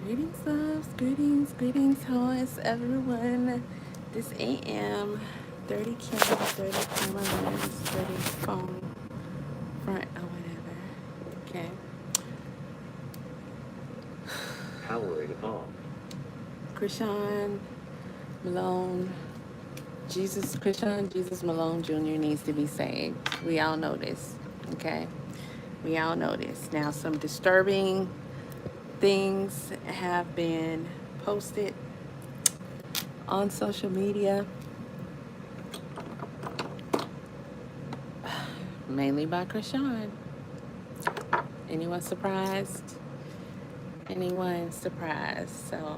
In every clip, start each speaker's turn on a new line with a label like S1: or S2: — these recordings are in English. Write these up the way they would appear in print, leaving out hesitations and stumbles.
S1: Greetings, loves. Greetings, greetings. How is everyone? This AM, 30 camera, 30 camera lens, 30 phone front or whatever. Okay.
S2: Powering off.
S1: Chrisean Malone, Chrisean Jesus Malone Jr. needs to be saved. We all know this. Okay. We all know this. Now, some disturbing things have been posted on social media, mainly by Chrisean. Anyone surprised? Anyone surprised? So,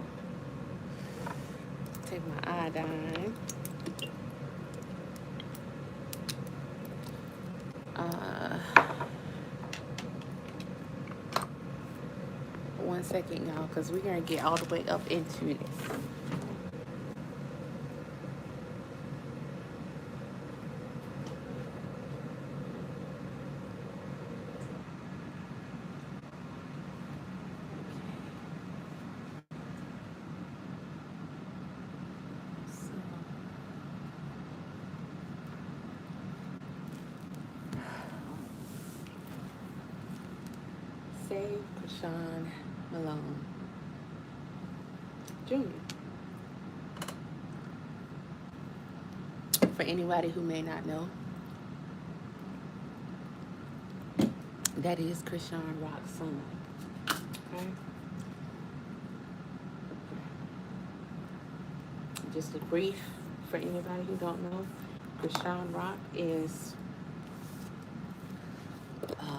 S1: take my iodine. Uh, 1 second, y'all, because we're going to get all the way up into this. So, save Chrisean Malone Jr. For anybody who may not know, that is Chrisean Rock's son. Okay? Just a brief for anybody who don't know, Chrisean Rock is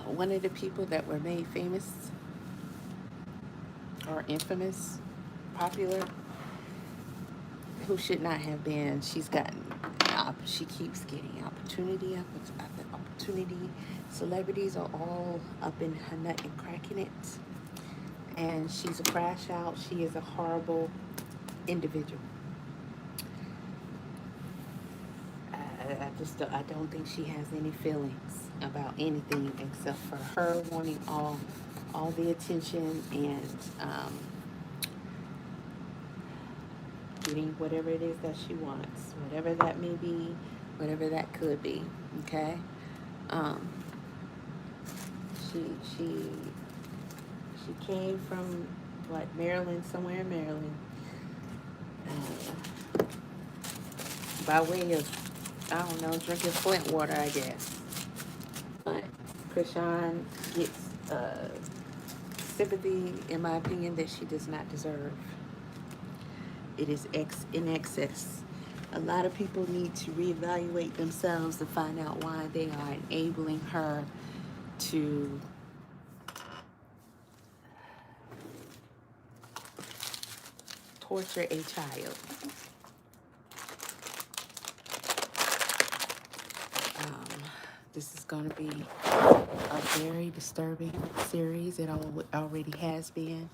S1: one of the people that were made famous or infamous, popular, who should not have been. She keeps getting opportunity after opportunity. Celebrities are all up in her nut and cracking it. And she's a crash out. She is a horrible individual. I don't think she has any feelings about anything except for her wanting all the attention and getting whatever it is that she wants, whatever that may be, whatever that could be. Okay. Um, she she she came from what, Maryland, somewhere in Maryland, by way of, I don't know, drinking Flint water, I guess. But Chrisean gets sympathy, in my opinion, that she does not deserve. It is in excess. A lot of people need to reevaluate themselves to find out why they are enabling her to torture a child. This is going to be a very disturbing series. It already has been.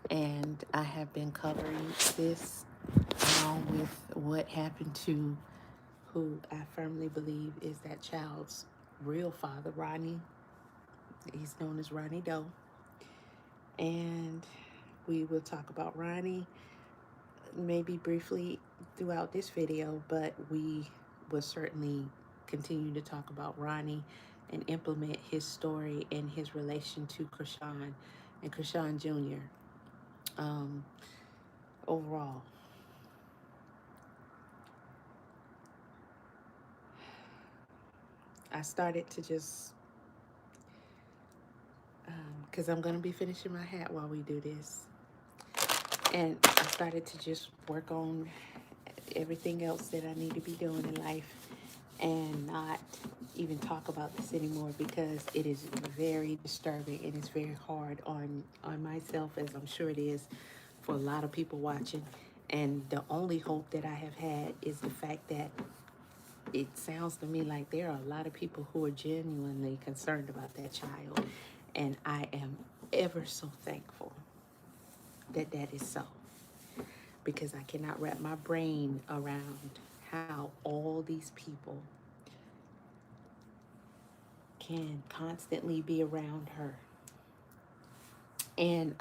S1: And I have been covering this along with what happened to who I firmly believe is that child's real father, Ronnie. He's known as Ronnie Doe. And we will talk about Ronnie maybe briefly throughout this video, but we will certainly continue to talk about Ronnie and implement his story and his relation to Chrisean and Chrisean Jr. Overall. I started to just, because I'm going to be finishing my hat while we do this. And I started to just work on everything else that I need to be doing in life and not even talk about this anymore, because it is very disturbing and it's very hard on myself, as I'm sure it is for a lot of people watching. And the only hope that I have had is the fact that it sounds to me like there are a lot of people who are genuinely concerned about that child. And I am ever so thankful that that is so, because I cannot wrap my brain around how all these people can constantly be around her and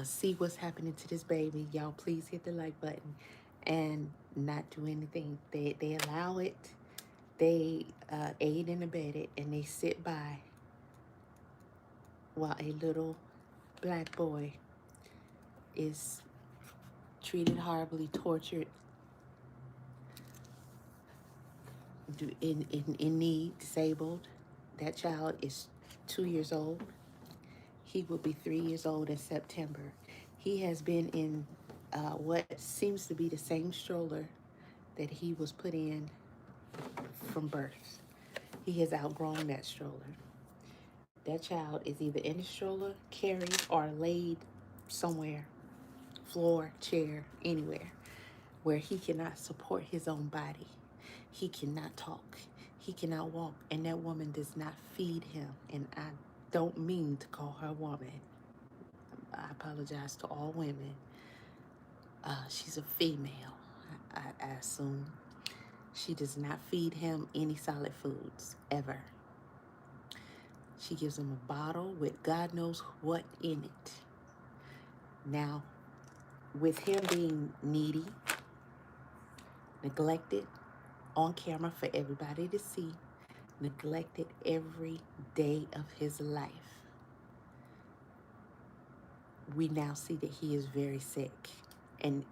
S1: see what's happening to this baby. Y'all please hit the like button and not do anything. They allow it. They aid and abet it, and they sit by while a little black boy is treated horribly, tortured, in need, disabled. That child is 2 years old. He will be 3 years old in September. He has been in what seems to be the same stroller that he was put in from birth. He has outgrown that stroller. That child is either in a stroller, carried, or laid somewhere, floor, chair, anywhere, where he cannot support his own body. He cannot talk. He cannot walk. And that woman does not feed him. And I don't mean to call her woman. I apologize to all women. She's a female, I assume. She does not feed him any solid foods, ever. She gives him a bottle with God knows what in it. Now, with him being needy, neglected, on camera for everybody to see, neglected every day of his life, we now see that he is very sick. And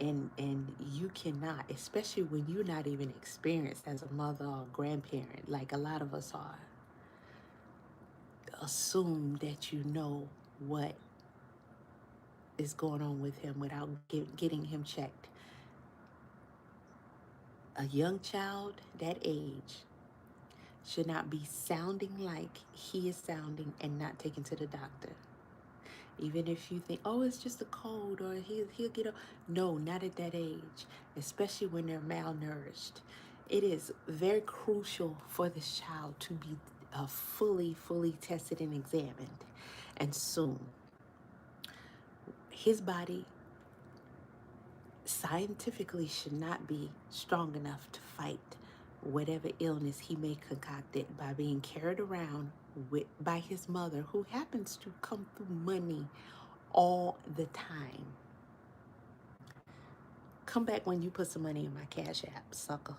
S1: you cannot, especially when you're not even experienced as a mother or grandparent, like a lot of us are, assume that you know what is going on with him without getting him checked. A young child that age should not be sounding like he is sounding and not taken to the doctor. Even if you think, oh, it's just a cold or he'll get up. No, not at that age, especially when they're malnourished. It is very crucial for this child to be fully tested and examined, and soon. His body scientifically should not be strong enough to fight whatever illness he may concocted by being carried around by his mother, who happens to come through money all the time. Come back when you put some money in my Cash App, sucker.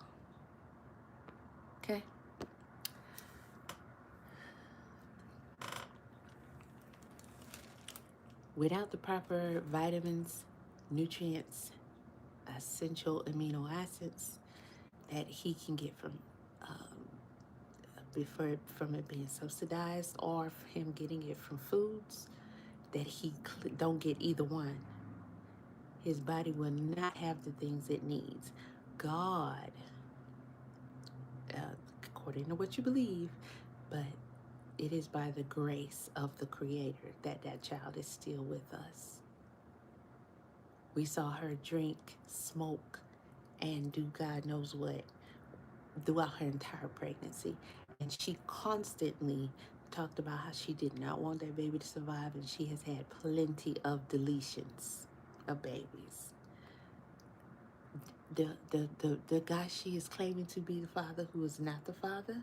S1: Okay? Without the proper vitamins, nutrients, essential amino acids that he can get from it being subsidized, or him getting it from foods that he don't get either one, his body will not have the things it needs. God, according to what you believe, but it is by the grace of the Creator that that child is still with us. We saw her drink, smoke, and do God knows what throughout her entire pregnancy. And she constantly talked about how she did not want that baby to survive, and she has had plenty of deletions of babies. The guy she is claiming to be the father, who is not the father,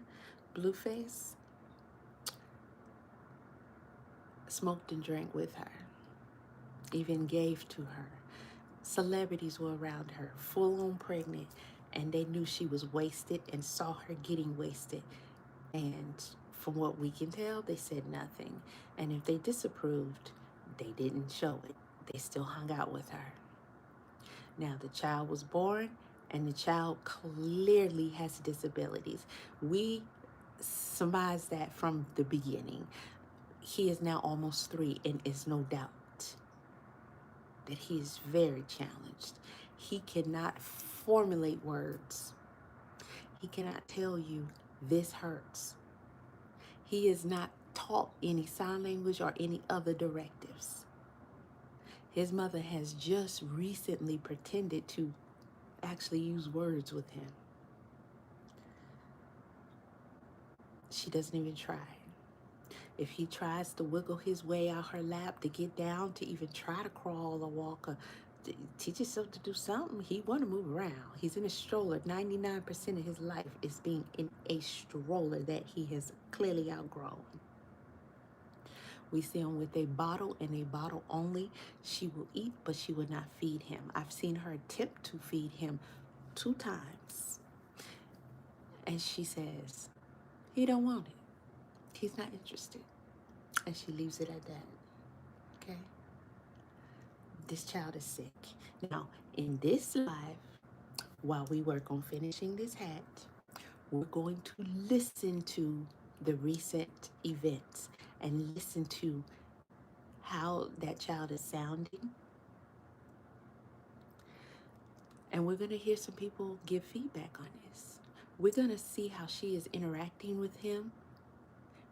S1: Blueface, smoked and drank with her, even gave to her. Celebrities were around her, full on pregnant, and they knew she was wasted and saw her getting wasted. And from what we can tell, they said nothing. And if they disapproved, they didn't show it. They still hung out with her. Now, the child was born, and the child clearly has disabilities. We surmised that from the beginning. He is now almost 3, and it's no doubt that he is very challenged. He cannot formulate words. He cannot tell you, this hurts. He is not taught any sign language or any other directives. His mother has just recently pretended to actually use words with him. She doesn't even try. If he tries to wiggle his way out her lap to get down, to even try to crawl or walk or teach himself to do something, he want to move around. He's in a stroller. 99% of his life is being in a stroller that he has clearly outgrown. We see him with a bottle and a bottle only. She will eat, but she will not feed him. I've seen her attempt to feed him 2 times. And she says, he don't want it. He's not interested. And she leaves it at that. Okay? This child is sick. Now, in this live, while we work on finishing this hat, we're going to listen to the recent events and listen to how that child is sounding. And we're going to hear some people give feedback on this. We're going to see how she is interacting with him,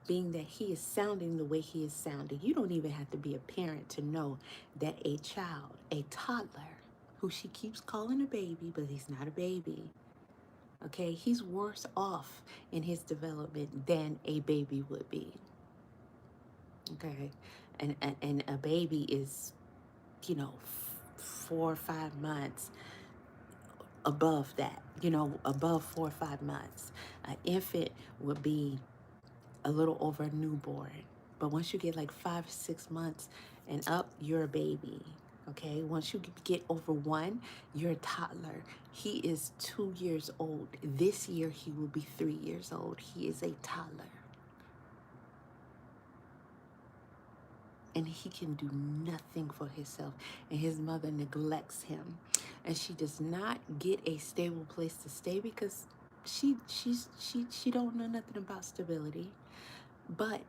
S1: being that he is sounding the way he is sounding. You don't even have to be a parent to know that a child, a toddler, who she keeps calling a baby, but he's not a baby, okay? He's worse off in his development than a baby would be, okay? And a baby is, 4 or 5 months above that, above 4 or 5 months. An infant would be a little over a newborn. But once you get like 5 or 6 months and up, you're a baby. Okay, once you get over 1, you're a toddler. He is 2 years old. This year he will be 3 years old. He is a toddler. And he can do nothing for himself. And his mother neglects him. And she does not get a stable place to stay because she don't know nothing about stability. But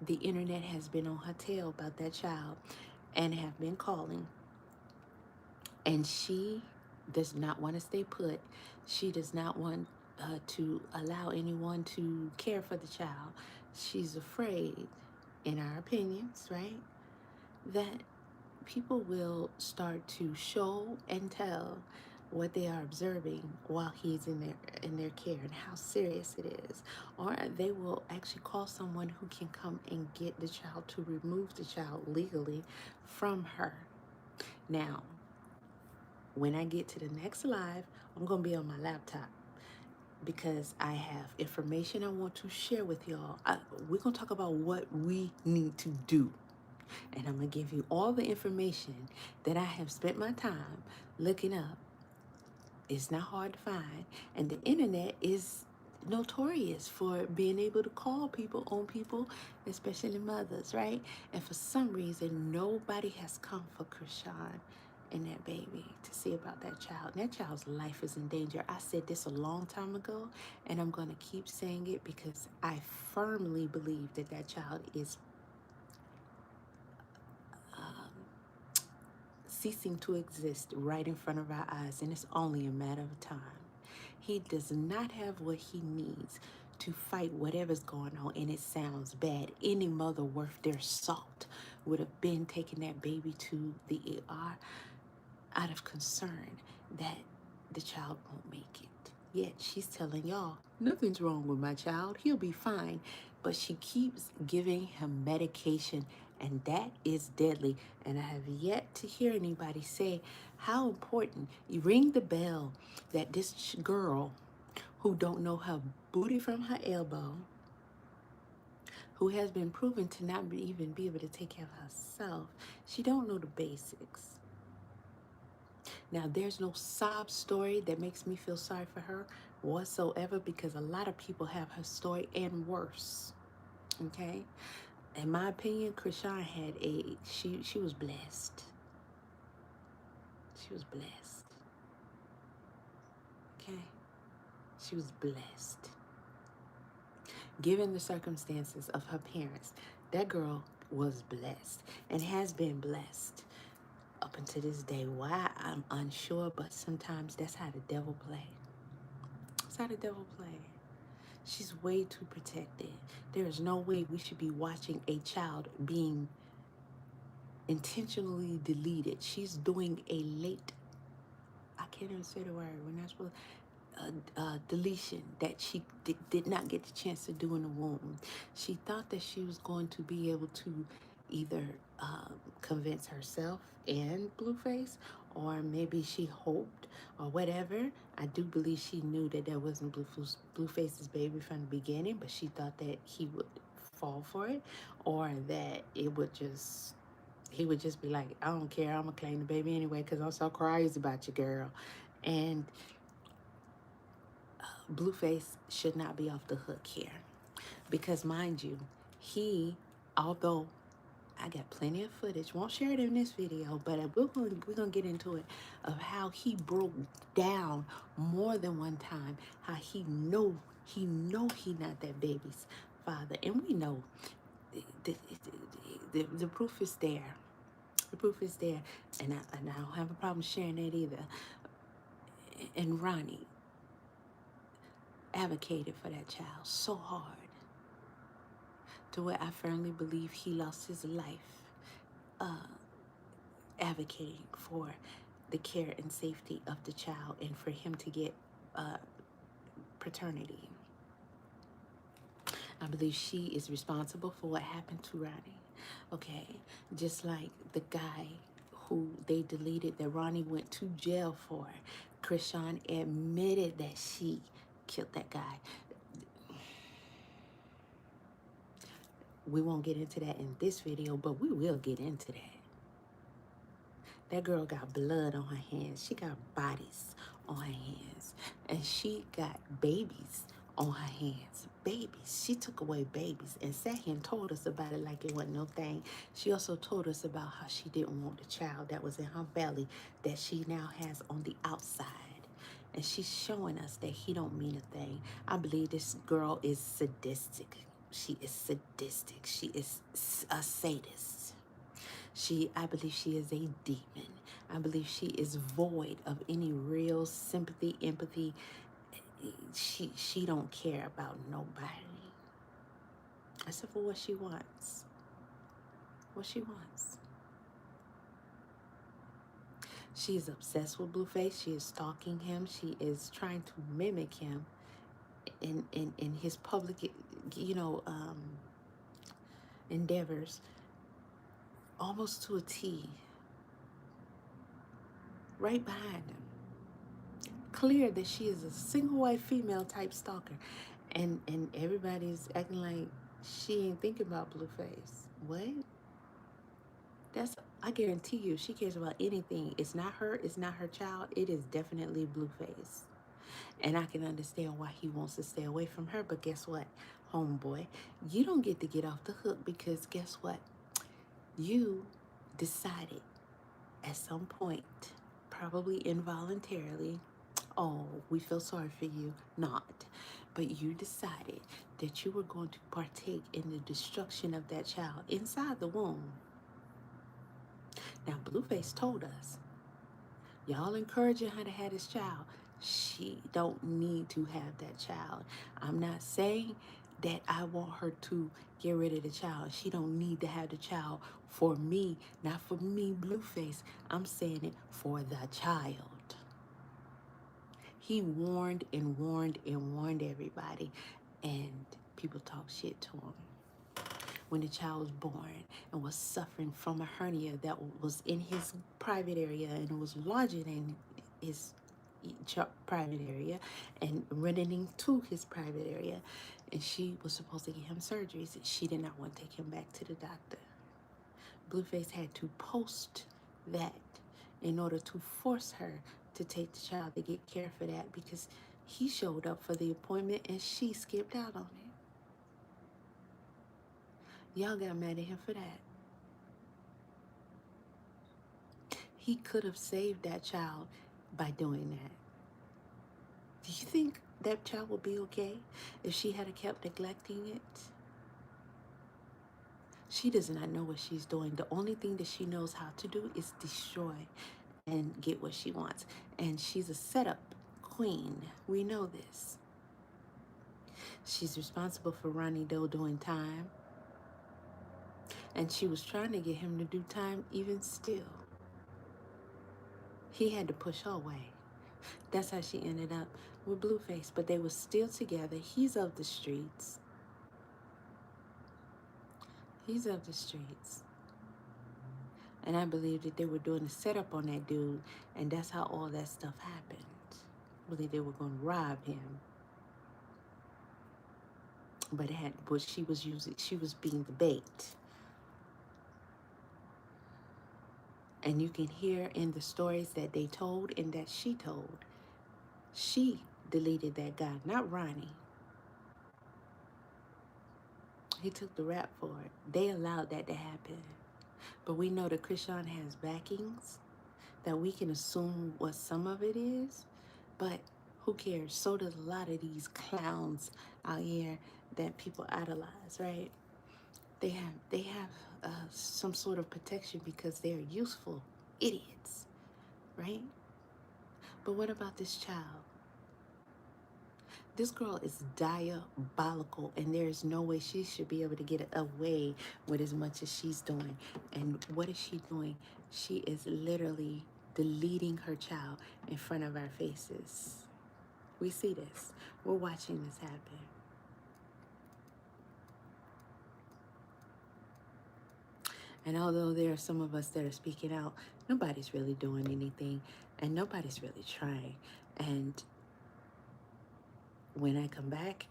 S1: the internet has been on her tail about that child and have been calling. And she does not want to stay put. She does not want to allow anyone to care for the child. She's afraid, in our opinions, right, that people will start to show and tell what they are observing while he's in their care and how serious it is. Or they will actually call someone who can come and get the child to remove the child legally from her. Now, when I get to the next live, I'm going to be on my laptop because I have information I want to share with y'all. We're going to talk about what we need to do. And I'm going to give you all the information that I have spent my time looking up. It's not hard to find. And the internet is notorious for being able to call people on people, especially mothers, right? And for some reason, nobody has come for Chrisean and that baby to see about that child. And that child's life is in danger. I said this a long time ago, and I'm going to keep saying it because I firmly believe that that child is ceasing to exist right in front of our eyes, and it's only a matter of time. He does not have what he needs to fight whatever's going on, and it sounds bad. Any mother worth their salt would have been taking that baby to the ER out of concern that the child won't make it. Yet she's telling y'all, nothing's wrong with my child. He'll be fine. But she keeps giving him medication, and that is deadly. And I have yet to hear anybody say how important. You ring the bell that this girl who don't know her booty from her elbow, who has been proven to not even be able to take care of herself, she don't know the basics. Now, there's no sob story that makes me feel sorry for her whatsoever because a lot of people have her story and worse. Okay? In my opinion, Chrisean had she was blessed. She was blessed. Okay? She was blessed. Given the circumstances of her parents, that girl was blessed and has been blessed up until this day. Why, I'm unsure, but sometimes that's how the devil play. That's how the devil play. She's way too protected. There is no way we should be watching a child being intentionally deleted. She's doing a late, I can't even say the word, we're not supposed deletion that she did not get the chance to do in the womb. She thought that she was going to be able to either convince herself and Blueface, or maybe she hoped or whatever. I do believe she knew that there wasn't Blueface's baby from the beginning, but she thought that he would fall for it, or that it would just he would just be like, I don't care, I'm gonna claim the baby anyway because I'm so crazy about you, girl. And Blueface should not be off the hook here because, mind you, he, although I got plenty of footage, won't share it in this video, but we're gonna get into it of how he broke down more than one time, how he not that baby's father, and we know the, the proof is there. The proof is there, and I don't have a problem sharing that either. And Ronnie advocated for that child so hard to where I firmly believe he lost his life advocating for the care and safety of the child and for him to get paternity. I believe she is responsible for what happened to Ronnie. Okay, just like the guy who they deleted that Ronnie went to jail for. Chrisean admitted that she killed that guy. We won't get into that in this video, but we will get into that. That girl got blood on her hands. She got bodies on her hands. And she got babies on her hands. Babies. She took away babies and sat here and told us about it like it wasn't no thing. She also told us about how she didn't want the child that was in her belly that she now has on the outside. And she's showing us that he don't mean a thing. I believe this girl is sadistic. She is sadistic. She is a sadist. I believe she is a demon. I believe she is void of any real sympathy, empathy. She don't care about nobody. Except for what she wants. What she wants. She is obsessed with Blueface. She is stalking him. She is trying to mimic him in his public, endeavors, almost to a T. Right behind him. Clear that she is a single white female type stalker, and everybody's acting like she ain't thinking about Blueface. What? I guarantee you, she cares about anything. It's not her. It's not her child. It is definitely Blueface. And I can understand why he wants to stay away from her. But guess what, homeboy? You don't get to get off the hook because guess what? You decided at some point, probably involuntarily, oh, we feel sorry for you. Not. But you decided that you were going to partake in the destruction of that child inside the womb. Now, Blueface told us, y'all encouraging her to have this child. She don't need to have that child. I'm not saying that I want her to get rid of the child. She don't need to have the child for me, not for me, Blueface. I'm saying it for the child. He warned and warned and warned everybody, and people talk shit to him. When the child was born and was suffering from a hernia that was in his private area and was larger than his private area and running to his private area, and she was supposed to get him surgeries, she did not want to take him back to the doctor. Blueface had to post that in order to force her to take the child to get care for that because he showed up for the appointment and she skipped out on it. Y'all got mad at him for that. He could have saved that child by doing that. Do you think that child would be okay if she had kept neglecting it? She does not know what she's doing. The only thing that she knows how to do is destroy and get what she wants. And she's a setup queen. We know this. She's responsible for Ronnie Doe doing time. And she was trying to get him to do time even still. He had to push her away. That's how she ended up with Blueface. But they were still together. He's of the streets. He's of the streets. And I believe that they were doing a setup on that dude. And that's how all that stuff happened. I believe they were going to rob him. but she was being the bait. And you can hear in the stories that they told and that she told, she deleted that guy, not Ronnie. He took the rap for it. They allowed that to happen. But we know that Chrisean has backings that we can assume what some of it is, but who cares? So does a lot of these clowns out here that people idolize, right? They have some sort of protection because they're useful idiots, right? But what about this child? This girl is diabolical, and there is no way she should be able to get away with as much as she's doing. And what is she doing? She is literally deleting her child in front of our faces. We see this. We're watching this happen. And although there are some of us that are speaking out, nobody's really doing anything, and nobody's really trying. And when I come back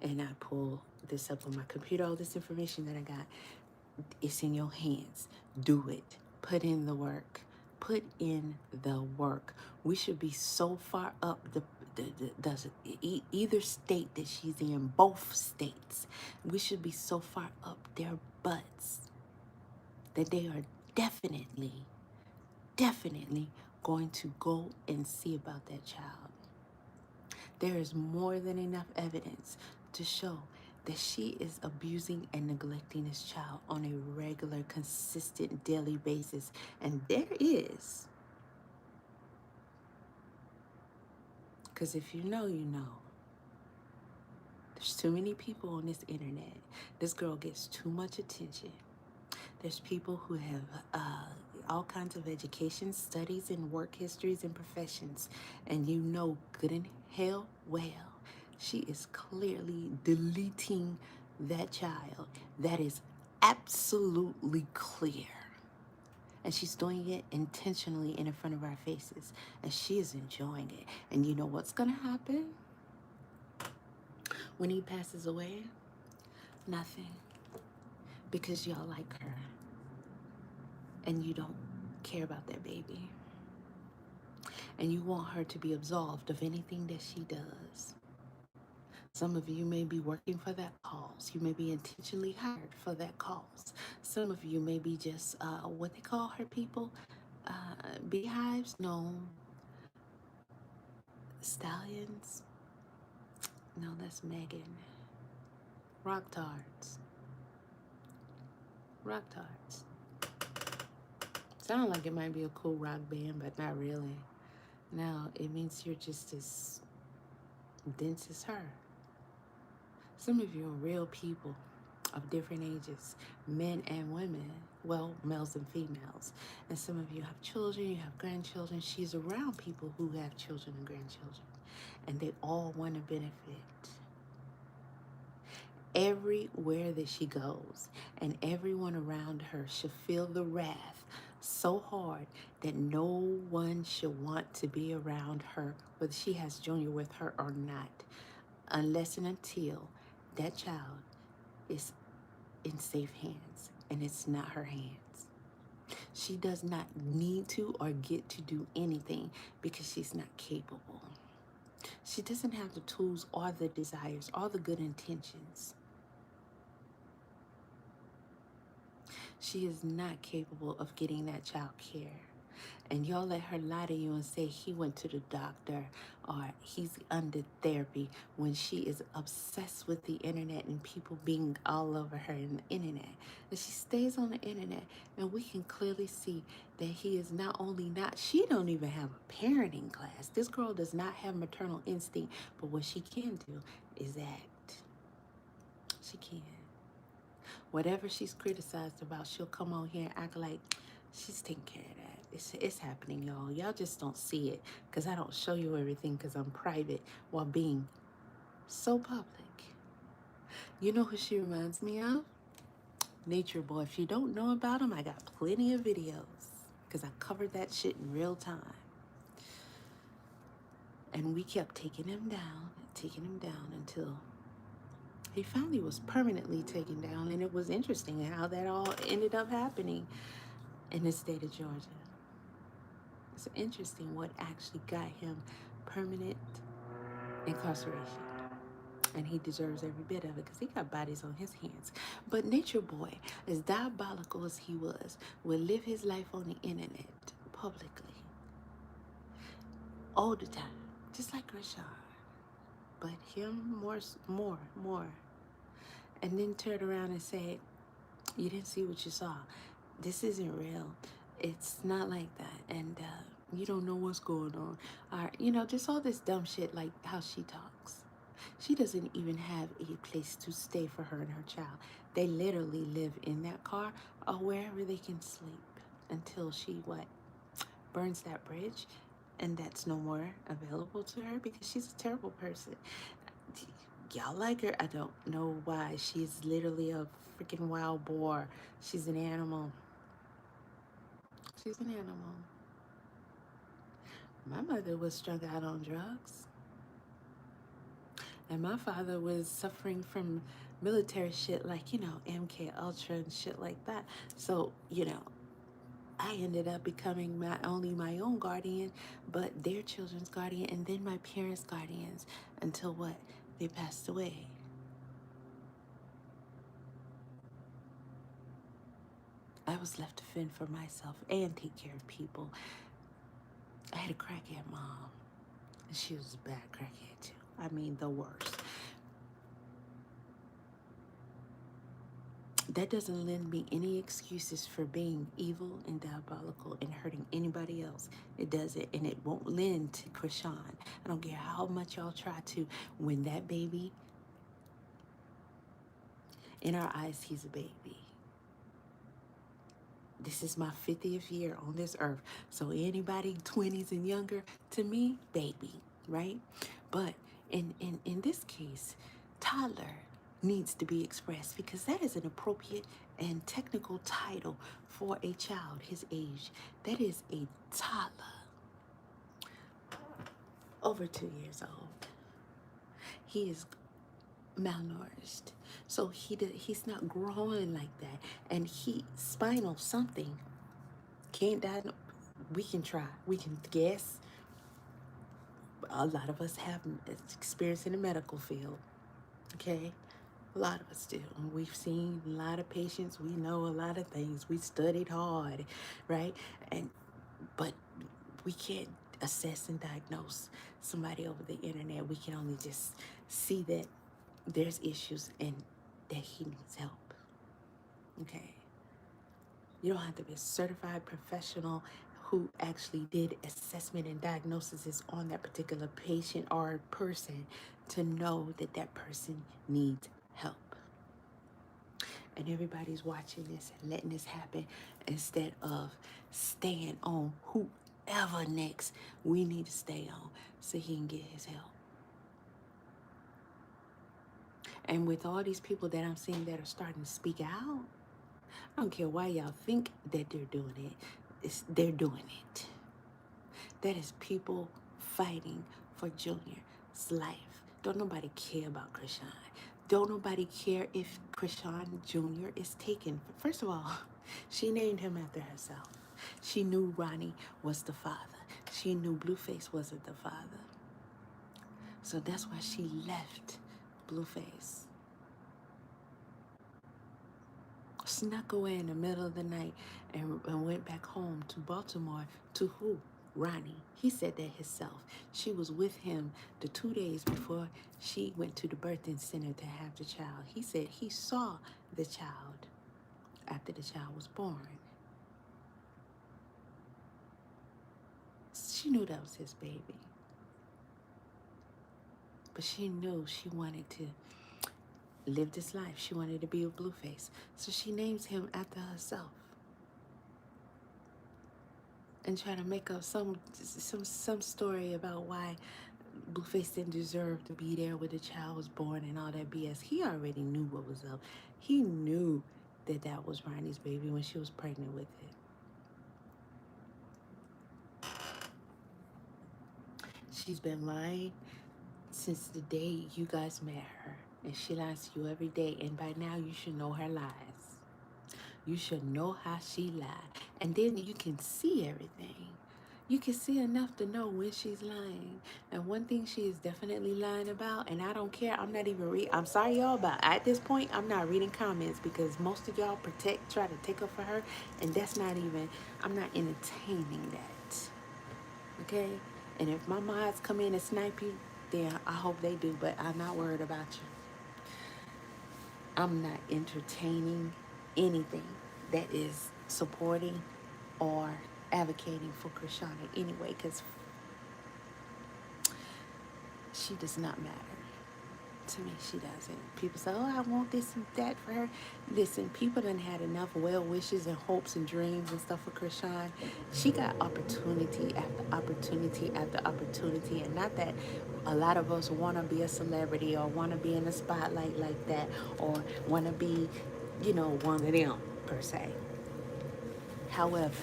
S1: and I pull this up on my computer, all this information that I got, it's in your hands. Do it. Put in the work. Put in the work. We should be so far up either state that she's in, both states. We should be so far up their butts that they are definitely going to go and see about that child. There is more than enough evidence to show that she is abusing and neglecting this child on a regular, consistent, daily basis. And there is, because if you know, you know. There's too many people on this internet. This girl gets too much attention. There's people who have all kinds of education, studies, and work histories and professions. And you know good and hell well, she is clearly deleting that child. That is absolutely clear. And she's doing it intentionally in front of our faces. And she is enjoying it. And you know what's going to happen? When he passes away? Nothing. Because y'all like her. And you don't care about that baby. And you want her to be absolved of anything that she does. Some of you may be working for that cause. You may be intentionally hired for that cause. Some of you may be just what they call her people, beehives? No. Stallions? No, that's Megan. Rock tards. Rock tards. Sound like it might be a cool rock band, but not really. No, it means you're just as dense as her. Some of you are real people of different ages, men and women, well, males and females. And some of you have children, you have grandchildren. She's around people who have children and grandchildren, and they all want to benefit. Everywhere that she goes, and everyone around her should feel the wrath so hard that no one should want to be around her, whether she has Junior with her or not, unless and until that child is in safe hands, and it's not her hands. She does not need to or get to do anything because she's not capable. She doesn't have the tools or the desires or the good intentions. She is not capable of getting that child care. And y'all let her lie to you and say he went to the doctor or he's under therapy when she is obsessed with the internet and people being all over her in the internet. And she stays on the internet, and we can clearly see that he is not only not, she don't even have a parenting class. This girl does not have maternal instinct, but what she can do is act. She can. Whatever she's criticized about, she'll come on here and act like she's taking care of that. It's happening, y'all. Y'all just don't see it because I don't show you everything because I'm private while being so public. You know who she reminds me of? Nature Boy. If you don't know about him, I got plenty of videos because I covered that shit in real time. And we kept taking him down until he finally was permanently taken down, and it was interesting how that all ended up happening in the state of Georgia. It's interesting what actually got him permanent incarceration. And he deserves every bit of it because he got bodies on his hands. But Nature Boy, as diabolical as he was, would live his life on the internet publicly all the time, just like Chrisean. But him more. And then turn around and say, you didn't see what you saw. This isn't real. It's not like that. And you don't know what's going on. Or, just all this dumb shit like how she talks. She doesn't even have a place to stay for her and her child. They literally live in that car or wherever they can sleep until she, burns that bridge, and that's no more available to her because she's a terrible person. Y'all like her? I don't know why. She's literally a freaking wild boar. She's an animal. She's an animal. My mother was strung out on drugs. And my father was suffering from military shit like, MK Ultra and shit like that. So, I ended up becoming not only my own guardian, but their children's guardian, and then my parents' guardians until they passed away. I was left to fend for myself and take care of people. I had a crackhead mom, and she was a bad crackhead too. I mean, the worst. That doesn't lend me any excuses for being evil and diabolical and hurting anybody else. It doesn't, and it won't lend to Chrisean. I don't care how much y'all try to. When that baby, in our eyes, he's a baby. This is my 50th year on this earth. So anybody 20s and younger, to me, baby, right? But in this case, toddler needs to be expressed because that is an appropriate and technical title for a child his age. That is a toddler, over 2 years old. He is malnourished, so he's not growing like that, and he spinal something can't diagnose. We can try, we can guess. A lot of us have experience in the medical field, okay? A lot of us do. And we've seen a lot of patients. We know a lot of things. We studied hard, right? But we can't assess and diagnose somebody over the internet. We can only just see that there's issues and that he needs help, okay? You don't have to be a certified professional who actually did assessment and diagnosis on that particular patient or person to know that that person needs help. And everybody's watching this and letting this happen instead of staying on whoever next we need to stay on so he can get his help. And with all these people that I'm seeing that are starting to speak out, I don't care why y'all think that they're doing it. They're doing it. That is people fighting for Junior's life. Don't nobody care about Chrisean. Don't nobody care if Chrisean Jr. is taken. First of all, she named him after herself. She knew Ronnie was the father. She knew Blueface wasn't the father. So that's why she left Blueface. Snuck away in the middle of the night and went back home to Baltimore to who? Ronnie. He said that himself. She was with him the 2 days before she went to the birthing center to have the child. He said he saw the child after the child was born. She knew that was his baby. But she knew she wanted to live this life. She wanted to be with Blueface. So she names him after herself. And try to make up some story about why Blueface didn't deserve to be there when the child was born and all that BS. He already knew what was up. He knew that that was Ronnie's baby when she was pregnant with it. She's been lying since the day you guys met her. And she lies to you every day. And by now, you should know her lies. You should know how she lied. And then you can see everything. You can see enough to know when she's lying. And one thing she is definitely lying about, and I don't care, I'm not even I'm sorry y'all, but at this point, I'm not reading comments because most of y'all try to take up for her, and that's not even, I'm not entertaining that. Okay? And if my mods come in and snipe you, then I hope they do, but I'm not worried about you. I'm not entertaining anything that is supporting or advocating for Chrisean anyway, because she does not matter. To me, she doesn't. People say, oh, I want this and that for her. Listen, people done had enough well wishes and hopes and dreams and stuff for Chrisean. She got opportunity after opportunity after opportunity. And not that a lot of us want to be a celebrity or want to be in the spotlight like that or want to be, one of them per se. However,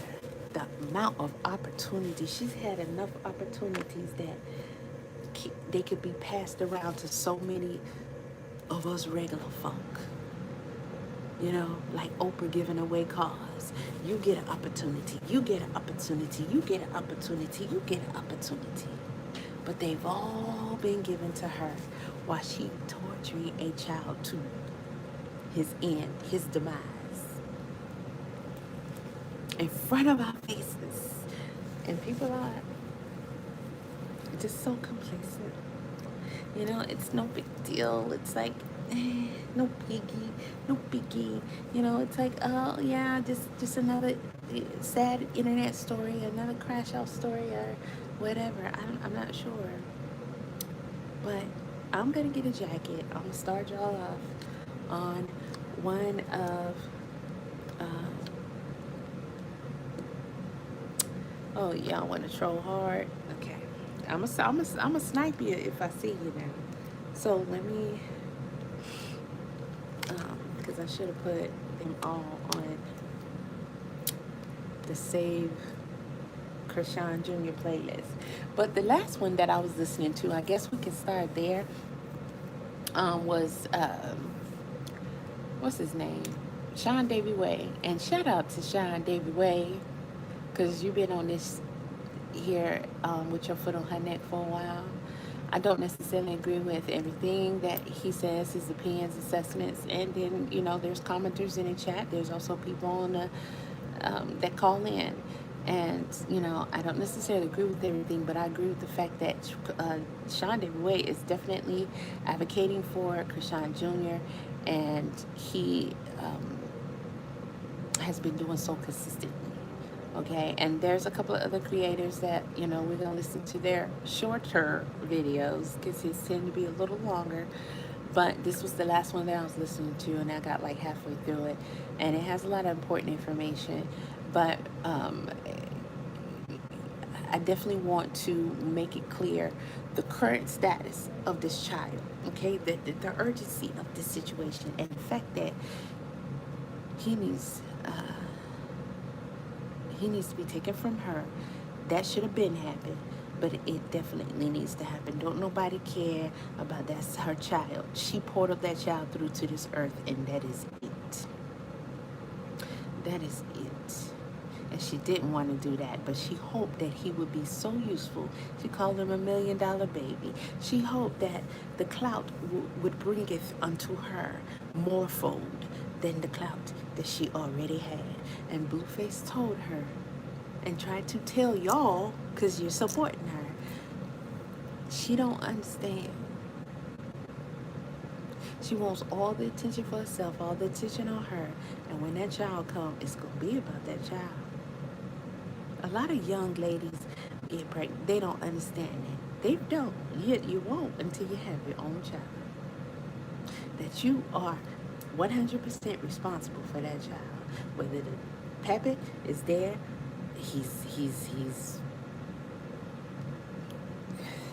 S1: the amount of opportunities, she's had enough opportunities that they could be passed around to so many of us regular folk. Like Oprah giving away cars. You get an opportunity, you get an opportunity, you get an opportunity, you get an opportunity. But they've all been given to her while she torturing a child to his end, his demise. In front of our faces. And people are just so complacent. It's no big deal. It's like, no biggie. It's like, oh yeah, just another sad internet story, another crash out story or whatever. I'm not sure. But I'm gonna get a jacket. I'm gonna start y'all off on one of, oh, y'all want to troll hard? Okay. I'm a snipe you if I see you now. So let me, because I should have put them all on the Save Chrisean Jr. playlist. But the last one that I was listening to, I guess we can start there, was, what's his name? Sean Davy Way. And shout out to Sean Davy Way, because you've been on this here with your foot on her neck for a while. I don't necessarily agree with everything that he says, his opinions, assessments, and then, there's commenters in the chat. There's also people on the that call in. And, I don't necessarily agree with everything, but I agree with the fact that Sean Davy Way is definitely advocating for Chrisean Jr., and he has been doing so consistently. Okay, and there's a couple of other creators that, we're going to listen to their shorter videos because his tend to be a little longer. But this was the last one that I was listening to, and I got like halfway through it. And it has a lot of important information. But I definitely want to make it clear the current status of this child, okay? The urgency of this situation and the fact that he needs to be taken from her. That should have been happened, but it definitely needs to happen. Don't nobody care about that's her child. She portaled that child through to this earth, and that is it. That is it. And she didn't want to do that, but she hoped that he would be so useful. She called him $1 million baby. She hoped that the clout would bringeth unto her morefold than the clout that she already had. And Blueface told her and tried to tell y'all, because you're supporting her, she don't understand. She wants all the attention for herself, all the attention on her. And when that child comes, it's going to be about that child. A lot of young ladies get pregnant. They don't understand it. They don't. You won't until you have your own child. That you are 100% responsible for that child. Whether the pappy is there, he's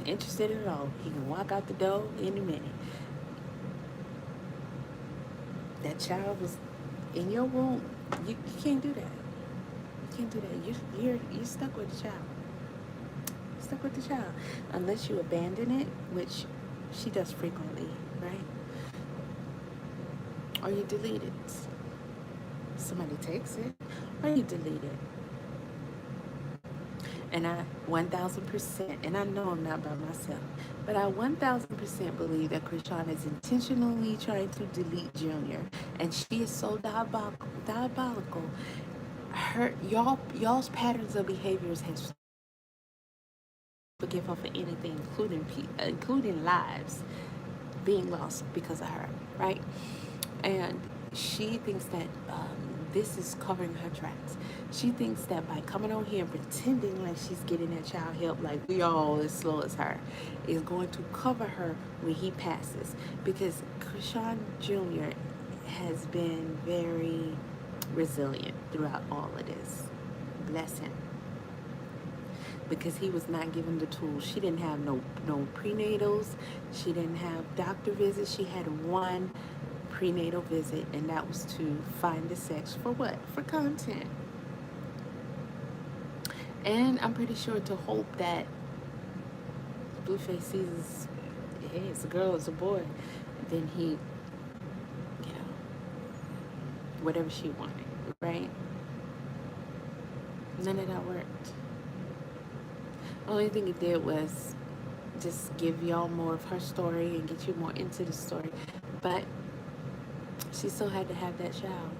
S1: interested at all. He can walk out the door any minute. That child was in your womb. You can't do that. You can't do that. You're stuck with the child. Stuck with the child. Unless you abandon it, which she does frequently, right? or you delete it. Somebody takes it, or you delete it. And I 1000%, and I know I'm not by myself, but I 1000% believe that Chrisean is intentionally trying to delete Junior, and she is so diabolical. Y'all's patterns of behaviors has forgive her for anything, including lives being lost because of her, right? And she thinks that this is covering her tracks. She thinks that by coming on here and pretending like she's getting that child help, like we all as slow as her, is going to cover her when he passes. Because Chrisean Jr. has been very resilient throughout all of this. Bless him. Because he was not given the tools. She didn't have no prenatals. She didn't have doctor visits. She had one prenatal visit, and that was to find the sex for what? For content. And I'm pretty sure to hope that Blueface sees, hey, it's a girl, it's a boy, then he, whatever she wanted, right? None of that worked. The only thing it did was just give y'all more of her story and get you more into the story. But she still had to have that child.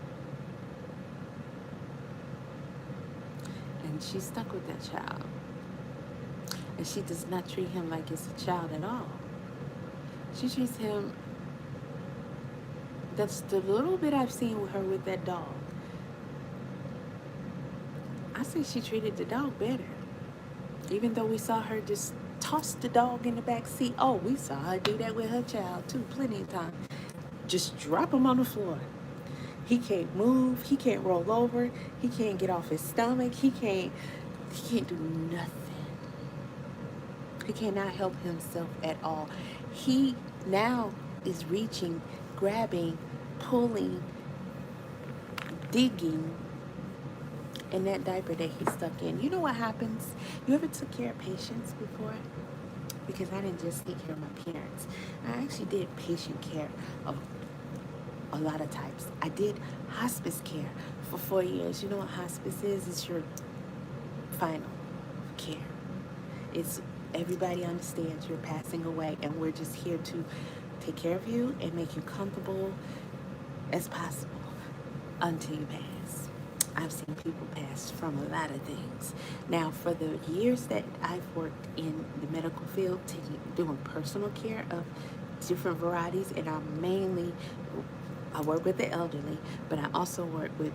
S1: And she's stuck with that child. And she does not treat him like it's a child at all. She treats him, that's the little bit I've seen with her with that dog. I say she treated the dog better. Even though we saw her just toss the dog in the back seat. Oh, we saw her do that with her child too, plenty of times. Just drop him on the floor. He can't move. He can't roll over. He can't get off his stomach. He can't do nothing. He cannot help himself at all. He now is reaching, grabbing, pulling, digging in that diaper that he's stuck in. You know what happens? You ever took care of patients before? Because I didn't just take care of my parents. I actually did patient care of a lot of types. I did hospice care for 4 years. You know what hospice is? It's your final care. It's everybody understands you're passing away, and we're just here to take care of you and make you comfortable as possible until you pass. I've seen people pass from a lot of things. Now, for the years that I've worked in the medical field, doing personal care of different varieties, and I work with the elderly, but I also work with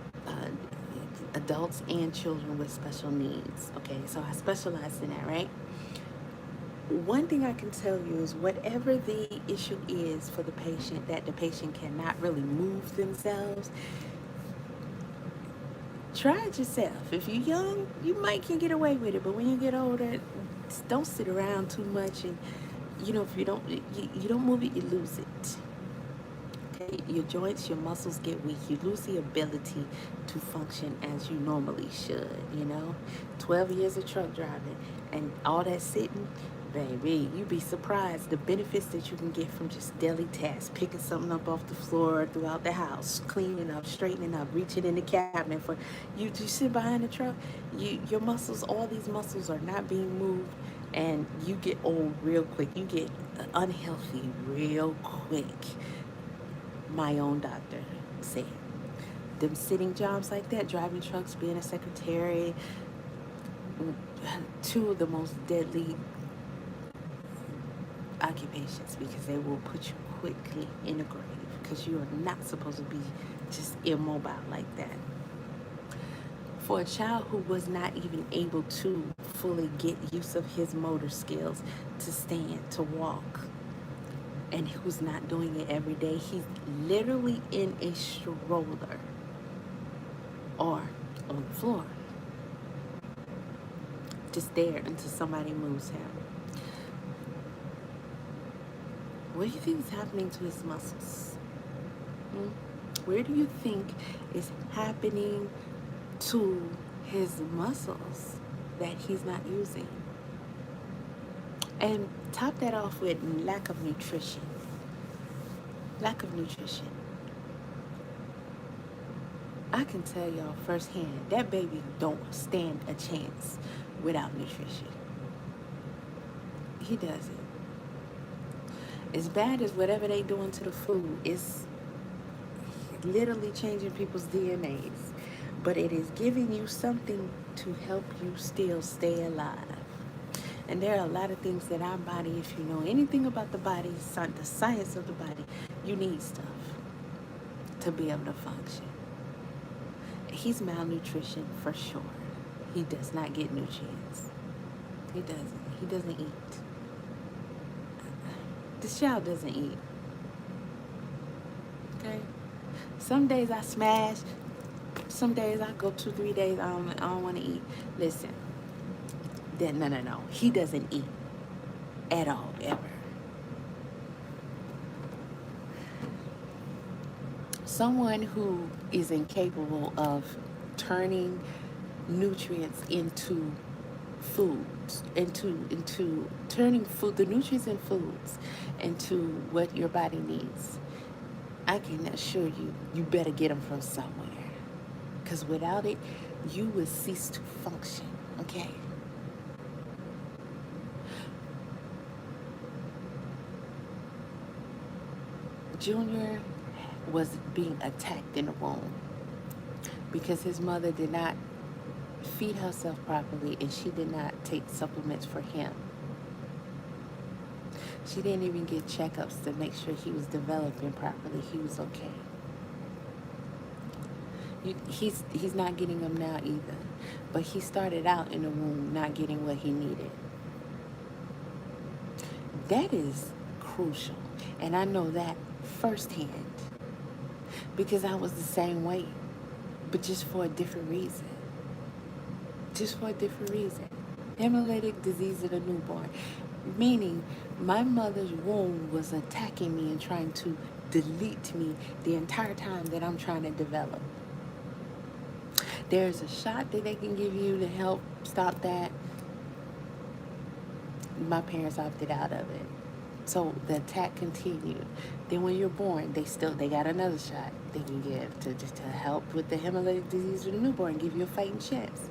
S1: adults and children with special needs. Okay, so I specialize in that, right? One thing I can tell you is whatever the issue is for the patient, that the patient cannot really move themselves, try it yourself. If you're young, you might can get away with it, but when you get older, don't sit around too much. And if you don't move it, you lose it. Okay, your joints, your muscles get weak. You lose the ability to function as you normally should. 12 years of truck driving and all that sitting. Baby, you'd be surprised the benefits that you can get from just daily tasks, picking something up off the floor throughout the house, cleaning up, straightening up, reaching in the cabinet. For you sit behind the truck, your muscles, all these muscles are not being moved, and you get old real quick. You get unhealthy real quick. My own doctor said, them sitting jobs like that, driving trucks, being a secretary, two of the most deadly occupations, because they will put you quickly in a grave, because you are not supposed to be just immobile like that. For a child who was not even able to fully get use of his motor skills, to stand, to walk, and who's not doing it every day, he's literally in a stroller or on the floor, just there until somebody moves him. What do you think is happening to his muscles? Where do you think is happening to his muscles that he's not using? And top that off with lack of nutrition. Lack of nutrition. I can tell y'all firsthand, that baby don't stand a chance without nutrition. He doesn't. As bad as whatever they doing to the food, it's literally changing people's DNAs. But it is giving you something to help you still stay alive. And there are a lot of things that our body, if you know anything about the body, the science of the body, you need stuff to be able to function. He's malnutrition for sure. He does not get nutrients. He doesn't. He doesn't eat. This child doesn't eat. Okay? Some days I smash. Some days I go 2-3 days I don't want to eat. Listen. No. He doesn't eat at all, ever. Someone who is incapable of turning nutrients into foods, into turning food, the nutrients in foods, into what your body needs. I can assure you, you better get them from somewhere, because without it, you will cease to function. Okay. Junior was being attacked in the womb because his mother did not feed herself properly and she did not take supplements for him. She didn't even get checkups to make sure he was developing properly. He was okay. He's not getting them now either, but he started out in the womb not getting what he needed. That is crucial, and I know that firsthand because I was the same way, but just for a different reason. Hemolytic disease of the newborn, meaning my mother's womb was attacking me and trying to delete me the entire time that I'm trying to develop. There's a shot that they can give you to help stop that. My parents opted out of it. So the attack continued. Then when you're born, they got another shot they can give to help with the hemolytic disease of the newborn, give you a fighting chance.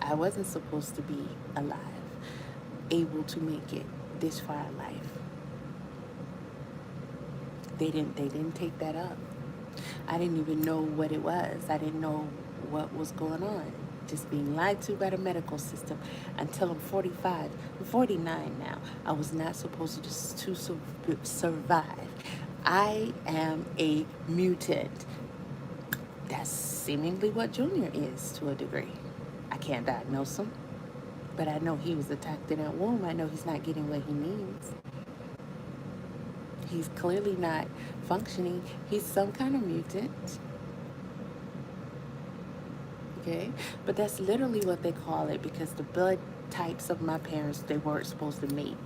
S1: I wasn't supposed to be alive, able to make it this far in life. They didn't take that up. I didn't even know what it was. I didn't know what was going on. Just being lied to by the medical system until I'm 45. I'm 49 now. I was not supposed to survive. I am a mutant. That's seemingly what Junior is to a degree. I can't diagnose him, but I know he was attacked in that womb. I know he's not getting what he needs. He's clearly not functioning. He's some kind of mutant. Okay, but that's literally what they call it because the blood types of my parents, they weren't supposed to mate.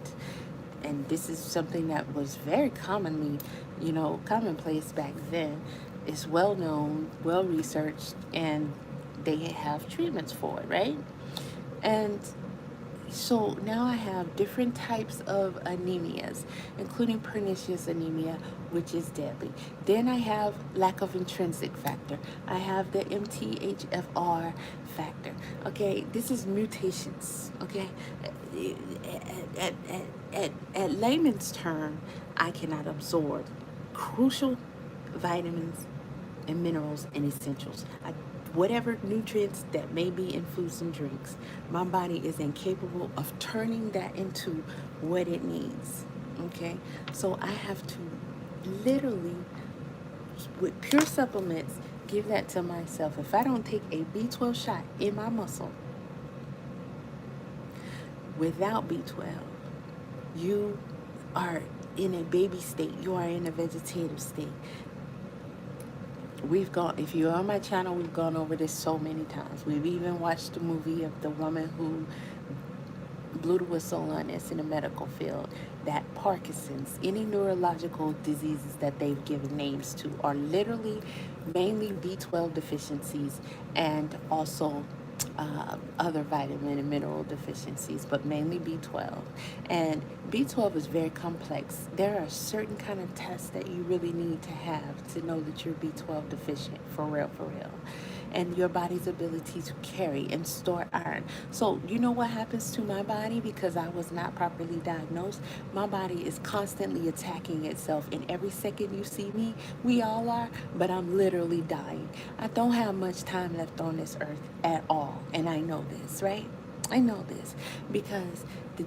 S1: And this is something that was very commonly, commonplace back then. It's well known, well researched, and they have treatments for it, right? And so now I have different types of anemias, including pernicious anemia, which is deadly. Then I have lack of intrinsic factor. I have the MTHFR factor. Okay, this is mutations. Okay, at layman's term, I cannot absorb crucial vitamins and minerals and essentials. Whatever nutrients that may be in foods and drinks, my body is incapable of turning that into what it needs. Okay, so I have to literally, with pure supplements, give that to myself. If I don't take a B12 shot in my muscle, without B12, you are in a baby state. You are in a vegetative state. If you're on my channel, we've gone over this so many times. We've even watched the movie of the woman who blew the whistle on us in the medical field, that Parkinson's, any neurological diseases that they've given names to are literally mainly B12 deficiencies and also other vitamin and mineral deficiencies, but mainly B12. And B12 is very complex. There are certain kind of tests that you really need to have to know that you're B12 deficient, for real, for real. And your body's ability to carry and store iron. So, you know what happens to my body because I was not properly diagnosed? My body is constantly attacking itself. And every second you see me, we all are, but I'm literally dying. I don't have much time left on this earth at all. And I know this, right? I know this because the,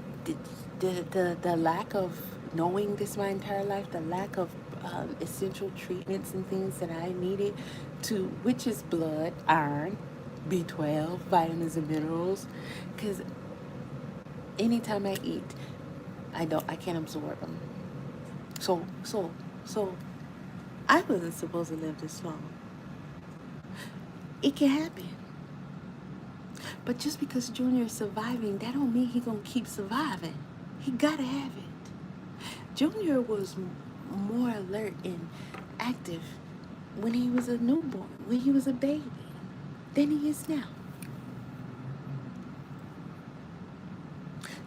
S1: the, the lack of knowing this my entire life, the lack of essential treatments and things that I needed to, which is blood, iron, B12, vitamins and minerals, because anytime I eat, I can't absorb them. So, I wasn't supposed to live this long. It can happen. But just because Junior is surviving, that don't mean he gonna keep surviving. He gotta have it. Junior was more alert and active when he was a newborn, when he was a baby, than he is now.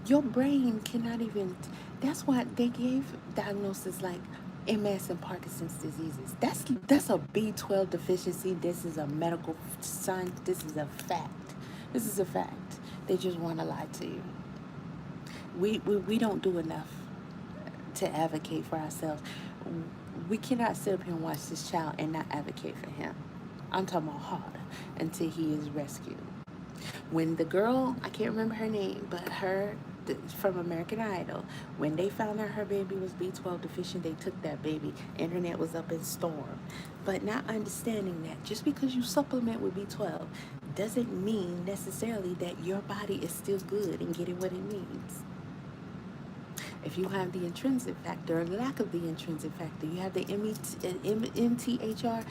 S1: Your brain cannot even. That's why they gave diagnosis like MS and Parkinson's diseases. That's a B12 deficiency. This is a medical science. This is a fact. This is a fact. They just want to lie to you. We don't do enough to advocate for ourselves. We cannot sit up here and watch this child and not advocate for him. I'm talking about hard until he is rescued. When the girl, I can't remember her name, but from American Idol, when they found out her baby was B12 deficient, they took that baby. Internet was up in storm. But not understanding that just because you supplement with B12 doesn't mean necessarily that your body is still good and getting what it needs. If you have the intrinsic factor or lack of the intrinsic factor, you have the MTHR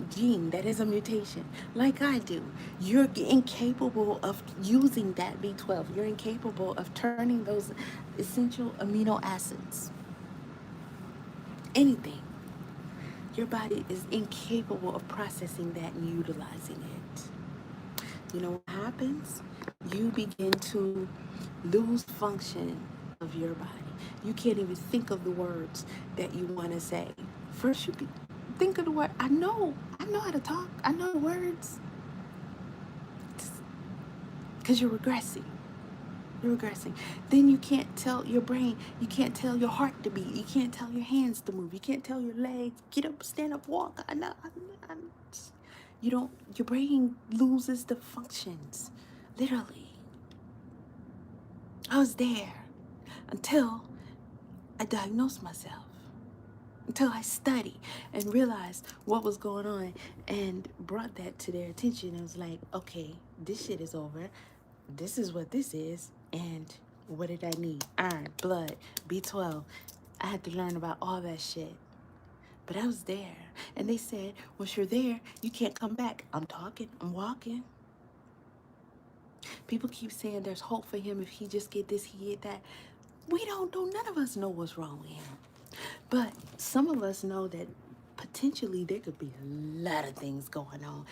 S1: gene that is a mutation, like I do. You're incapable of using that B12. You're incapable of turning those essential amino acids. Anything. Your body is incapable of processing that and utilizing it. You know what happens? You begin to lose function of your body. You can't even think of the words that you want to say. First, you can think of the word. I know how to talk. I know the words. Because you're regressing. You're regressing. Then you can't tell your brain, you can't tell your heart to beat. You can't tell your hands to move. You can't tell your legs, get up, stand up, walk. You don't, your brain loses the functions. Literally. I was there until I diagnosed myself, until I studied and realized what was going on and brought that to their attention. It was like, okay, this shit is over. This is what this is. And what did I need? Iron, blood, B12. I had to learn about all that shit. But I was there. And they said, once you're there, you can't come back. I'm talking, I'm walking. People keep saying there's hope for him if he just get this, he get that. We don't know. None of us know what's wrong with him. But some of us know that potentially there could be a lot of things going on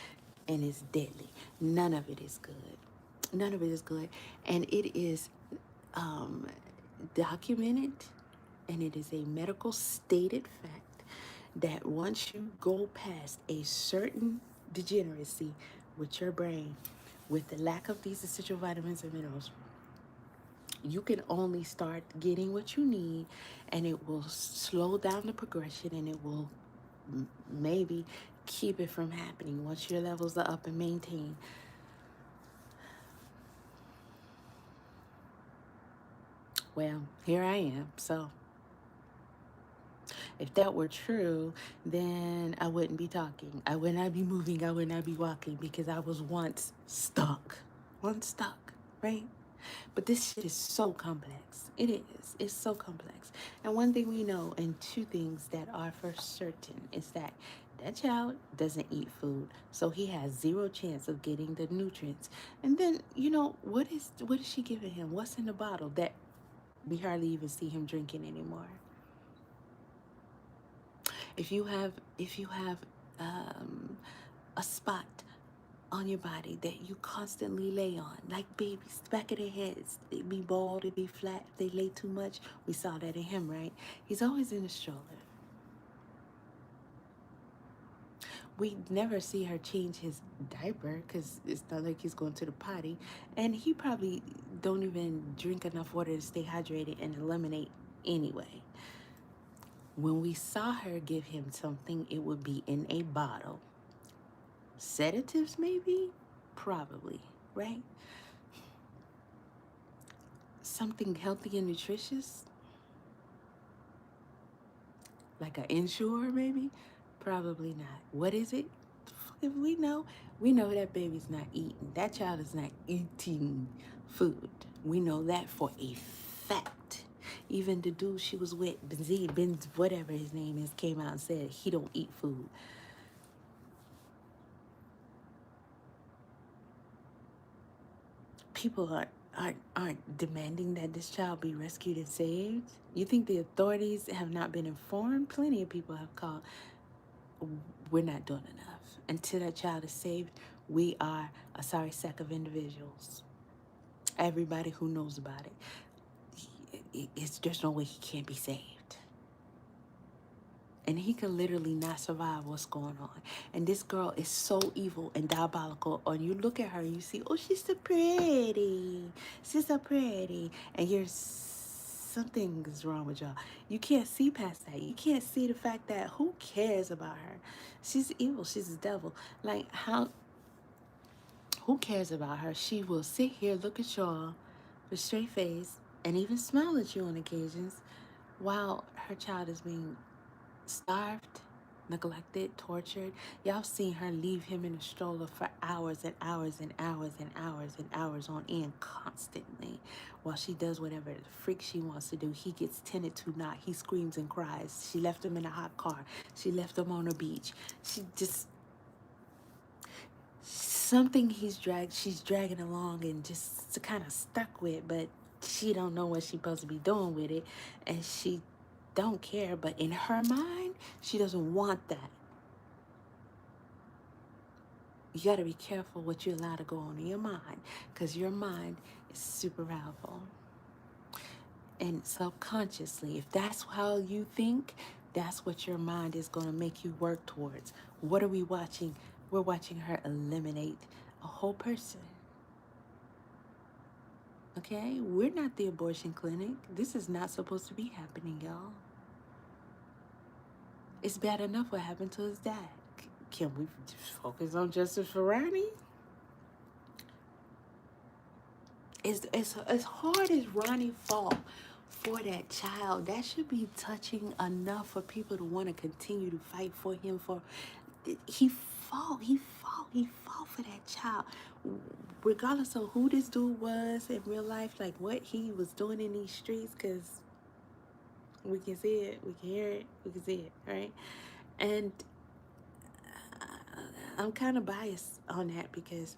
S1: and it's deadly. None of it is good. None of it is good. And it is documented and it is a medical stated fact that once you go past a certain degeneracy with your brain, with the lack of these essential vitamins and minerals, you can only start getting what you need, and it will slow down the progression and it will maybe keep it from happening once your levels are up and maintained. Well, here I am. So if that were true, then I wouldn't be talking. I would not be moving. I would not be walking because I was once stuck. Once stuck, right? But this shit is so complex. It is. It's so complex. And one thing we know, and two things that are for certain, is that that child doesn't eat food, so he has zero chance of getting the nutrients. And then, what is she giving him? What's in the bottle that we hardly even see him drinking anymore? If you have a spot on your body that you constantly lay on, like babies, the back of their heads. They be bald, they be flat. If they lay too much, we saw that in him, right? He's always in a stroller. We never see her change his diaper because it's not like he's going to the potty. And he probably don't even drink enough water to stay hydrated and eliminate anyway. When we saw her give him something, it would be in a bottle. Sedatives, maybe? Probably, right? Something healthy and nutritious? Like an Ensure, maybe? Probably not. What is it? If we know that baby's not eating. That child is not eating food. We know that for a fact. Even the dude she was with, Benz, whatever his name is, came out and said he don't eat food. People aren't demanding that this child be rescued and saved. You think the authorities have not been informed? Plenty of people have called. We're not doing enough. Until that child is saved, we are a sorry sack of individuals. Everybody who knows about it, there's no way he can't be saved. And he could literally not survive what's going on. And this girl is so evil and diabolical. And you look at her and you see, oh, she's so pretty. She's so pretty. And something is wrong with y'all. You can't see past that. You can't see the fact that who cares about her? She's evil. She's a devil. Like, who cares about her? She will sit here, look at y'all with straight face, and even smile at you on occasions while her child is being starved, neglected, tortured. Y'all seen her leave him in a stroller for hours and hours and hours and hours and hours on end constantly while she does whatever the freak she wants to do. He gets tended to not. He screams and cries. She left him in a hot car. She left him on a beach. She just something she's dragging along and just kind of stuck with, but she don't know what she's supposed to be doing with it, and she don't care. But in her mind, she doesn't want that. You got to be careful what you allow to go on in your mind, because your mind is super powerful. And subconsciously, if that's how you think, that's what your mind is going to make you work towards. What are we watching? We're watching her eliminate a whole person. Okay? We're not the abortion clinic. This is not supposed to be happening, y'all. It's bad enough what happened to his dad. Can we focus on justice for Ronnie? As hard as Ronnie fought for that child, that should be touching enough for people to want to continue to fight for him. He fought for that child, regardless of who this dude was in real life, like what he was doing in these streets, because we can see it, we can hear it, we can see it, right? And I'm kind of biased on that because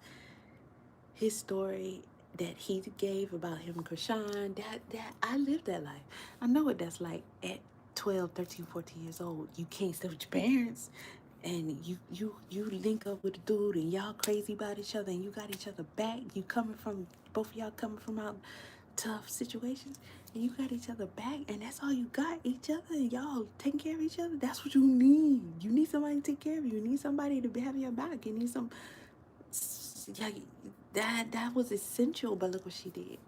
S1: his story that he gave about him and Chrisean, that I lived that life. I know what that's like at 12, 13, 14 years old. You can't stay with your parents, and you link up with a dude, and y'all crazy about each other, and you got each other back. Both of y'all coming from out tough situations, and you got each other back, and that's all you got, each other, and y'all taking care of each other. That's what you need. You need somebody to take care of you. You need somebody to have your back. You need some. Yeah, that was essential. But look what she did.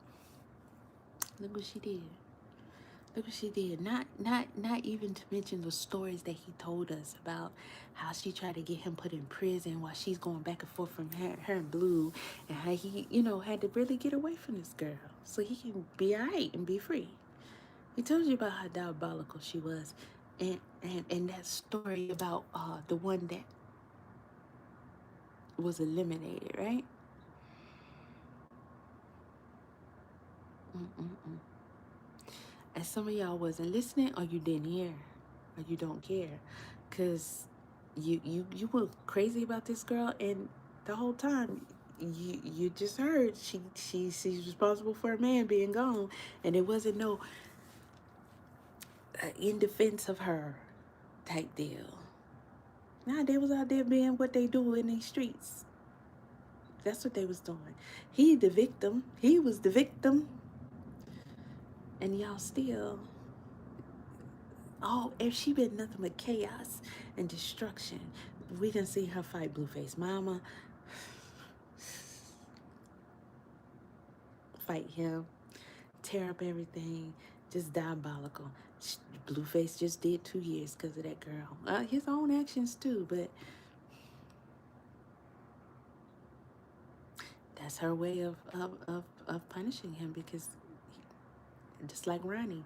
S1: Look what she did. Look what she did. Not even to mention the stories that he told us about how she tried to get him put in prison while she's going back and forth from her and Blue, and how he, had to really get away from this girl so he can be alright and be free. He told you about how diabolical she was, and that story about the one that was eliminated, right? Mm-mm-mm. And some of y'all wasn't listening, or you didn't hear, or you don't care, because you were crazy about this girl, and the whole time you just heard she's responsible for a man being gone, and it wasn't no in defense of her type deal. Nah, they was out there being what they do in these streets. That's what they was doing. He the victim. He was the victim. And y'all still, oh, if she been nothing but chaos and destruction. We done see her fight Blueface Mama, fight him, tear up everything, just diabolical. Blueface just did 2 years because of that girl. His own actions too, but that's her way of punishing him because just like Ronnie,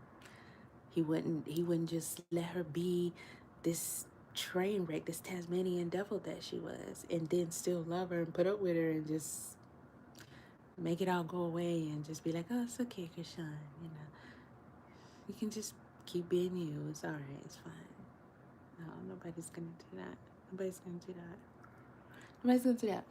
S1: he wouldn't just let her be this train wreck, this Tasmanian devil that she was, and then still love her and put up with her and just make it all go away and just be like, oh, it's okay, Chrisean, you know, you can just keep being you. It's all right. It's fine. No, nobody's gonna do that. Nobody's gonna do that. Nobody's gonna do that.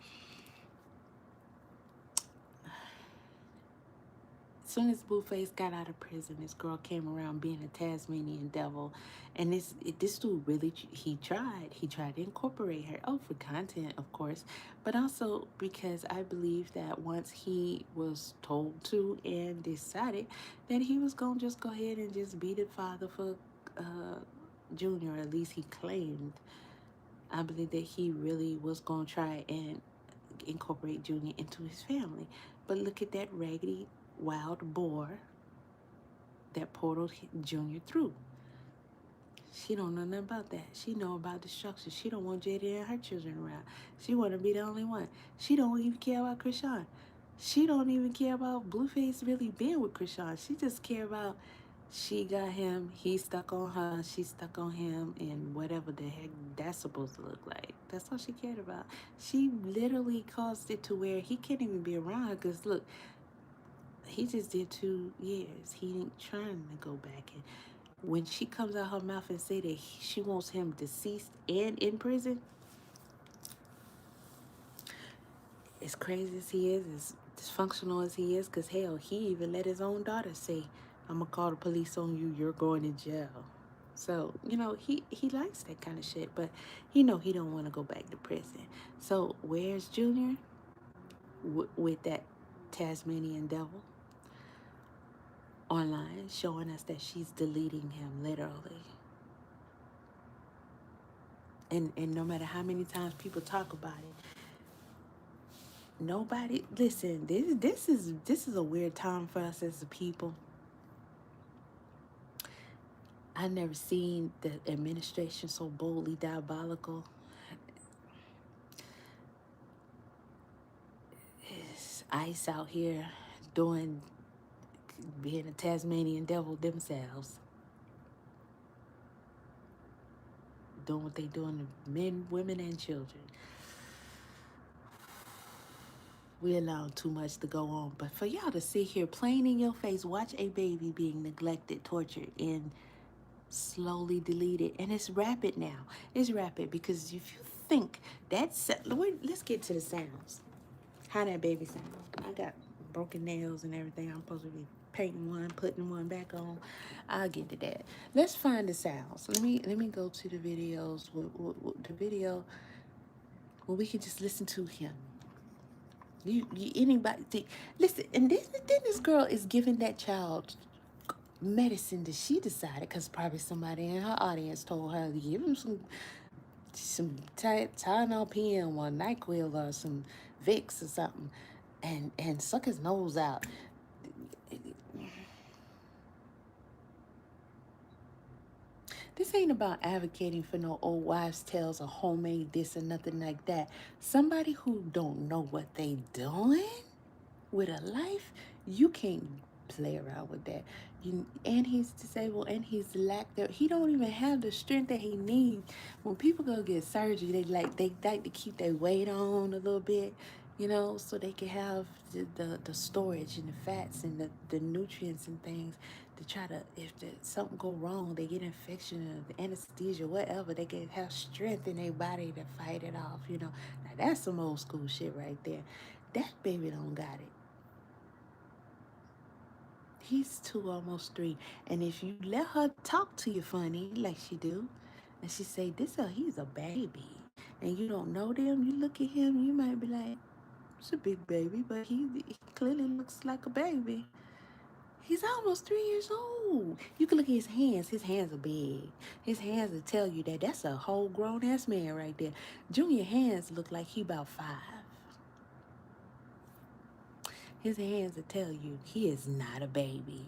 S1: As soon as Blueface got out of prison, this girl came around being a Tasmanian devil, and this dude really he tried to incorporate her. Oh, for content, of course, but also because I believe that once he was told to and decided that he was gonna just go ahead and just be the father for Junior, or at least he claimed. I believe that he really was gonna try and incorporate Junior into his family. But look at that raggedy wild boar that portaled Junior through. She don't know nothing about that. She know about destruction. She don't want JD and her children around. She want to be the only one. She don't even care about Chrisean. She don't even care about Blueface really being with Chrisean. She just care about she got him, he stuck on her, she stuck on him, and whatever the heck that's supposed to look like. That's all she cared about. She literally caused it to where he can't even be around her because look, he just did 2 years. He ain't trying to go back. And when she comes out her mouth and say that she wants him deceased and in prison, as crazy as he is, as dysfunctional as he is, because hell, he even let his own daughter say, I'm going to call the police on you. You're going to jail. So, you know, he likes that kind of shit, but he know he don't want to go back to prison. So where's Junior? With that Tasmanian devil online showing us that she's deleting him literally. And no matter how many times people talk about it, nobody listen. This is a weird time for us as a people. I never seen the administration so boldly diabolical. It's ICE out here being a Tasmanian devil themselves, doing what they doing to men, women, and children. We allow too much to go on. But for y'all to sit here plain in your face, watch a baby being neglected, tortured, and slowly deleted. And it's rapid now. It's rapid because if you think that's... Let's get to the sounds. How that baby sound. I got broken nails and everything. I'm supposed to be painting one, putting one back on. I'll get to that. Let's find the sounds. Let me go to the videos. The video where we can just listen to him. You anybody listen, and then this girl is giving that child medicine that she decided, because probably somebody in her audience told her to give him some Tylenol PM or NyQuil or some Vicks or something, and suck his nose out. This ain't about advocating for no old wives' tales or homemade this or nothing like that. Somebody who don't know what they doing with a life, you can't play around with that. And he's disabled, and he's lacked there. He don't even have the strength that he needs. When people go get surgery, they like to keep their weight on a little bit, you know, so they can have the storage and the fats and the nutrients and things to try to, if something go wrong, they get infection or the anesthesia, whatever, they can have strength in their body to fight it off, you know. Now that's some old school shit right there. That baby don't got it. He's 2, almost 3. And if you let her talk to you funny like she do, and she say, he's a baby, and you don't know them, you look at him, you might be like, He's a big baby, but he clearly looks like a baby. He's almost 3 years old. You can look at his hands. His hands are big. His hands will tell you that that's a whole grown ass man right there. Junior hands look like he about 5. His hands will tell you he is not a baby.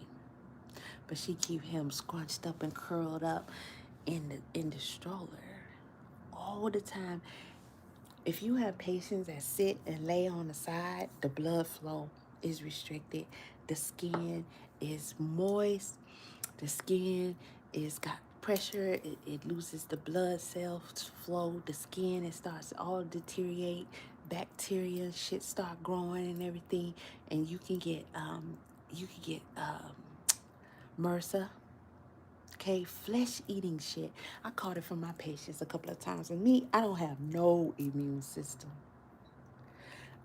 S1: But she keep him scrunched up and curled up in the stroller all the time. If you have patients that sit and lay on the side, the blood flow is restricted. The skin is moist. The skin is got pressure. It loses the blood cells flow. The skin, it starts all deteriorate. Bacteria and shit start growing and everything. And you can get MRSA. Okay, flesh eating shit. I caught it from my patients a couple of times. And me, I don't have no immune system.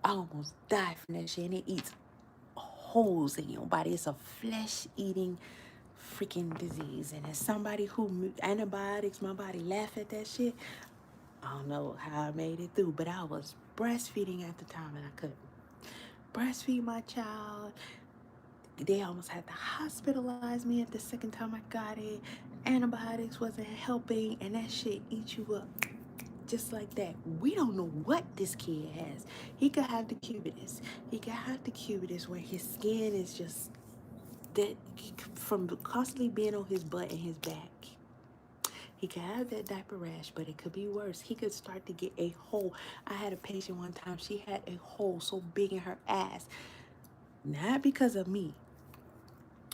S1: I almost died from that shit, and it eats holes in your body. It's a flesh eating freaking disease. And as somebody who antibiotics, my body laugh at that shit. I don't know how I made it through, but I was breastfeeding at the time and I couldn't breastfeed my child. They almost had to hospitalize me at the second time I got it. Antibiotics wasn't helping, and that shit eats you up just like that. We don't know what this kid has. He could have the cubitus. He could have the cubitus where his skin is just that from constantly being on his butt and his back. He could have that diaper rash, but it could be worse. He could start to get a hole. I had a patient one time, she had a hole so big in her ass. Not because of me,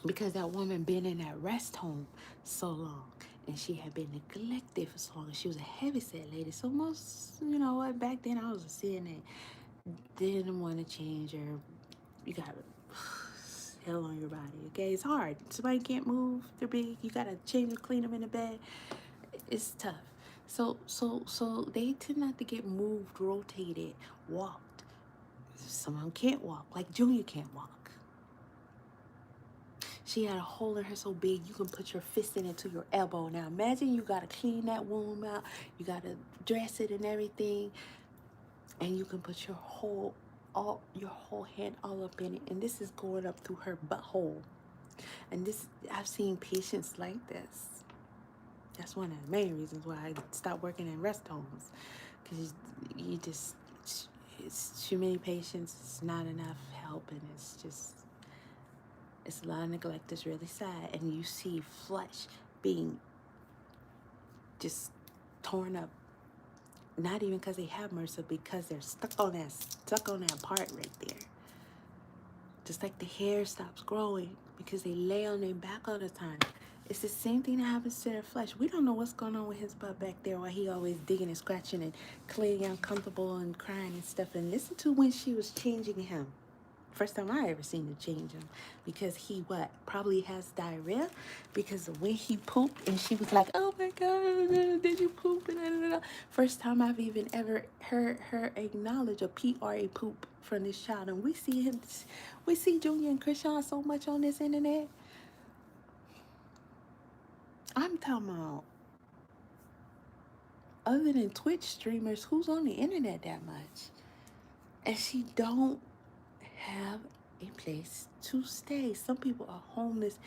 S1: because that woman been in that rest home so long. And she had been neglected for so long. And she was a heavyset lady. So most, you know what, back then I was a CNA. Didn't want to change her. You got hell on your body, okay? It's hard. Somebody can't move. They're big. You got to change them, clean them in the bed. It's tough. So they tend not to get moved, rotated, walked. Some of them can't walk. Like Junior can't walk. She had a hole in her so big you can put your fist in it to your elbow. Now imagine you gotta clean that wound out, you gotta dress it and everything, and you can put your whole hand all up in it, and this is going up through her butthole. And this, I've seen patients like this. That's one of the main reasons why I stopped working in rest homes, because you just, it's too many patients, it's not enough help, and it's a lot of neglect. It's really sad. And you see flesh being just torn up. Not even because they have MRSA, because they're stuck on that part right there. Just like the hair stops growing because they lay on their back all the time. It's the same thing that happens to their flesh. We don't know what's going on with his butt back there while he always digging and scratching and clearly uncomfortable and crying and stuff. And listen to when she was changing him. First time I ever seen her change him, because he probably has diarrhea, because of when he pooped and she was like, oh my God, did you poop? First time I've even ever heard her acknowledge a PRA poop from this child. And we see Junior and Chrisean so much on this internet. I'm talking about, other than Twitch streamers, who's on the internet that much? And she don't have a place to stay. Some people are homeless.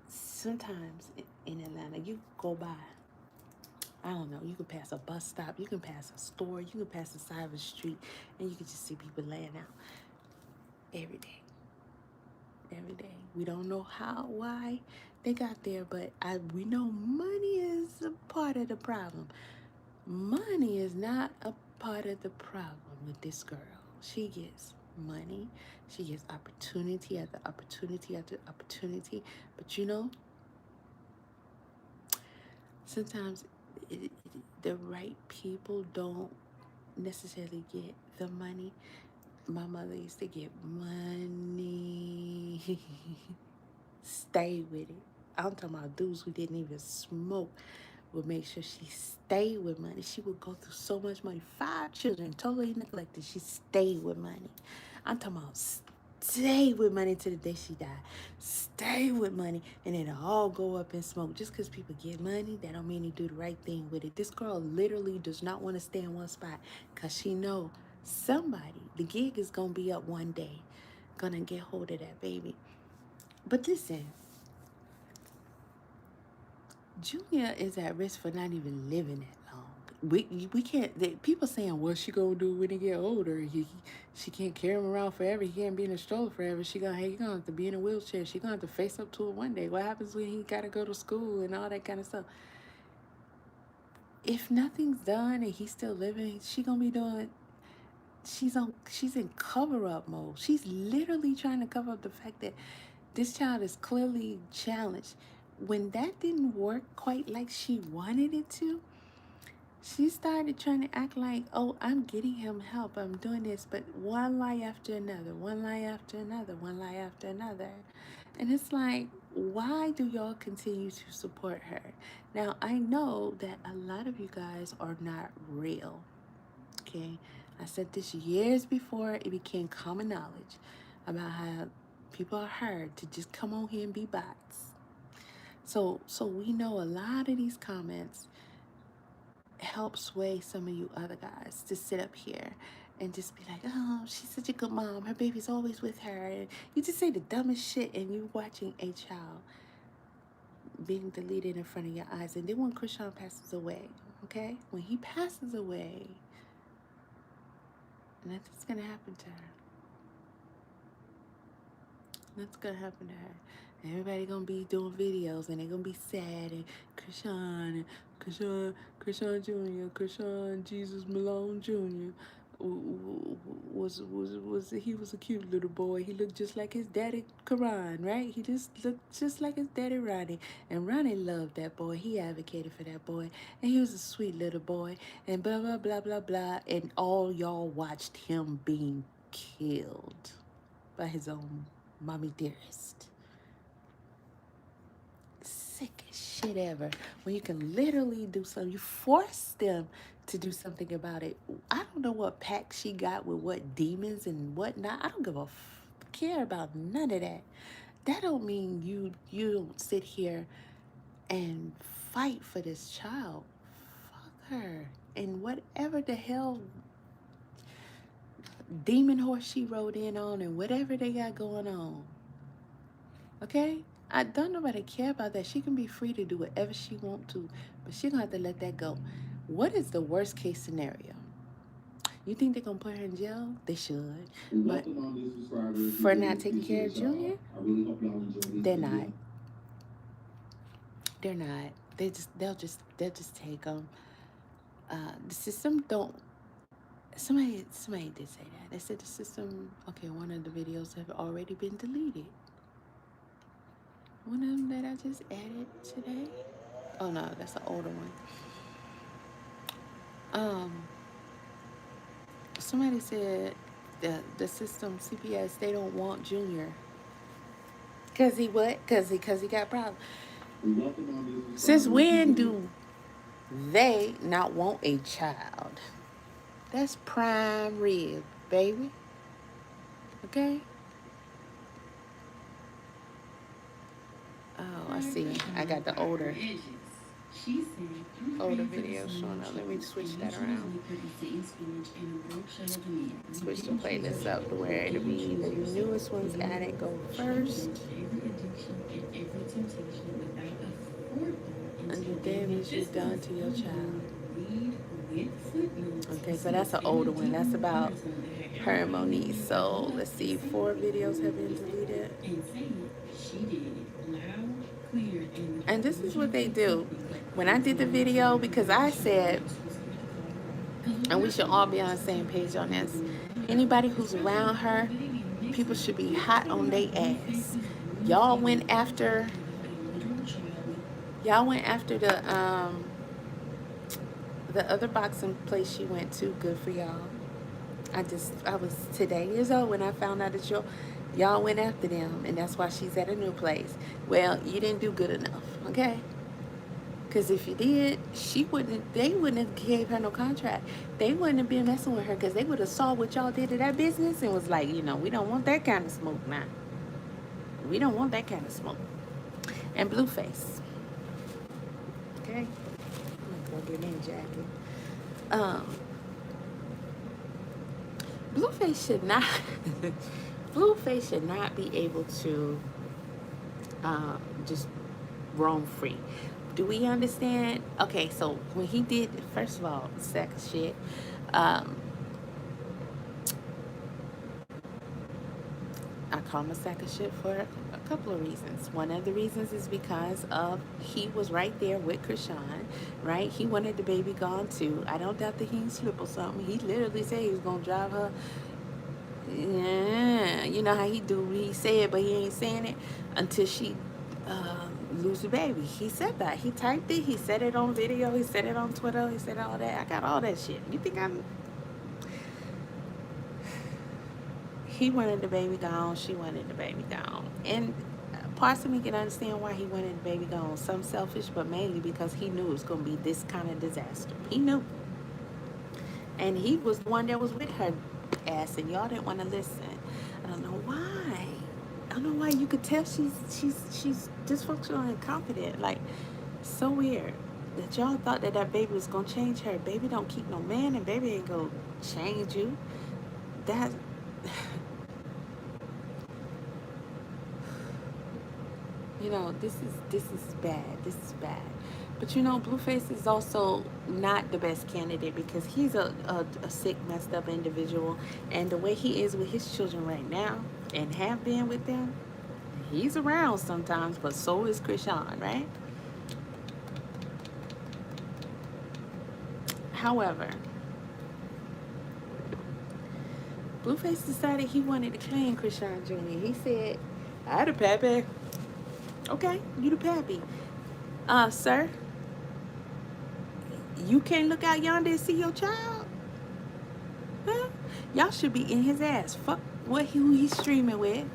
S1: Sometimes in Atlanta, you go by, I don't know, you can pass a bus stop, you can pass a store, you can pass the side of the street, and you can just see people laying out every day. Every day. We don't know why they got there, but we know money is a part of the problem. Money is not a part of the problem with this girl. She gets money. She gets opportunity after opportunity after opportunity. But you know, sometimes the right people don't necessarily get the money. My mother used to get money. Stay with it. I'm talking about dudes who didn't even smoke would make sure she stayed with money. She would go through so much money. 5 children, totally neglected. She stayed with money. I'm talking about stay with money to the day she died. Stay with money, and it'll all go up in smoke. Just because people get money, that don't mean they do the right thing with it. This girl literally does not want to stay in one spot, because she know Somebody, the gig is going to be up one day, going to get hold of that baby. But listen, Junior is at risk for not even living that long. We can't. People saying, "What's she gonna do when he get older? She can't carry him around forever. He can't be in a stroller forever. He gonna have to be in a wheelchair. She gonna have to face up to it one day. What happens when he gotta go to school and all that kind of stuff? If nothing's done and he's still living, she gonna be doing. She's in cover up mode. She's literally trying to cover up the fact that this child is clearly challenged. When that didn't work quite like she wanted it to, she started trying to act like, oh, I'm getting him help. I'm doing this. But one lie after another, one lie after another, one lie after another. And it's like, why do y'all continue to support her? Now, I know that a lot of you guys are not real. Okay? I said this years before it became common knowledge about how people are hired to just come on here and be bots. So we know a lot of these comments help sway some of you other guys to sit up here and just be like, oh, she's such a good mom. Her baby's always with her. And you just say the dumbest shit and you're watching a child being deleted in front of your eyes. And then when Chrisean passes away, okay? When he passes away, nothing's going to happen to her. Nothing's going to happen to her. And everybody going to be doing videos and they're going to be sad. And Chrisean Jr., Chrisean Jesus Malone Jr. was he was a cute little boy. He looked just like his daddy Karan, right? He just looked just like his daddy Ronnie. And Ronnie loved that boy. He advocated for that boy. And he was a sweet little boy. And blah, blah, blah, blah, blah. And all y'all watched him being killed by his own mommy dearest. Sickest shit ever. When you can literally do something, you force them to do something about it. I don't know what pact she got with what demons and whatnot. I don't give a care about none of that. That don't mean you don't sit here and fight for this child. Fuck her. And whatever the hell demon horse she rode in on and whatever they got going on. Okay? I don't nobody care about that. She can be free to do whatever she want to, but she gonna have to let that go. What is the worst case scenario? You think they're gonna put her in jail? They should. But for not taking care of Junior, they're not. They're not. They'll just take them. The system don't. Somebody did say that. They said the system. Okay, one of the videos have already been deleted. One of them that I just added today. Oh no, that's an older one. Somebody said the system CPS, they don't want Junior. Cause he what? Cause he got problems. Since when do they not want a child? That's prime rib, baby. Okay. Oh, I see. I got the older video showing up. Let me switch that around. Switch the playlist up to where it'll be the newest ones added go first. And the damage you've done to your child. Okay, so that's an older one. That's about her and Monique. So let's see, 4 videos have been deleted. And this is what they do. When I did the video, because I said, and we should all be on the same page on this, anybody who's around her, people should be hot on their ass. Y'all went after the other boxing place she went to. Good for y'all. I was today years old when I found out that y'all went after them, and that's why she's at a new place. Well, you didn't do good enough, okay? Because if you did, they wouldn't have gave her no contract. They wouldn't have been messing with her, because they would have saw what y'all did to that business and was like, we don't want that kind of smoke now. We don't want that kind of smoke. And Blueface. Okay? I'm gonna go get in jacket. Blueface should not Blueface should not be able to just roam free. Do we understand? Okay, so when he did, first of all, sack of shit. Um, I call him a sack of shit for a couple of reasons. One of the reasons is because of he was right there with Chrisean, right? He wanted the baby gone too. I don't doubt that he didn't slip or something. He literally said he was gonna drive her. Yeah, you know how he do. He said, but he ain't saying it until she lose the baby. He said that. He typed it. He said it on video. He said it on Twitter. He said all that. I got all that shit. You think I'm? He wanted the baby gone. She wanted the baby gone. And parts of me can understand why he wanted the baby gone. Some selfish, but mainly because he knew it was going to be this kind of disaster. He knew. And he was the one that was with her ass, and y'all didn't want to listen. I don't know why. I don't know why. You could tell she's dysfunctional and incompetent. Like, so weird that y'all thought that that baby was going to change her. Baby don't keep no man, and baby ain't going to change you. That... You know, this is bad. This is bad. But you know, Blueface is also not the best candidate because he's a sick, messed up individual. And the way he is with his children right now and have been with them, he's around sometimes, but so is Chrisean, right? However, Blueface decided he wanted to claim Chrisean Jr. He said, I the pappy. Okay, you the pappy. Sir, you can't look out yonder and see your child? Huh? Y'all should be in his ass. Fuck who he's streaming with.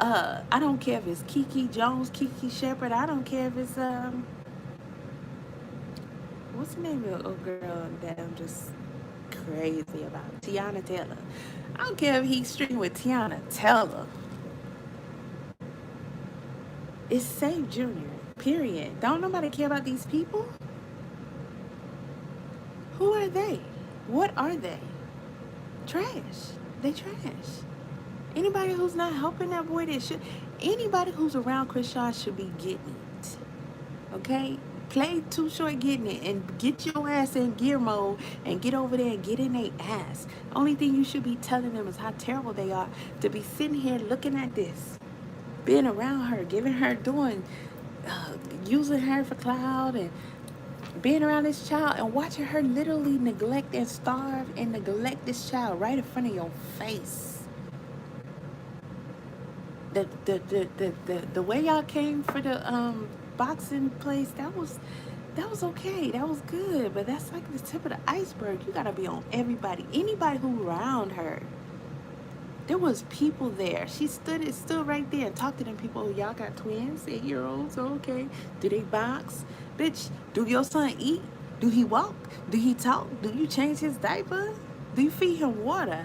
S1: I don't care if it's Kiki Jones, Kiki Shepherd. I don't care if it's what's the name of a girl that I'm just crazy about? Tiana Taylor. I don't care if he's streaming with Tiana Taylor. It's Save Junior. Period. Don't nobody care about these people? Who are they? What are they? Trash. They trash. Anybody who's not helping that boy, anybody who's around Chrisean should be getting it. Okay? Play Too Short getting it and get your ass in gear mode and get over there and get in their ass. Only thing you should be telling them is how terrible they are to be sitting here looking at this, being around her, giving her, using her for clout and being around this child and watching her literally neglect and starve and neglect this child right in front of your face. The way y'all came for the boxing place, that was okay. That was good, but that's like the tip of the iceberg. You gotta be on anybody who around her. There was people there. She stood right there and talked to them people. Oh, y'all got twins, 8-year-olds, okay. Do they box? Bitch, do your son eat? Do he walk? Do he talk? Do you change his diaper? Do you feed him water?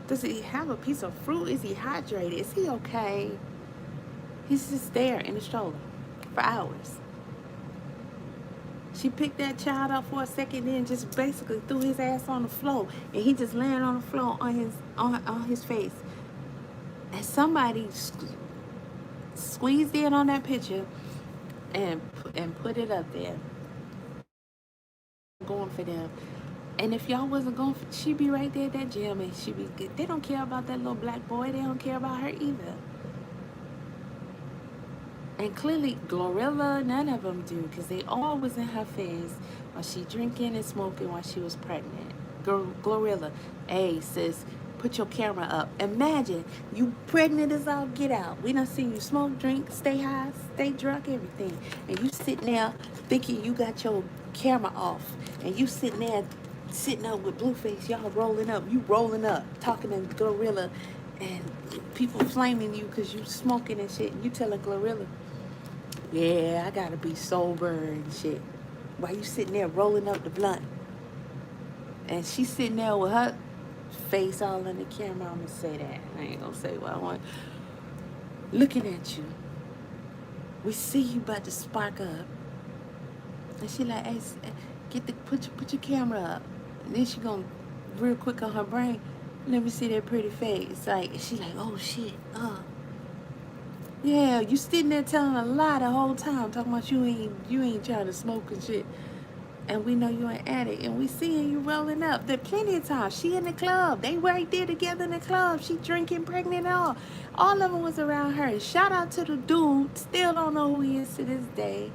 S1: Does he have a piece of fruit? Is he hydrated? Is he okay? He's just there in the stroller for hours. She picked that child up for a second, then just basically threw his ass on the floor, and he just laying on the floor on his face. And somebody squeezed in on that picture and put it up there, going for them. And if y'all wasn't going, she'd be right there at that gym, and she'd be good. They don't care about that little black boy. They don't care about her either. And clearly, Glorilla, none of them do, because they all was in her face while she drinking and smoking while she was pregnant. Glorilla, hey, sis, put your camera up. Imagine, you pregnant as all get out. We done seen you smoke, drink, stay high, stay drunk, everything. And you sitting there thinking you got your camera off. And you sitting there, sitting up with Blueface, y'all rolling up. You rolling up, talking to Glorilla, and people flaming you because you smoking and shit. And you telling Glorilla, yeah, I gotta be sober and shit. While you sitting there rolling up the blunt. And she's sitting there with her face all in the camera. I'm gonna say that. I ain't gonna say what I want. Looking at you. We see you about to spark up. And she like, hey, put your camera up. And then she gonna real quick on her brain. Let me see that pretty face. Like, she like, oh shit, yeah, you sitting there telling a lie the whole time, talking about you ain't trying to smoke and shit. And we know you're an addict, and we seeing you rolling up. There plenty of times. She in the club. They right there together in the club. She drinking, pregnant, all of them was around her. Shout out to the dude. Still don't know who he is to this day.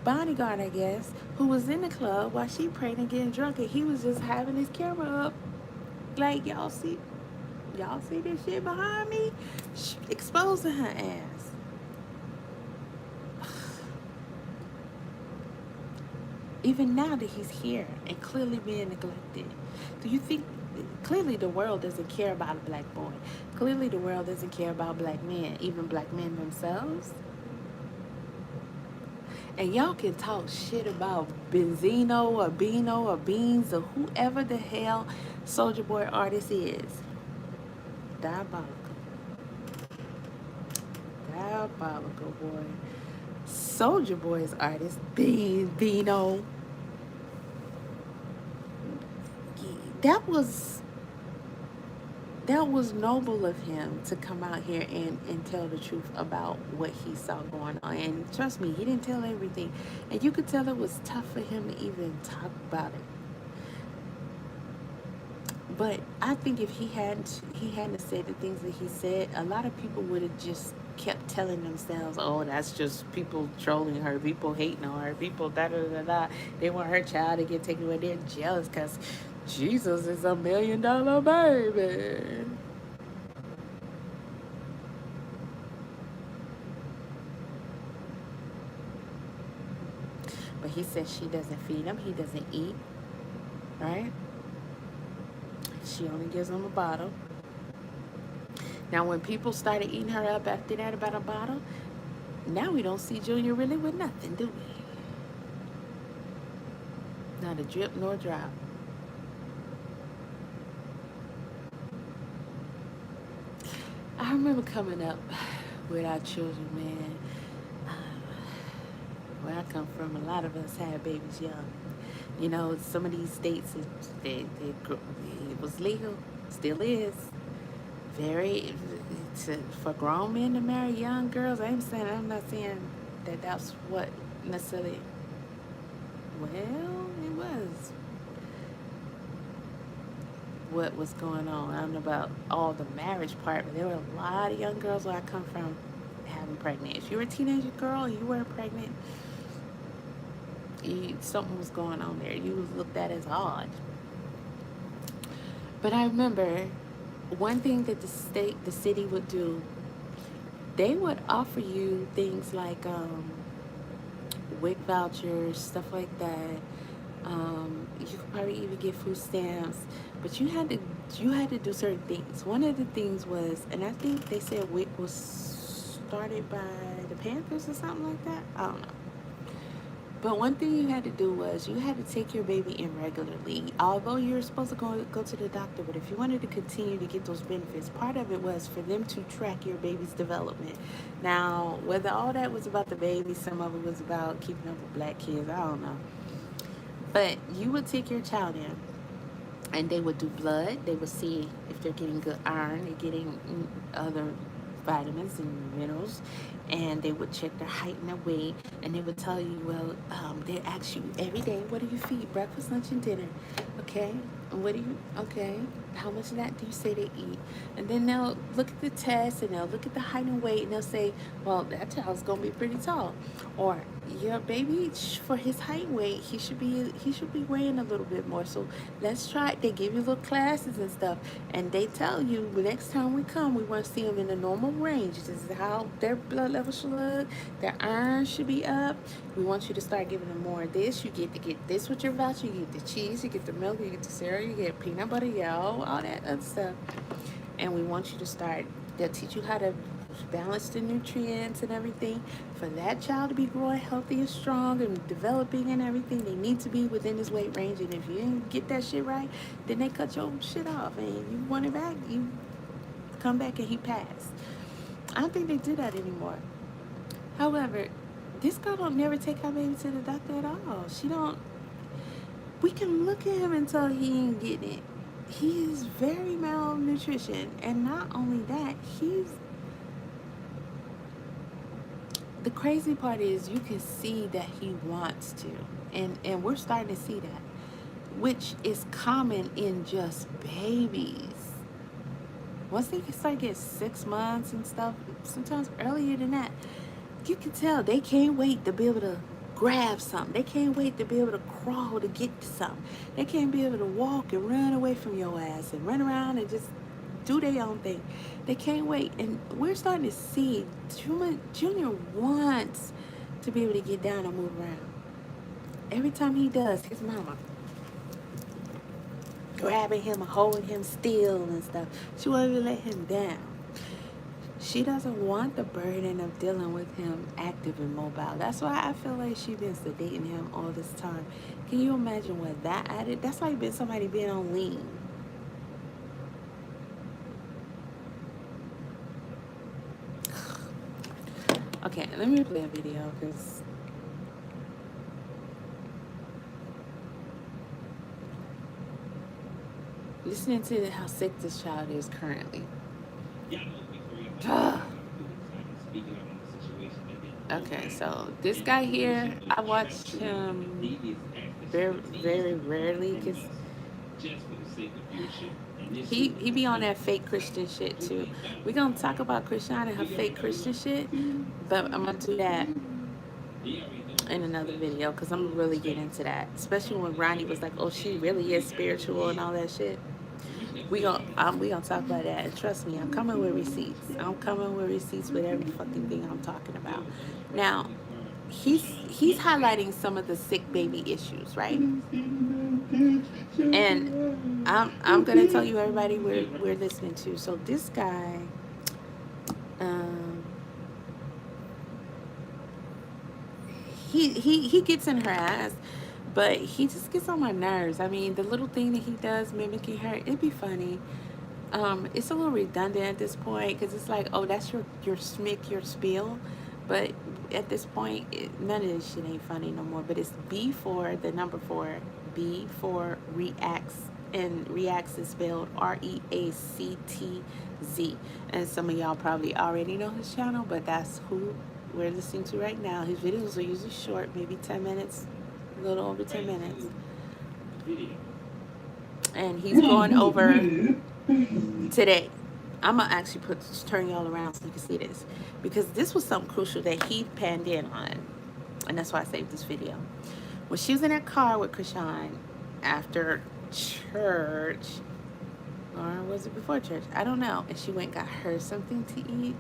S1: Bodyguard, I guess, who was in the club while she pregnant, getting drunk, and he was just having his camera up, like y'all see this shit behind me, exposing her ass. Even now that he's here and clearly being neglected, do you think clearly the world doesn't care about a black boy? Clearly the world doesn't care about black men, even black men themselves. And y'all can talk shit about Benzino or Beano or Beans or whoever the hell Soulja Boy artist is. Diabolical. Diabolical, boy. Soulja Boy's artist, Beano. That was noble of him to come out here and tell the truth about what he saw going on. And trust me, he didn't tell everything. And you could tell it was tough for him to even talk about it. But I think if he hadn't said the things that he said, a lot of people would have just kept telling themselves, oh, that's just people trolling her, people hating on her, people da-da-da-da. They want her child to get taken away. They're jealous because Jesus is $1 million baby. But he says she doesn't feed him. He doesn't eat, right? She only gives him a bottle. Now, when people started eating her up after that about a bottle, now we don't see Junior really with nothing, do we? Not a drip nor drop. I remember coming up with our children, man. Where I come from, a lot of us had babies young. You know, some of these states, it was legal, still is. For grown men to marry young girls, I'm not saying that that's what necessarily, well, it was what was going on. I don't know about all the marriage part, but there were a lot of young girls where I come from having pregnant. If you were a teenage girl and you weren't pregnant, something was going on there. You was looked at as odd. But I remember one thing that the city would do, they would offer you things like WIC vouchers, stuff like that. You could probably even get food stamps, but you had to do certain things. One of the things was, and I think they said WIC was started by the Panthers or something like that. I don't know. But one thing you had to do was you had to take your baby in regularly. Although you were supposed to go to the doctor, but if you wanted to continue to get those benefits, part of it was for them to track your baby's development. Now, whether all that was about the baby, some of it was about keeping up with black kids, I don't know. But you would take your child in, and they would do blood. They would see if they're getting good iron, they're getting other vitamins and minerals, and they would check their height and their weight, and they would tell you, well, they ask you every day, what do you feed, breakfast, lunch, and dinner? Okay, and how much of that do you say they eat? And then they'll look at the test, and they'll look at the height and weight, and they'll say, well, that child's gonna be pretty tall, or your baby, for his height and weight, he should be weighing a little bit more. So let's try. They give you little classes and stuff, and they tell you the next time we come, we want to see them in the normal range. This is how their blood level should look. Their iron should be up. We want you to start giving them more of this. You get to get this with your voucher. You get the cheese. You get the milk. You get the cereal. You get peanut butter, all that other stuff. And we want you to start. They'll teach you how to balance the nutrients and everything. For that child to be growing healthy and strong and developing and everything, they need to be within this weight range. And if you didn't get that shit right, then they cut your shit off, and you want it back, you come back and he passed. I don't think they do that anymore. However, this girl don't never take her baby to the doctor at all. We can look at him and tell he ain't getting it. he is very malnutrition, and not only that, the crazy part is you can see that he wants to, and we're starting to see that, which is common in just babies. Once they start getting 6 months and stuff, sometimes earlier than that, you can tell they can't wait to be able to grab something. They can't wait to be able to crawl to get to something. They can't be able to walk and run away from your ass and run around and just do their own thing. They can't wait. And we're starting to see Junior wants to be able to get down and move around. Every time he does, his mama grabbing him or holding him still and stuff. She wanted to let him down. She doesn't want the burden of dealing with him active and mobile. That's why I feel like she's been sedating him all this time. Can you imagine what that added? That's like somebody being on lean. Okay, let me play a video because listening to how sick this child is currently. Okay, so this guy here, I watch him very, very rarely because he be on that fake Christian shit too. We're gonna talk about Chrisean and her fake Christian shit, but I'm gonna do that in another video because I'm gonna really get into that, especially when Ronnie was like, oh, she really is spiritual and all that shit. We gonna talk about that, and trust me, I'm coming with receipts. I'm coming with receipts with every fucking thing I'm talking about. Now, he's highlighting some of the sick baby issues, right? And I'm gonna tell you, everybody, we're listening to. So this guy, he gets in her ass, but he just gets on my nerves. I mean, the little thing that he does mimicking her, it'd be funny. It's a little redundant at this point because it's like, oh, that's your smick, your spiel. But at this point, none of this shit ain't funny no more. But it's B for the number 4, B for reacts, and reacts is spelled REACTZ. And some of y'all probably already know his channel, but that's who we're listening to right now. His videos are usually short, maybe 10 minutes, a little over 10 minutes. And he's going over today. I'm gonna actually turn y'all around so you can see this, because this was something crucial that he panned in on, and that's why I saved this video. When she was in her car with Chrisean after church, or was it before church? I don't know. And she went and got her something to eat.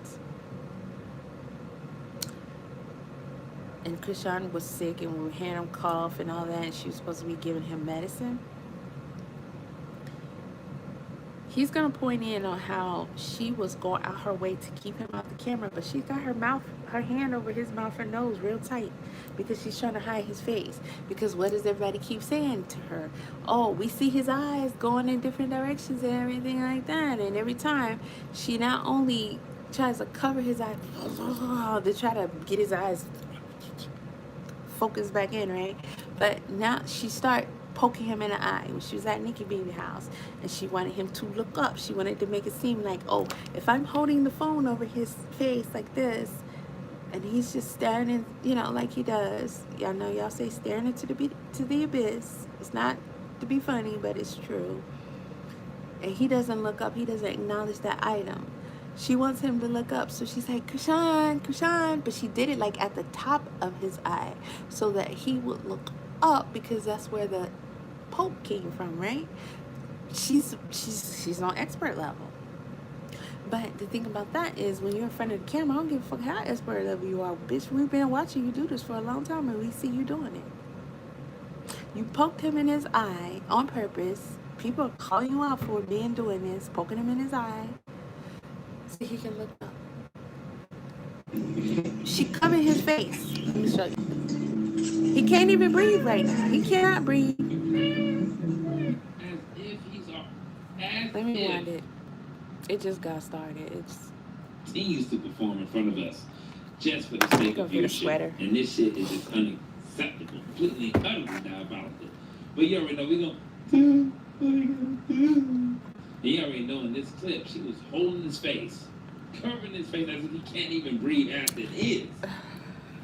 S1: And Chrisean was sick, and we had him cough and all that, and she was supposed to be giving him medicine. He's going to point in on how she was going out her way to keep him out the camera, but she got her hand over his mouth and nose real tight because she's trying to hide his face. Because what does everybody keep saying to her? Oh, we see his eyes going in different directions and everything like that. And every time she not only tries to cover his eyes, to try to get his eyes focused back in, right? But now she started poking him in the eye when she was at Nikki Baby's house, and she wanted him to look up. She wanted to make it seem like, oh, if I'm holding the phone over his face like this, and he's just staring, like he does. Y'all know, y'all say staring into the abyss. It's not to be funny, but it's true. And he doesn't look up. He doesn't acknowledge that item. She wants him to look up, so she's like, Chrisean, but she did it like at the top of his eye so that he would look up, because that's where the poke came from, right? She's on expert level. But the thing about that is, when you're in front of the camera, I don't give a fuck how expert level you are, bitch. We've been watching you do this for a long time, and we see you doing it. You poked him in his eye on purpose. People are calling you out for doing this, poking him in his eye so he can look up. She covered his face. Let me show you. He can't even breathe right now. He cannot breathe. Let me rewind it. It just got started. It's
S3: continues to perform in front of us just for the sake of viewership. And this shit is just unacceptable. Completely, utterly diabolical. But you already know we're going He already know in this clip she was holding his face, covering his face as if he can't even breathe as it is.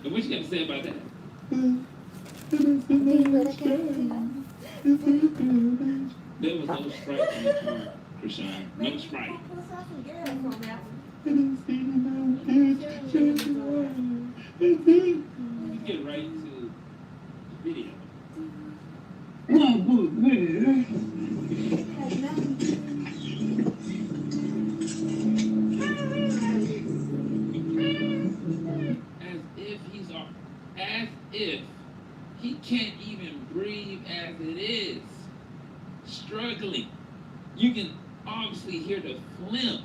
S3: And what you got to say about that? There was no Sprite in the car, Chrisean. No Sprite. We get right into the video. As if he can't even breathe as it is. Struggling. You can obviously hear the phlegm.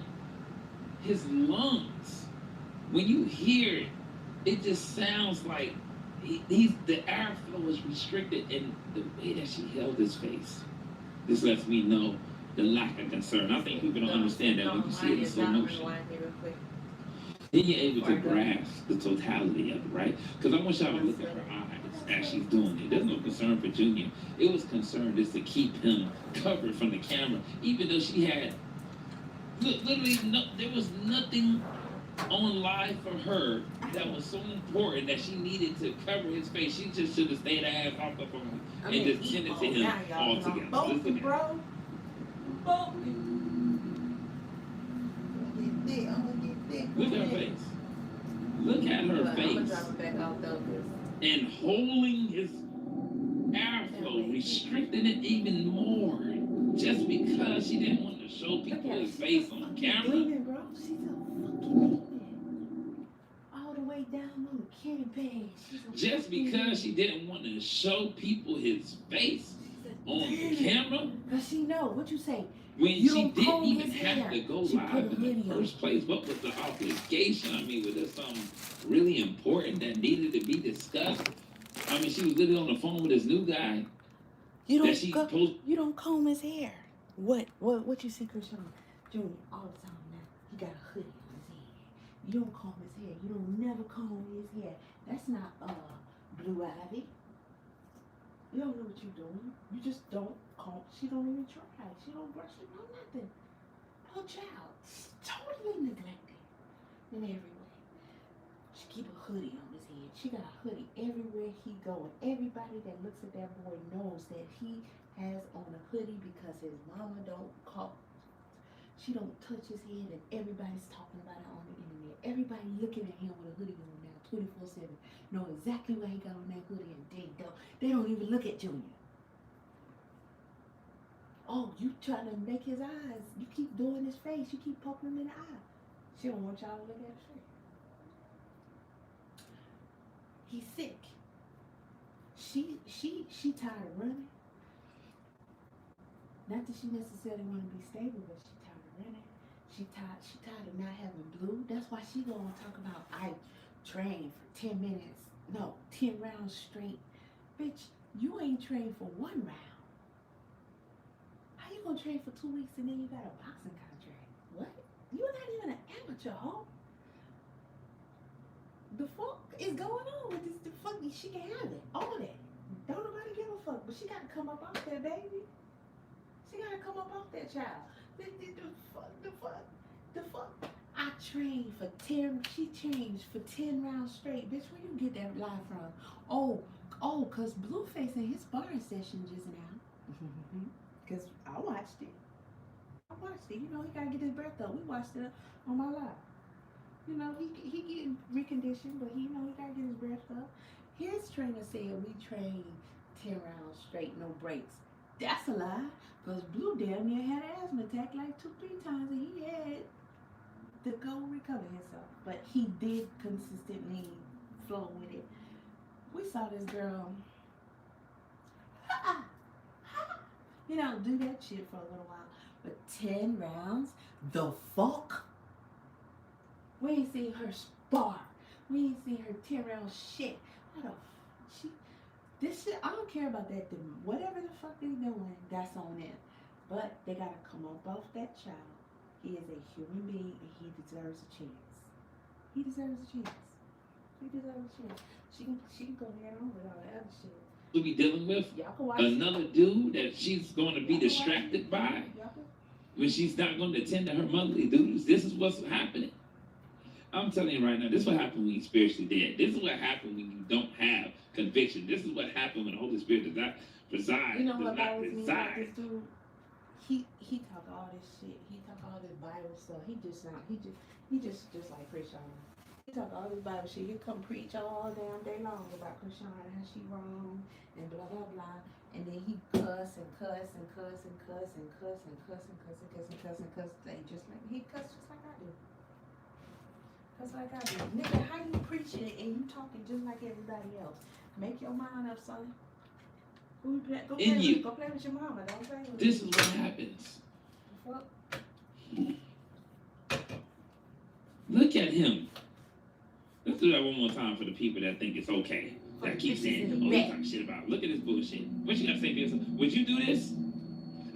S3: His lungs. When you hear it, it just sounds like the airflow is restricted, and the way that she held his face. This lets me know the lack of concern. I think people don't understand that when you see it in slow motion. Then you're able to grasp the totality of it, right? Because I want y'all to look at her eyes as she's doing it. There's no concern for Junior. It was concern just to keep him covered from the camera, even though she had literally there was nothing on live for her that was so important that she needed to cover his face. She just should have stayed her ass off the phone and just sent it to him altogether.
S4: Both, bro. Both.
S3: Look at her face. Look at her face. And holding his airflow, restricting it even more. Just because she didn't want to show people his face on camera.
S4: Bro. She's a fucking demon. All the way down on the kitty pad.
S3: Just because she didn't want to show people his face on the camera.
S4: Because she know, what you say?
S3: When she didn't even have to go live in the first place, what was the obligation? I mean, was there something really important that needed to be discussed? I mean, she was literally on the phone with this new guy.
S4: You don't comb his hair. What you see Chrisean Junior all the time now? He got a hoodie on his head. You don't comb his hair. You don't never comb his hair. That's not Blue Ivy. You don't know what you're doing. You just don't comb. She don't even try. She don't brush it. No nothing. No child. Totally neglected in every way. She keep a hoodie on his head. She got a hoodie everywhere he go. And everybody that looks at that boy knows that he has on a hoodie because his mama don't call. She don't touch his head, and everybody's talking about it on the internet. Everybody looking at him with a hoodie on now, 24/7. Know exactly what he got on that hoodie, and they don't even look at Junior. Oh, you trying to make his eyes? You keep doing his face. You keep poking him in the eye. She don't want y'all to look at his face. He's sick. She tired of running. Not that she necessarily want to be stable, but she tired of running. She tired of not having Blue. That's why she gonna talk about I trained for 10 minutes. No, 10 rounds straight. Bitch, you ain't trained for 1 round. How you gonna train for 2 weeks and then you got a boxing contract? What? You're not even an amateur, ho. The fuck is going on with this? The fuck, she can have it. All that. Don't nobody give a fuck. But she gotta come up off that, baby. She gotta come up off that child. The fuck. I trained for 10, she changed for 10 rounds straight. Bitch, where you get that lie from? Oh, cause Blueface in his sparring session just now. Cause I watched it. You know, he gotta get his breath up. We watched it on my live. You know, he getting reconditioned, but he know he gotta get his breath up. His trainer said we train 10 rounds straight, no breaks. That's a lie, because Blue damn near had an asthma attack like 2-3 times, and he had to go recover himself. But he did consistently flow with it. We saw this girl, you know, do that shit for a little while. But 10 rounds, the fuck? We ain't seen her spar. We ain't seen her 10 round shit. This shit, I don't care about that. Whatever the fuck they doing, that's on them. But they gotta come up off that child. He is a human being and he deserves a chance. He deserves a chance. She can go head on with all the other shit.
S3: to be dealing with
S4: Y'all can watch it.
S3: another dude that she's going to be
S4: Y'all can watch
S3: distracted
S4: it.
S3: by
S4: Y'all can-
S3: when she's not going to attend to her motherly duties. This is what's happening. I'm telling you right now, this is what happens when you're spiritually dead. This is what happens when you don't have conviction. This is what happens when the Holy Spirit does not reside.
S4: You know
S3: does
S4: what
S3: not
S4: bothers me about
S3: reside.
S4: this dude? He talk all this shit. He talk all this Bible stuff. He just like Chrisean. He talk all this Bible shit. He come preach all damn day long about Chrisean and how she wrong and blah blah blah. And then he cuss and cuss and cuss and cuss and cuss and cuss and cuss and cuss and cuss and cuss. They just like he cuss just like I do. Cuss like I do. Nigga, how you preaching it and you talking just like everybody else? Make your mind up, son. Go play with your mama. Don't play with
S3: This is what happens.
S4: Fuck.
S3: Look at him. Let's do that one more time for the people that think it's okay. That keep saying, oh, you talking shit about. Look at this bullshit. What you gotta say to yourself? Would you do this?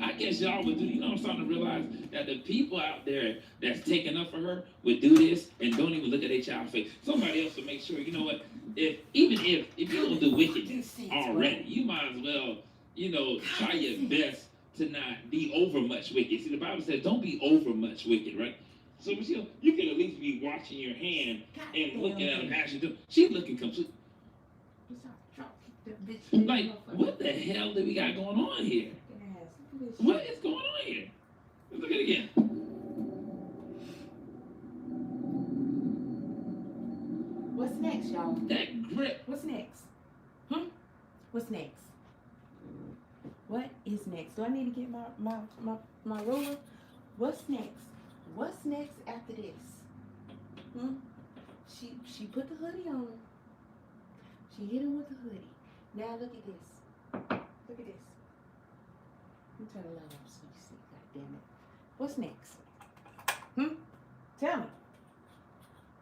S3: I guess y'all would do. You know, I'm starting to realize that the people out there that's taking up for her would do this and don't even look at their child face. Somebody else will make sure. You know what? If you don't do wickedness already, you might as well, you know, try your best to not be over much wicked. See, the Bible says don't be over much wicked, right? So Michelle, you can at least be watching your hand and looking at them as you do. She's looking complete. Like, what the hell do we got going on here? What is going on here? Let's look at it again.
S4: What's next, y'all?
S3: That grip.
S4: What's next? What's next? What is next? Do I need to get my ruler? What's next? What's next after this? She put the hoodie on. She hit him with the hoodie. Now look at this. Look at this. Let me turn the light off so you see. God damn it. What's next? Tell me.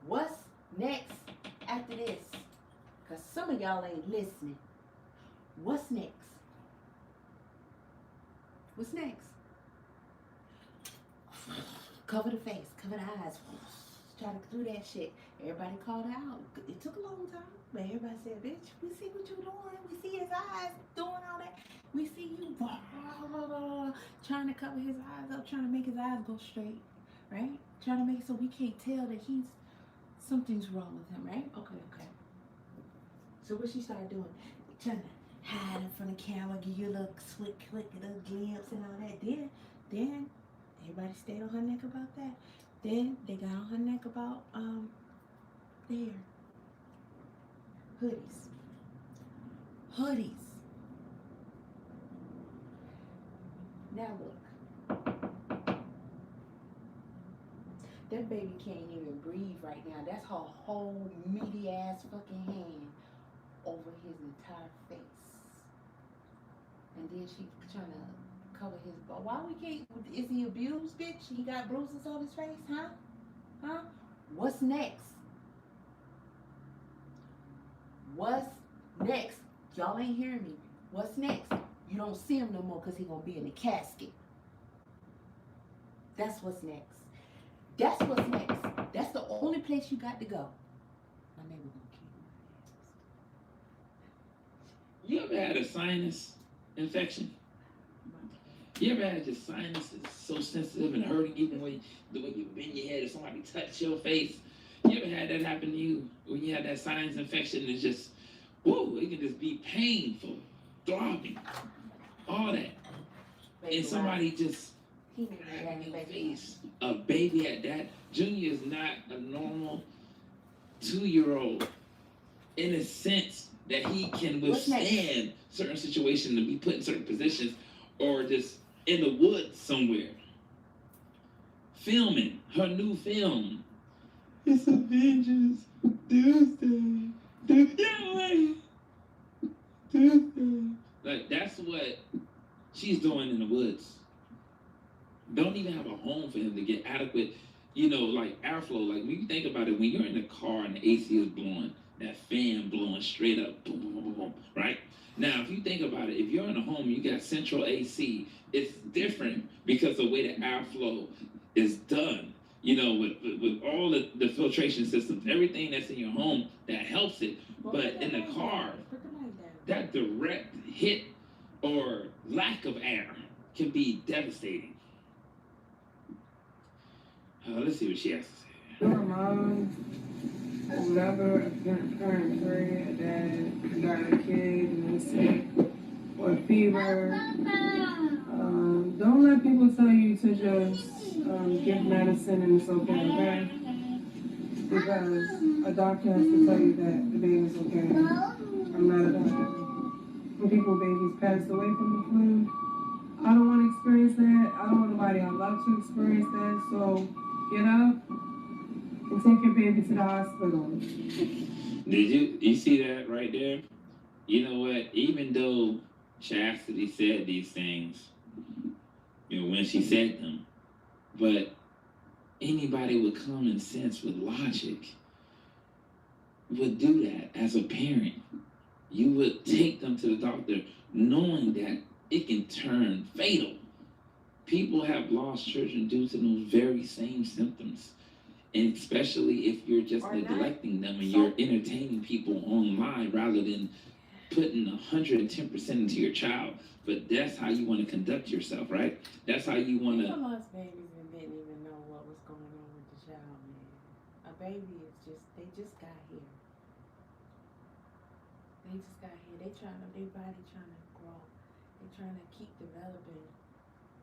S4: What's next after this? Because some of y'all ain't listening. What's next? What's next? Cover the face, cover the eyes. Try to do that shit. Everybody called out. It took a long time, but everybody said, bitch, we see what you're doing. We see his eyes doing all that. We see you trying to cover his eyes up, trying to make his eyes go straight, right? Trying to make it so we can't tell that something's wrong with him, right? Okay. So what she started doing? Trying to hide in front of the camera, give you a little quick, little glimpse and all that. Then everybody stayed on her neck about that. Then they got on her neck about there. Hoodies. Now look. That baby can't even breathe right now. That's her whole meaty ass fucking hand over his entire face. And then she trying to cover his butt. Why we can't? Is he abused, bitch? He got bruises on his face, huh? What's next? What's next? Y'all ain't hearing me. What's next? You don't see him no more because he gonna be in the casket. That's what's next. That's what's next. That's the only place you got to go. My neighbor gonna kill
S3: You ever had a sinus infection? You ever had your sinuses so sensitive and hurting even when the way you bend your head or somebody touch your face? You ever had that happen to you when you had that sinus infection and it's just, whoa, it can just be painful, throbbing, all that. And somebody just grabbing your face. A baby at that. Junior is not a normal 2-year-old in a sense that he can withstand certain situations and be put in certain positions or just in the woods somewhere. Filming her new film. It's Avengers Tuesday. Tuesday. Like, that's what she's doing in the woods. Don't even have a home for him to get adequate, like airflow. Like, when you think about it, when you're in the car and the AC is blowing, that fan blowing straight up, boom, boom, boom, boom, boom, right? Now, if you think about it, if you're in a home, you got central AC, it's different because the way the airflow is done, with all the filtration systems, everything that's in your home, that helps it. But in the car, that direct hit or lack of air can be devastating. Let's see what she has to say.
S5: Your mom, whoever a parent, period, that got a kid and is sick or fever, don't let people tell you to just give medicine and it's okay, okay? Because a doctor has to tell you that the baby's okay. I'm not a doctor. When people's babies passed away from the flu, I don't want to experience that. I don't want nobody I love to experience that. So get up and take your baby to the hospital.
S3: Did you see that right there? You know what? Even though Chastity said these things, when she said them, but anybody with common sense, with logic, would do that as a parent. You would take them to the doctor knowing that it can turn fatal. People have lost children due to those very same symptoms. And especially if you're just neglecting them and you're entertaining people online rather than putting 110% into your child. But that's how you want to conduct yourself, right? That's how you want to...
S4: People lost babies and didn't even know what was going on with the child, man. A baby is just, they just got here. They just got here. Their body trying to grow. They're trying to keep developing.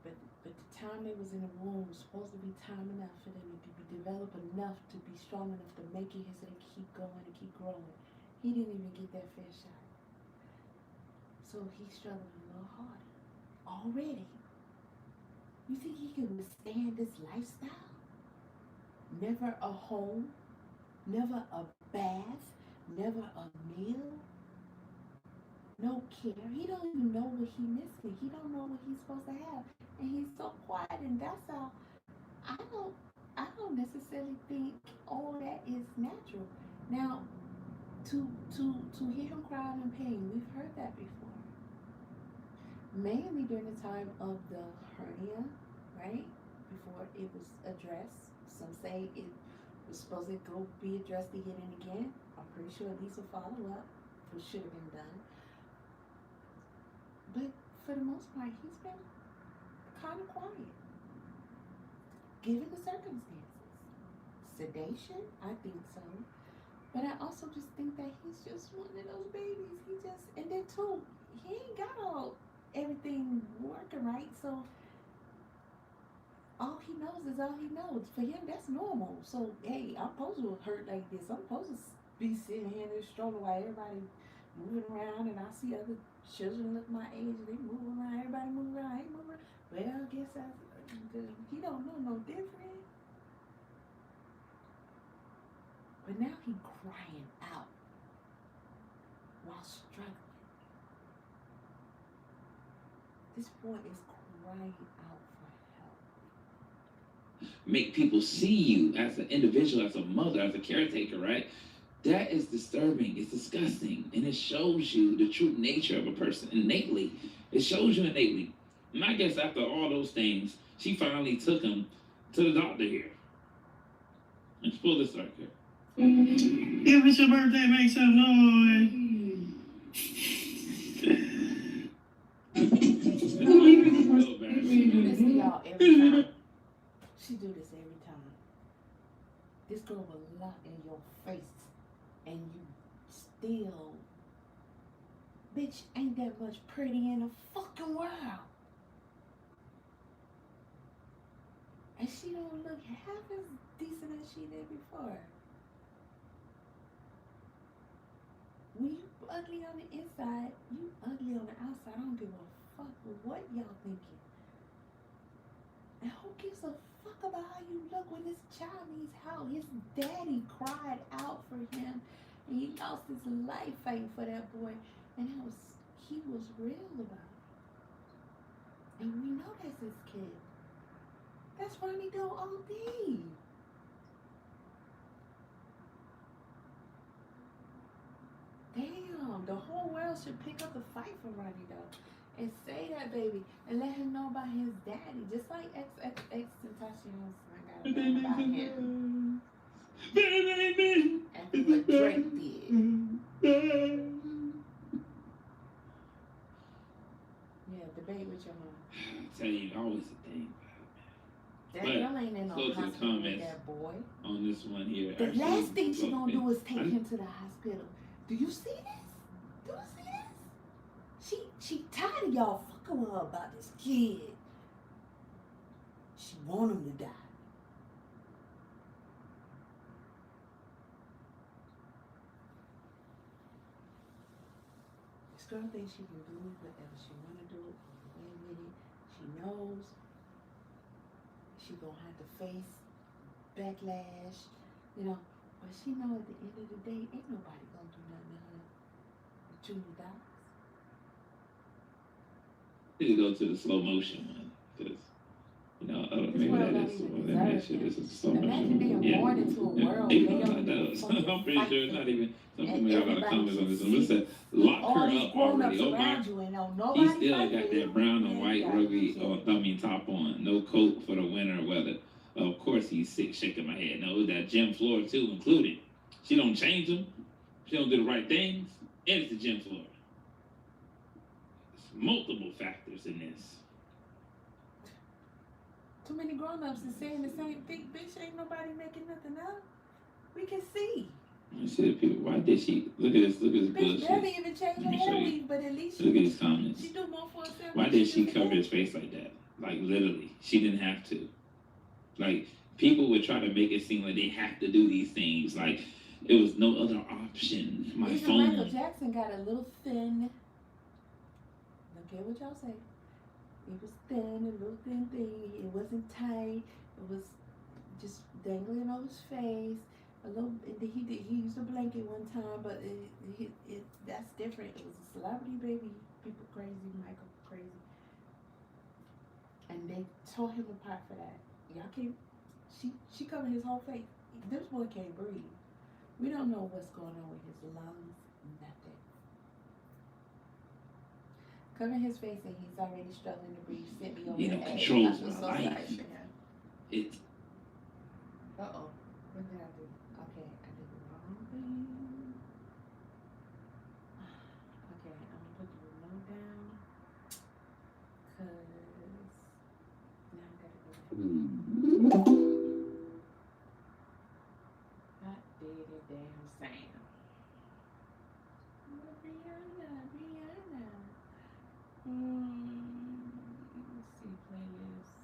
S4: But the time they was in the womb was supposed to be time enough for them to be developed enough to be strong enough to make it here so they keep going and keep growing. He didn't even get that fair shot. So he's struggling a little harder already. You think he can withstand this lifestyle? Never a home, never a bath, never a meal, no care. He don't even know what he missing. He don't know what he's supposed to have. And he's so quiet, and that's how I don't necessarily think all that is natural. Now, to hear him crying in pain, we've heard that before. Mainly during the time of the hernia, right? Before it was addressed. Some say it was supposed to go be addressed again and again. I'm pretty sure at least a follow-up should have been done. But for the most part, he's been kind of quiet, given the circumstances. Sedation, I think so. But I also just think that he's just one of those babies. And then too, he ain't got everything working right. So all he knows is all he knows. For him, that's normal. So, hey, I'm supposed to hurt like this. I'm supposed to be sitting here in this stroller while everybody moving around, and I see other children look my age, they move around, everybody move around, I ain't moving around. Well, I guess he don't know no different. But now he crying out while struggling. This boy is crying out for help.
S3: Make people see you as an individual, as a mother, as a caretaker, right? That is disturbing. It's disgusting. And it shows you the true nature of a person innately. It shows you innately. And I guess after all those things, she finally took him to the doctor here. Let's pull this right here.
S6: If it's your birthday, make some noise.
S4: She do this to y'all every time. She do this every time. This girl will lie in your face and you still, bitch, ain't that much pretty in the fucking world. And she don't look half as decent as she did before. When you ugly on the inside, you ugly on the outside. I don't give a fuck with what y'all thinking. And who gives a fuck about how you look when this child needs help? His daddy cried out for him, and he lost his life fighting for that boy. And he was real about it. And we know that's his kid. That's Ronnie Doe all day. Damn, the whole world should pick up the fight for Ronnie Doe and say that, baby, and let him know about his daddy, just like XXXTentacion. I gotta know about him. After what Drake did.
S3: tell you, always a thing.
S4: That
S3: But
S4: girl ain't in no
S3: go to the
S4: hospital with
S3: comments.
S4: that boy.
S3: On this one here.
S4: The
S3: actually,
S4: last thing she
S3: look,
S4: gonna do is take
S3: I-
S4: him to the hospital. Do you see this? Do you see this? She tired of y'all fucking with her about this kid. She want him to die. This girl thinks she can do whatever she wanna do, away with it. She knows she gonna have to face backlash, you know. But she know at the end of the day, ain't nobody gonna do nothing to her. $2.
S3: Need to go to the slow motion one, because you know, maybe
S4: world
S3: that
S4: don't
S3: is.
S4: even
S3: Well,
S4: deserve
S3: actually,
S4: him.
S3: this is slow
S4: Imagine
S3: motion.
S4: being
S3: Yeah.
S4: born into a world
S3: Yeah,
S4: where
S3: it
S4: they don't even
S3: does.
S4: fucking
S3: I'm pretty
S4: fight
S3: sure it's
S4: for
S3: not
S4: you.
S3: even. Some
S4: And
S3: people got a lot of
S4: everybody
S3: comments on
S4: can
S3: this. And
S4: see
S3: listen, lock
S4: all
S3: her
S4: these
S3: up
S4: grown-ups
S3: already. Oh my.
S4: around you and don't
S3: He
S4: nobody
S3: still
S4: fight
S3: got
S4: for
S3: that
S4: you.
S3: brown and
S4: Man,
S3: white
S4: God,
S3: rugby,
S4: shit.
S3: top on. No coat for the winter weather. Of course he's sick, shaking my head. No, that gym floor too included. She don't change them. She don't do the right things. And it's the gym floor. There's multiple factors in this.
S4: Too many grown-ups is saying the same thing. Bitch, ain't nobody making nothing up. We can see.
S3: You see the people. Why did she look at this? Look at this
S4: Bitch
S3: bullshit.
S4: barely even changed her
S3: Let me show
S4: hair
S3: you.
S4: weave, but at least
S3: Look at these comments.
S4: she do more for herself.
S3: Why
S4: than
S3: did she
S4: do for
S3: cover
S4: them.
S3: his face like that? Like literally, she didn't have to. Like people would try to make it seem like they have to do these things. Like it was no other option. My
S4: Even
S3: phone.
S4: Michael Jackson got a little thin. Don't care what y'all say. It was thin, a little thin thing. It wasn't tight. It was just dangling over his face. A little. He used a blanket one time, but that's different. It was a celebrity baby. People crazy, Michael crazy, and they tore him apart for that. Y'all can't. She covered his whole face. This boy can't breathe. We don't know what's going on with his lungs. Nothing. Covering his face and he's already struggling to breathe. Sent me over
S3: You
S4: the
S3: know,
S4: edge.
S3: controls
S4: I feel
S3: my
S4: so
S3: life.
S4: sorry for him.
S3: It's
S4: Uh-oh. What did I do? Okay, I did the wrong thing. Okay, I'm gonna put the remote down. Cause now I gotta go back. I did it damn Sam. Rihanna. Let's see, playlist.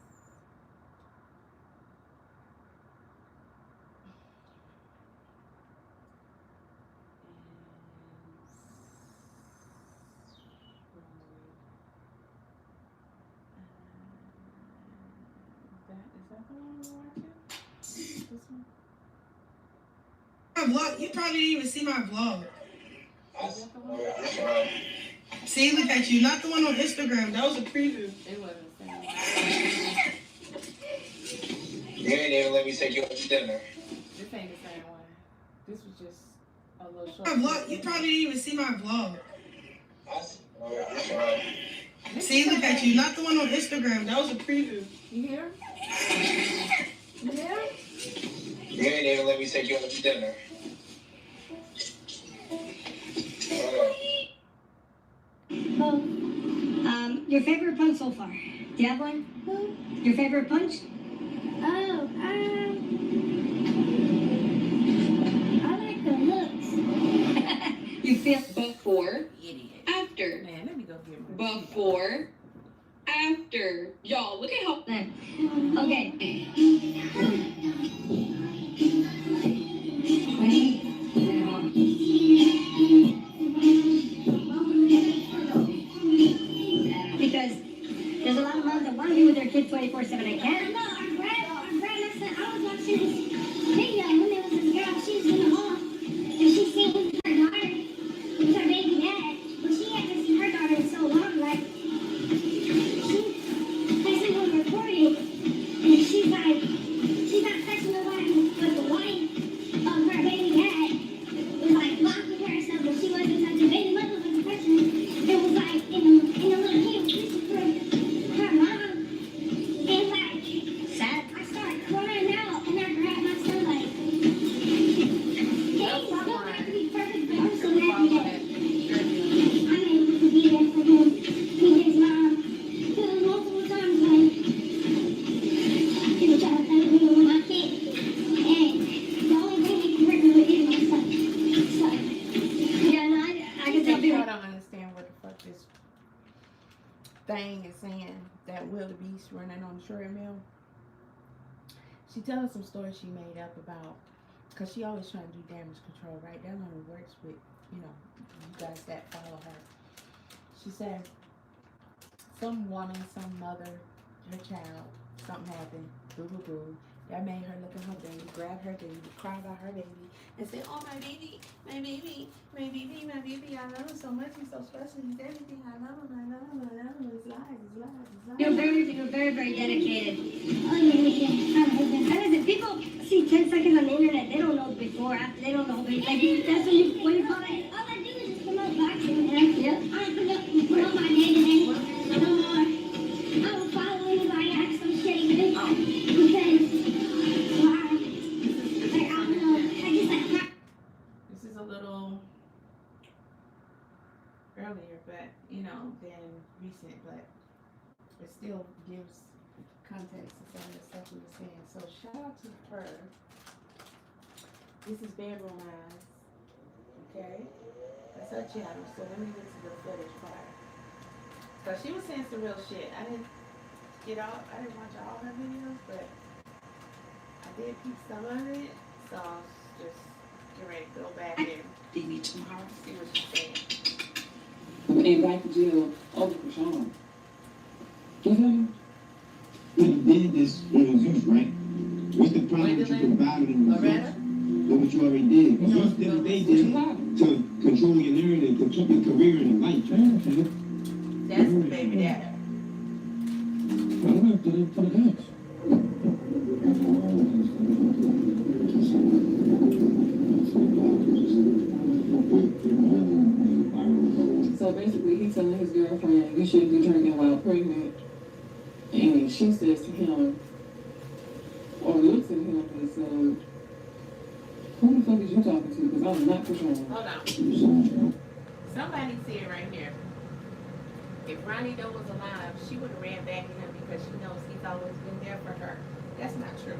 S4: Is that the one we're watching? This one?
S5: My vlog, you probably didn't even see my vlog.
S4: Is that the one?
S5: See, look at you. Not the one on Instagram. That was a preview.
S4: It wasn't the same.
S7: You ain't even let me take you out to dinner.
S4: This ain't the same one. This was just a little short.
S5: My vlog, you probably didn't even see my vlog. See, look at you. Not the one on Instagram. That was a preview.
S4: You hear? You hear?
S7: You ain't even let me take you out to dinner.
S8: Your favorite punch so far? Do you have one? Your favorite punch?
S9: I like the looks.
S8: You feel
S10: Before,
S4: Idiot.
S10: after,
S4: Man, let me go get my
S10: before, after. Y'all, look at how.
S8: okay. Because there's a lot of moms that want to be with their kids 24/7. I can't.
S9: No, our grandma said I was watching this video when there was this girl, she was in the hall, and she seen her daughter with her baby dad, but she hadn't seen her daughter in so long, like, they sent her recording, and she's not touching nobody, but the wife of her baby dad was like,
S4: this thing and saying that wildebeest running on the treadmill. She telling some stories she made up about, because she always trying to do damage control, right? That only works with, you guys that follow her. She said some woman, some mother, her child, something happened, boo boo boo. That made her look at her baby, grab her baby, cry about her baby, and say, "Oh, my baby, my baby, my baby, my baby, I love him so much, he's so special, he's everything, I love him, I love him, I love him, his life, his life, his life."
S8: You're very dedicated. Oh, yeah. And listen, people see 10 seconds on the internet, they don't know before, after, they don't know. Like, that's what you call that? All I do is just promote boxing, yeah. I promote my day-to-day. I don't follow anybody, act so shady. Because, like, I don't know, I just like...
S4: This is a little earlier, but, than recent, but it still gives context to some of the stuff we were saying. So shout out to her. This is Bedroom Eyes. Okay? That's her channel. So let me get to the footage part. Because she was saying some real shit. I didn't watch all her videos, but I did peep some of it. So I'll just get ready to go back and see what she's saying.
S5: And back to jail over Chrisean. You feel me?
S6: When you did this on the youth, right? What's the problem with you providing the results? Look what you already did. What youth did what they did to control your narrative, to keep your career in life.
S4: That's the baby daddy.
S6: I'm going to the dance.
S5: So basically, he's telling his girlfriend, "You shouldn't be drinking while pregnant." And she says to him, or looks at him and says, "Who the fuck is you talking to? Because I'm not Chrisean."
S4: Hold on. Somebody said right here, if Ronnie Doe was alive, she would have ran back at him because she knows he's always been there for her. That's not true.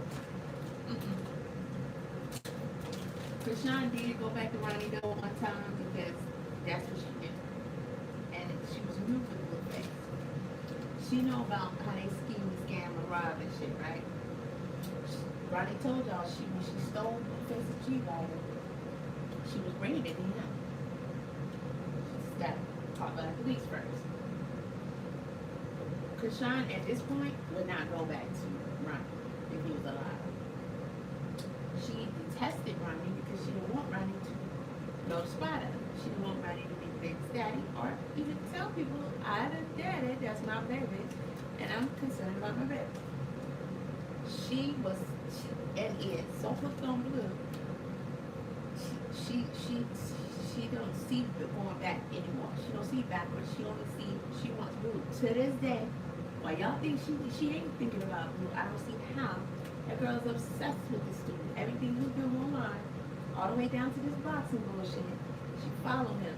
S4: Chrisean did go back to Ronnie Doe one time because that's what she did. And she was new for the blue face. She know about how they scheme, scam, and rob and shit, right? Ronnie told y'all when she stole Blueface's G-Wagon, she was bringing it to him. She just got caught by the police first. Chrisean, at this point, would not go back to Ronnie if he was alive. She detested Ronnie because she didn't want Ronnie to know the spot of it. She didn't want Ronnie to be Big Daddy or even tell people, "I the daddy, that's my baby, and I'm concerned about my baby." She is so hooked on Blue. She don't see going back anymore. She don't see backwards. She wants Blue. To this day, while y'all think she ain't thinking about Blue, I don't see how. That girl's obsessed with this student. Everything he's doing online, all the way down to this boxing bullshit. She followed him.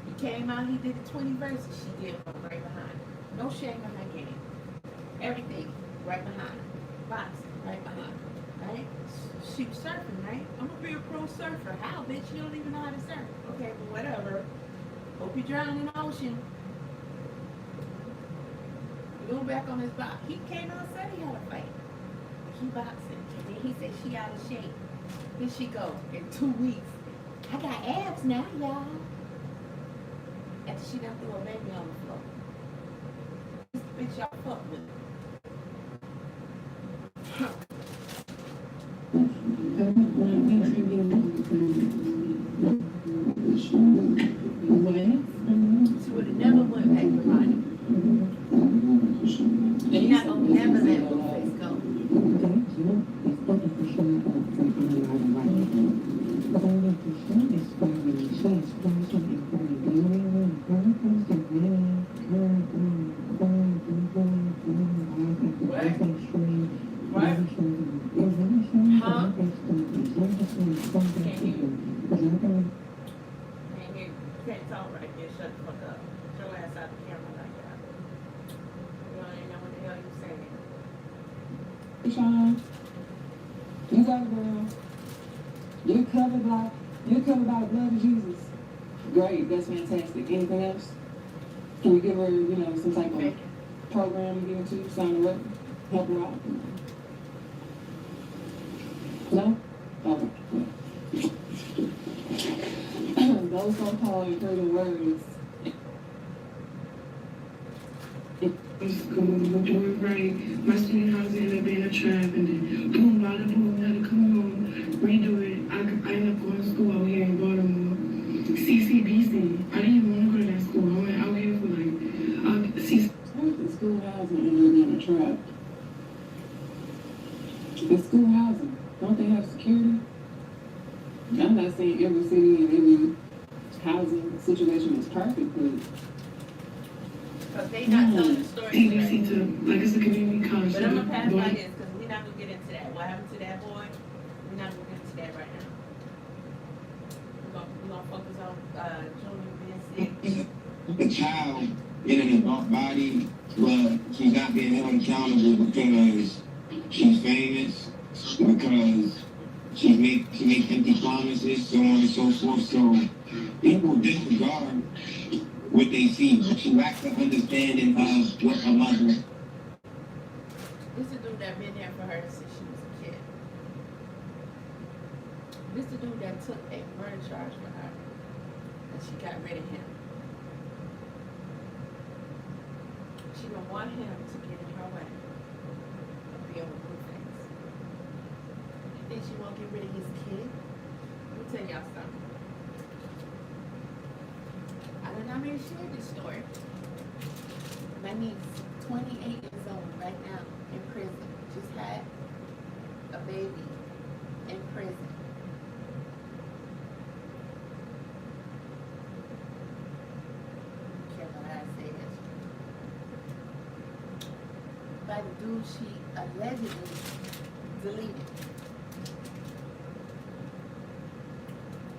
S4: He came out, he did the 20 verses. She did one right behind. No shame in her game. Everything right behind. Boxing right behind. Right? She was surfing, right? I'm gonna be a pro surfer. How, bitch? You don't even know how to surf. Okay, but whatever. Hope you drown in the ocean. You go back on his box. He came out and said he had a fight. He boxing. And then he said she out of shape. Here she go in 2 weeks. I got abs now, y'all. After she done threw a baby on the floor. This bitch y'all fuck with. She would have never went back to Ronnie. You're not gonna never let Blueface go. What? Huh? Can't hear you. Can't hear you. Can't talk right there. Shut the fuck up. Get your ass out the camera like that. You don't even know what the hell you're saying.
S5: Chrisean, you got it, girl. You're covered by the blood of Jesus. Great, that's fantastic. Anything else? Can we give her, you know, some type of program, give it to you, sign her up, help her out? No? Okay. Those so-called encouraging words.
S11: Going right, my student house ended up being a trap, and then boom, bada boom, had to come home, redo it. I ended up going to school out here in Baltimore, CCBC. I didn't even want to go to that school. I went out here for like
S5: The schoolhousing ended up being a trap. The schoolhousing, don't they have security? I'm not saying every city and every housing situation is perfect, but
S4: Because they not telling the story
S11: TVC
S4: correct.
S11: to, like, it's a community college.
S4: But I'm gonna pass by this, because we're not gonna get into that. What happened to that boy? We're not gonna get into that right now. We're gonna focus on, Junior being sick.
S6: The child in an adult body, but she's not being held accountable because she's famous, because she makes empty promises, so on and so forth. So people disregard what they see. She lacks the understanding of what a mother.
S4: This is the dude that been there for her since she was a kid. This is the dude that took a murder charge for her, and she got rid of him. She don't want him to get in her way of being able to do things. You think she won't get rid of his kid? Let me tell y'all something. I don't know how many share this story. My niece, 28 years old right now, in prison, just had a baby in prison. Careful how I say this. By the dude she allegedly deleted.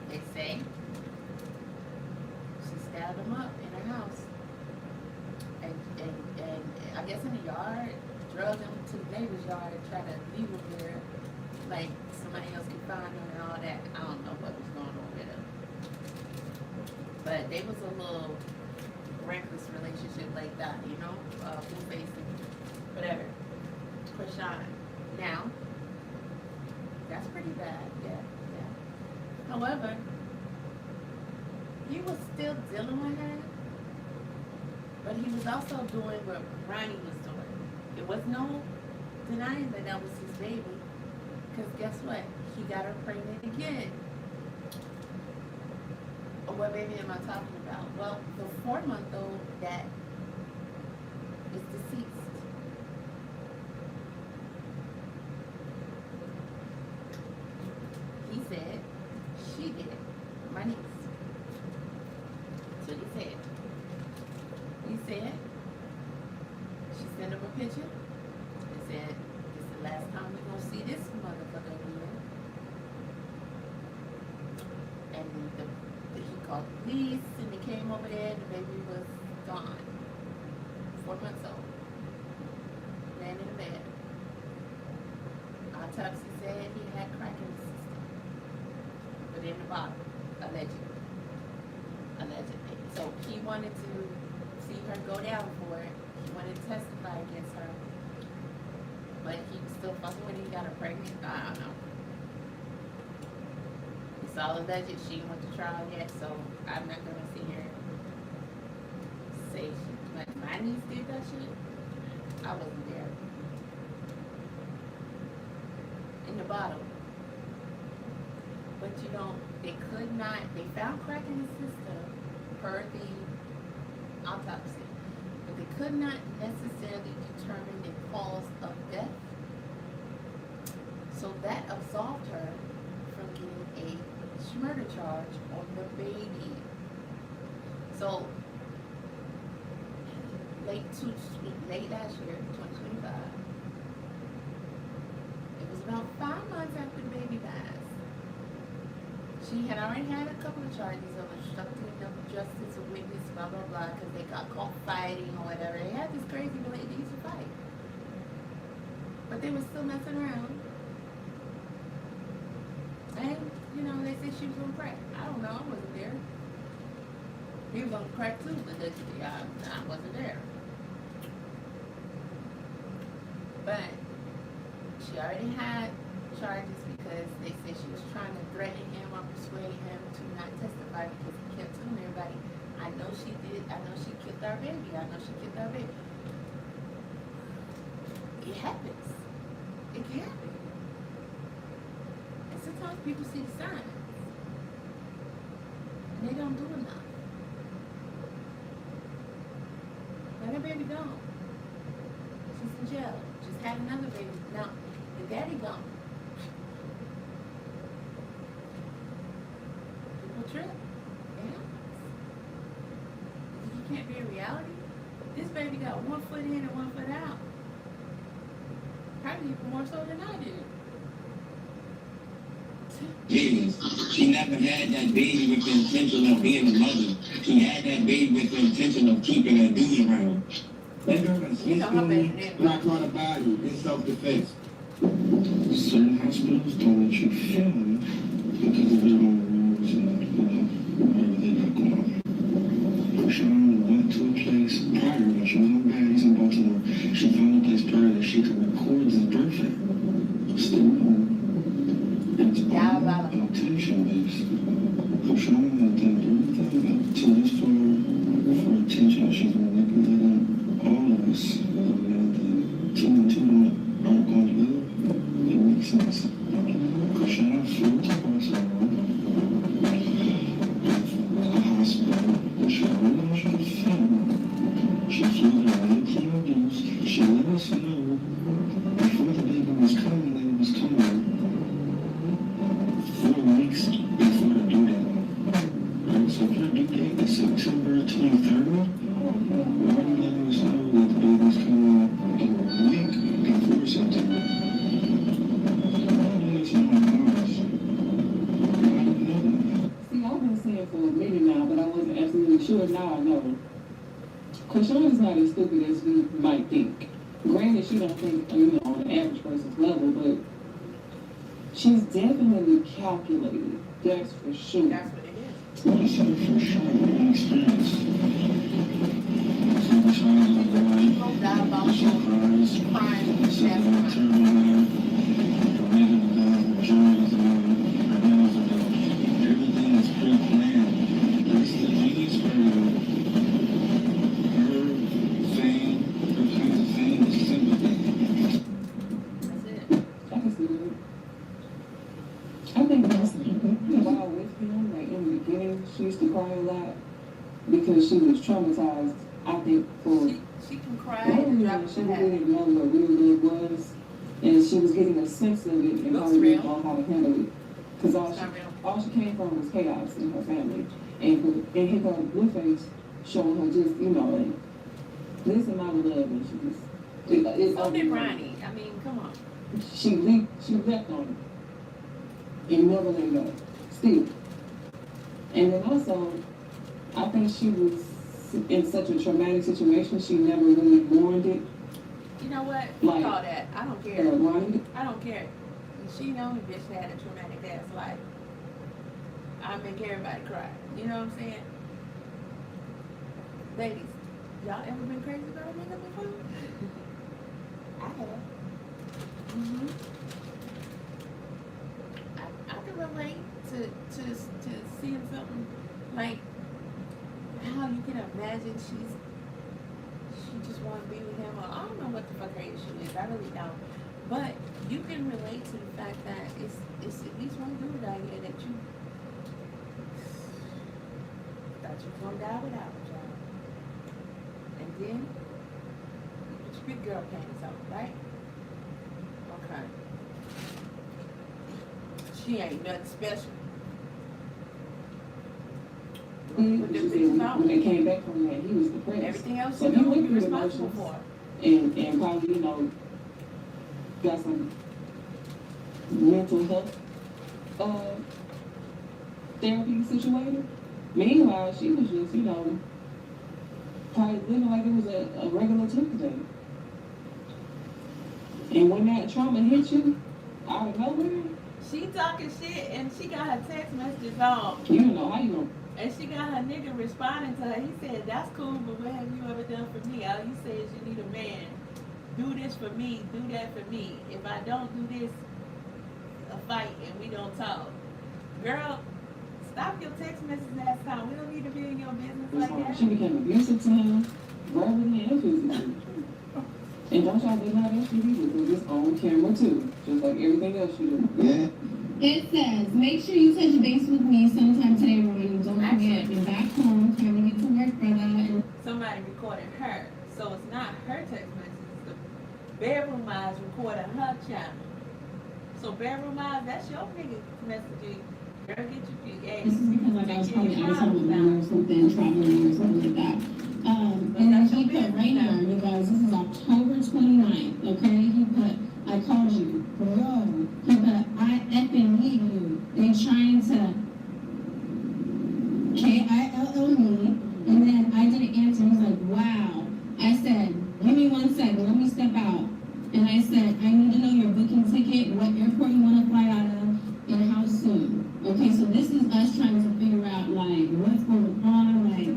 S4: They say she stabbed him up in her house. And I guess in the yard, drug him to the neighbor's yard and tried to leave him there. Like somebody else could find him and all that. I don't know what was going on with him. But they was a little reckless relationship like that, you know? Blue-faced and whatever. Chrisean. Now, that's pretty bad, yeah. However, he was still dealing with her, but he was also doing what Ronnie was doing. There was no denying that that was his baby, because guess what? He got her pregnant again. Or what baby am I talking about? Well, the 4-month-old that is deceased. He said, she did it, my niece. That's what he said. He said, she sent him a picture and said, this is the last time we're gonna see this motherfucker again. And he called the police and they came over there and the baby was gone. 4 months old. Laying in the bed. Autopsy said he had crack in his system. But in the bottle, allegedly. So he wanted to see her go down for it. He wanted to testify against her. But he was still fucking when he got her pregnant. I don't know. It's all alleged. She went to trial yet, so I'm not gonna see her say she, like, my niece did that shit. I wasn't there. In the bottle. But you know, they found crack in his system per the autopsy. But they could not necessarily determine the cause of death. So that absolved her from getting a murder charge on the baby. So late last year, 2025, it was about 5 months after the baby passed. She had already had a couple of charges of obstructing of justice, a witness, blah, blah, blah, because they got caught fighting or whatever. They had this crazy lady they used to fight. But they were still messing around. And, you know, they said she was on crack. I don't know, I wasn't there. He was on crack too, but I wasn't there. But she already had charges because they said she was trying to threaten him or persuade him to not testify because he kept telling everybody, I know she did, I know she killed our baby, I know she killed our baby. It happens. It can happen. And sometimes people see the signs. And they don't do enough. Let her baby gone. She's in jail. Just had another baby. Now, the daddy gone. People trip. It happens. You can't be a reality. This baby got 1 foot in and 1 foot out. Probably even more so than I did.
S6: Yes, she never had that baby with the intention of being a mother. She had that baby with the intention of keeping her dude around. That girl got Swiss not caught a body in self-defense. Certain hospitals don't let you film because of their own rules and, whatever they got going on. Sean went to a place prior when she was on baddies in Baltimore. She found a place prior that she could record this birth at. Still, it's all attention based. Sean had done everything to this for attention. She's manipulating all of us. The two and two aren't going together. It makes sense. Chrisean flew to Barcelona. The hospital. She already knows she's film. She flew there with PODs. She let us know before the baby was coming that it was coming. 4 weeks before the due date. Right, so if your due date is September 23rd, why are you letting us know that the baby's coming a week before September?
S5: See, I've been saying for a minute now, but I wasn't absolutely sure. Now I know. Chrisean is not as stupid as we might think. Granted, she don't think, on the average person's level, but she's definitely calculated. That's for sure.
S4: That's what it is.
S6: What is it for sure? Experience. So the child is alive.
S4: People die about
S6: Surprise.
S4: crime.
S6: So the attorney alive. The man is alive. The jury is alive. The man is alive. Everything is pre-planned. That's the genius part of it. Her fame, her kinds of fame is sympathy.
S4: That's it.
S5: I can see that. I think that's while with him, like in the beginning, she used to cry a lot because she was traumatized, I think, for
S4: She can cry and drop
S5: she
S4: her head.
S5: didn't know what real love was, and she was getting a sense of it and probably didn't know how to handle it. Because all she came from was chaos in her family. And here comes Blueface showing her just, like, this is my love, and she just...
S4: So did Ronnie. I mean, come on.
S5: She left on him. And never let go. Still. And then also, I think she was in such a traumatic situation, she never really mourned it.
S4: You know what?
S5: Like,
S4: Fuck all that. I don't care.
S5: Ronnie,
S4: I don't care. She know the bitch had a traumatic ass life. I make everybody cry. You know what I'm saying? Ladies, y'all ever been crazy about a nigga before? I have. Mm-hmm. I can relate to seeing something like how you can imagine she just want to be with him, or I don't know what the fuck her issue is. I really don't. But you can relate to the fact that it's at least one dude out here that you thought you was gonna die without, child. And then you put your big girl panties on, right? Okay. She ain't nothing special.
S5: when they came back from that, he was depressed.
S4: Everything else
S5: so
S4: you
S5: he
S4: know,
S5: went
S4: you're
S5: through
S4: responsible
S5: emotions
S4: for.
S5: and probably, got some mental health therapy situated. Meanwhile, she was just, probably living like it was a regular Tuesday. And when that trauma hit you out of nowhere,
S4: She talking shit and she got her text messages on.
S5: you don't know how you gonna
S4: And she got her nigga responding to her. He said, that's cool, but what have you ever done for me? All you say is you need a man. Do this for me, do that for me. If I don't do this, a fight and we don't talk. Girl, stop your text message last time. We don't need to be in your business like that.
S5: She became abusive to him, verbally and physically. And don't y'all deny that shit either, because it's on camera too, just like everything else you do.
S6: Yeah.
S9: It says, make sure you touch base with me sometime today, Ronnie. Don't forget, you're back home, time to get to work, brother.
S4: Somebody recorded her, so it's not her text message. It's the bedroom eyes recording her channel. So bedroom eyes, that's your nigga messaging. Girl, get your feet. Hey,
S9: This is because like I was probably out of town with mom or something, traveling or something like that. And then he put right now, you guys, this is October 29th, okay? He put, I called you, bro. He put, I effing need you. They trying to KILL me, and then I didn't answer. He's like, wow. I said, give me 1 second, let me step out. And I said, I need to know your booking ticket, what airport you want to fly out of, and how soon. Okay, so this is us trying to figure out, like, what's going on, like,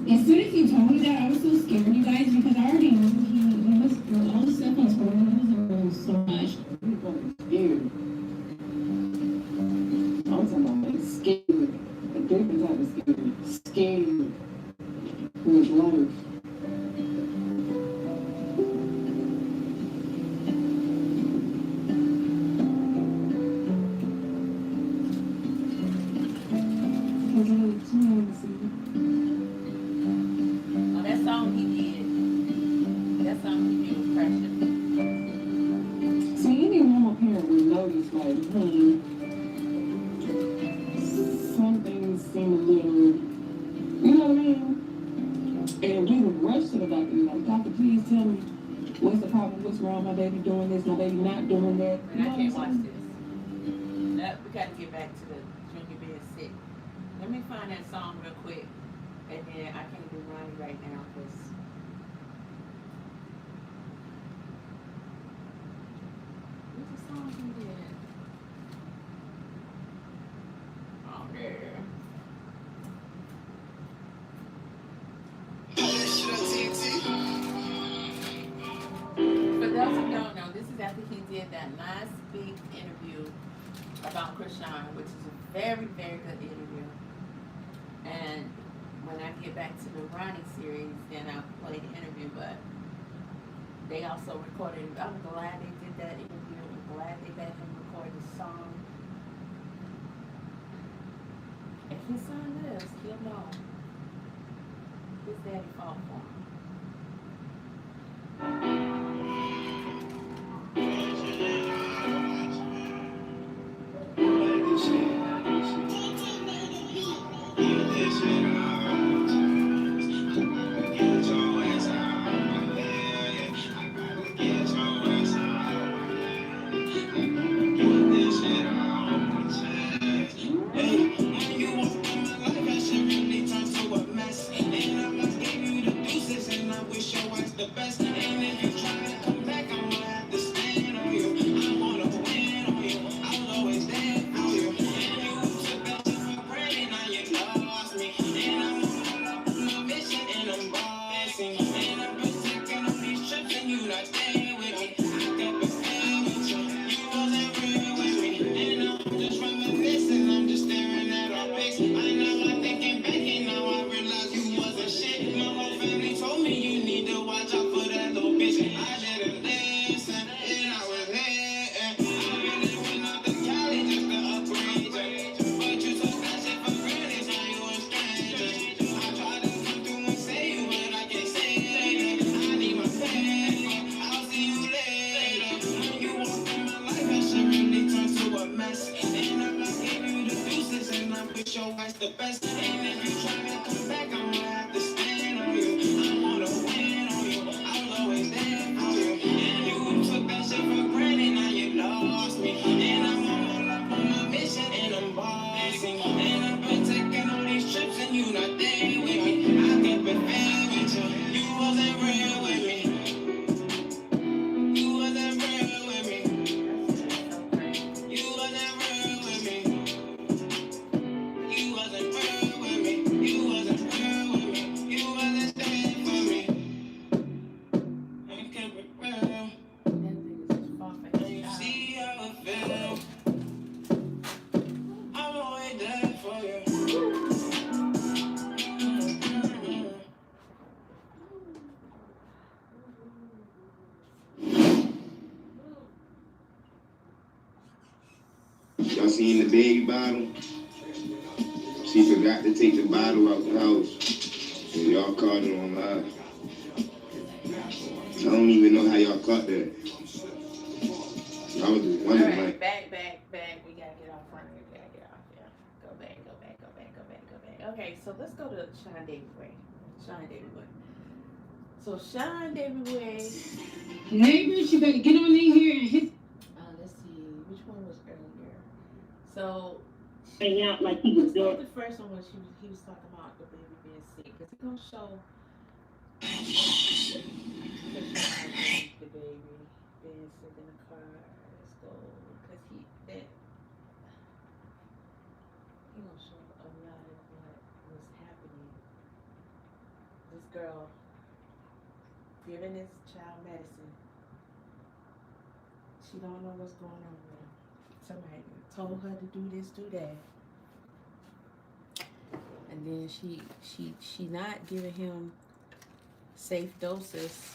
S9: as soon as he told me that, I was so scared, you guys, because I already knew he was, with all the stuff he told me, he wasn't doing so much.
S5: He fucking scared. I'm talking about like scared. A different type of scared. Scared for his life.
S4: Oh, that song he did. That song he did was precious.
S5: See, any normal parent would notice, like, some things seem a little, you know what I mean? And we would rush to the doctor, like, doctor, please tell me, what's the problem, what's wrong, my baby doing this, my baby not doing that.
S4: And I can't watch this. We got to get back to the drinking being sick. Let me find that song real quick. And then I can't do Ronnie right now because what's the song he did? Oh, there. For those who don't know, this is after he did that last big interview about Chrisean, which is a very, very good interview. And when I get back to the Ronnie series, then I'll play the interview, but they also recorded, I'm glad they did that interview. I'm glad they let him record the song. If his son lives, he'll know his daddy fought for him.
S11: You wasn't real
S6: Y'all seen the baby bottle? She forgot to take the bottle out the house. And y'all caught it on live. I don't even know how y'all caught that. I was just wondering,
S1: All right,
S6: like,
S1: back. We gotta get off front. We gotta get off. Yeah. Go back. Okay, so let's go to Sean David Way. So Sean David Way.
S9: Neighbors, you better get on in here and hit.
S1: Let's see, which one was earlier? So.
S8: Yeah, like he was doing.
S1: The first one was he was talking about the baby being sick. Cause it's gonna show the baby being sick in the car. Let's go, cause he gonna show a lot of what was happening. This girl giving this child medicine. She don't know what's going on with her. Somebody told her to do this, do that. And then she not giving him safe doses.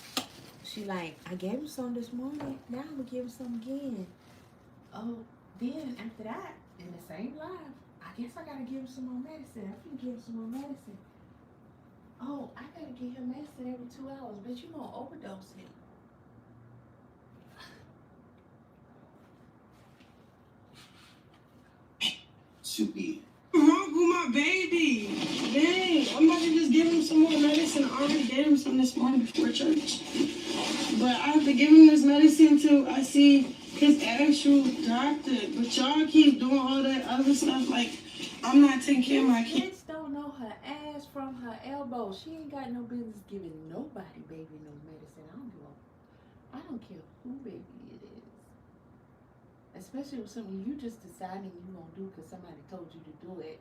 S1: She like, I gave him some this morning. Now I'm gonna give him some again. Oh, then after that, in the same live, I guess I gotta give him some more medicine. I'm gonna give him some more medicine. Oh, I gotta give him medicine every 2 hours. But you gonna overdose him.
S6: to be.
S5: What's wrong with my baby? Dang, I'm about to just give him some more medicine. I already gave him some this morning before church. But I have to give him this medicine till I see his actual doctor. But y'all keep doing all that other stuff like I'm not taking care of my kids.
S1: Kids don't know her ass from her elbow. She ain't got no business giving nobody baby no medicine. I don't care who baby it is. Especially with something you just deciding you gonna do because somebody told you to do it.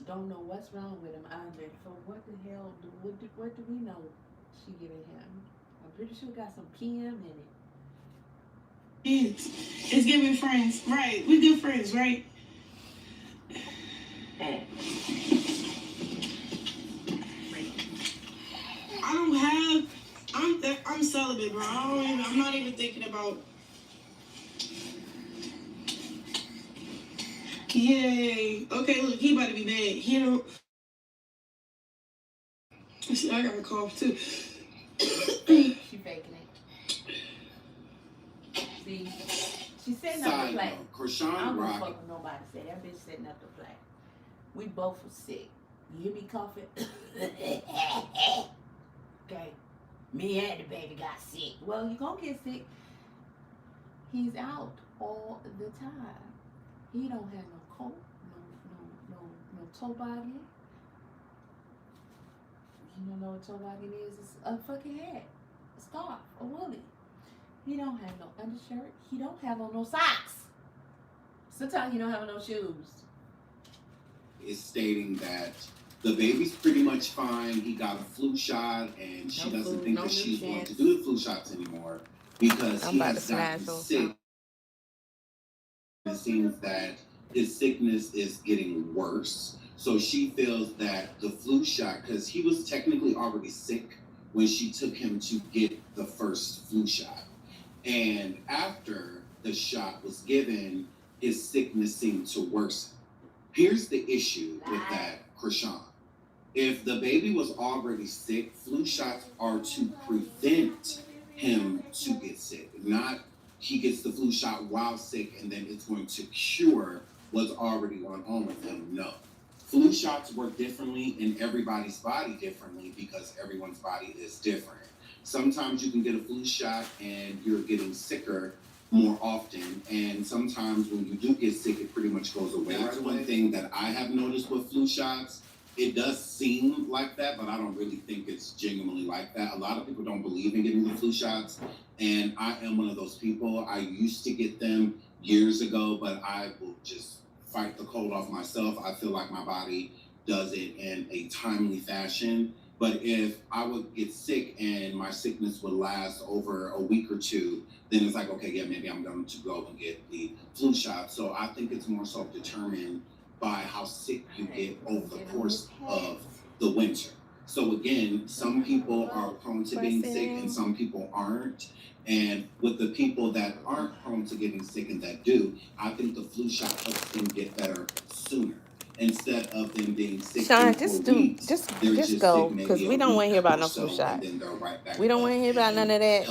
S1: Don't know what's wrong with him either. So what the hell? What do we know she giving him? I'm pretty sure got some PM in it.
S5: It's giving friends, right? We good friends, right? I'm celibate, bro. I'm not even thinking about. Yay. Okay, look, he about to be bad. He don't. See, I got a cough too.
S1: She faking it. See, she's setting up the play.
S6: Chrisean
S1: I don't
S6: Rock.
S1: fuck with nobody. Say that bitch setting up the play. We both were sick. You hear me coughing? Okay. Me and the baby got sick. Well, you gonna get sick. He's out all the time. He don't have no coat, no toboggan. You don't know what toboggan is? It's a fucking hat, a scarf, a woolly. He don't have no undershirt. He don't have on no socks. Sometimes he don't have no shoes.
S12: Is stating that the baby's pretty much fine. He got a flu shot, and she doesn't think that she's going to do the flu shots anymore because he has gotten sick. It seems that his sickness is getting worse. So she feels that the flu shot, because he was technically already sick when she took him to get the first flu shot. And after the shot was given, his sickness seemed to worsen. Here's the issue with that, Chrisean. If the baby was already sick, flu shots are to prevent him to get sick, not he gets the flu shot while sick and then it's going to cure what's already going on with him. No. Flu shots work differently in everybody's body differently because everyone's body is different. Sometimes you can get a flu shot and you're getting sicker more often, and sometimes when you do get sick, it pretty much goes away. That's one thing that I have noticed with flu shots. It does seem like that, but I don't really think it's genuinely like that. A lot of people don't believe in getting the flu shots, and I am one of those people. I used to get them years ago, but I will just fight the cold off myself. I feel like my body does it in a timely fashion. But if I would get sick and my sickness would last over a week or two, then it's like, okay, yeah, maybe I'm going to go and get the flu shot. So I think it's more so determined by how sick you get over the course of the winter. So again, some people are prone to being sick and some people aren't. And with the people that aren't prone to getting sick and that do, I think the flu shot helps them get better sooner. Instead of them being sick
S1: Sean,
S12: in 4 weeks,
S1: just go, because we don't want to hear about no flu shot. We don't want to hear about none of that.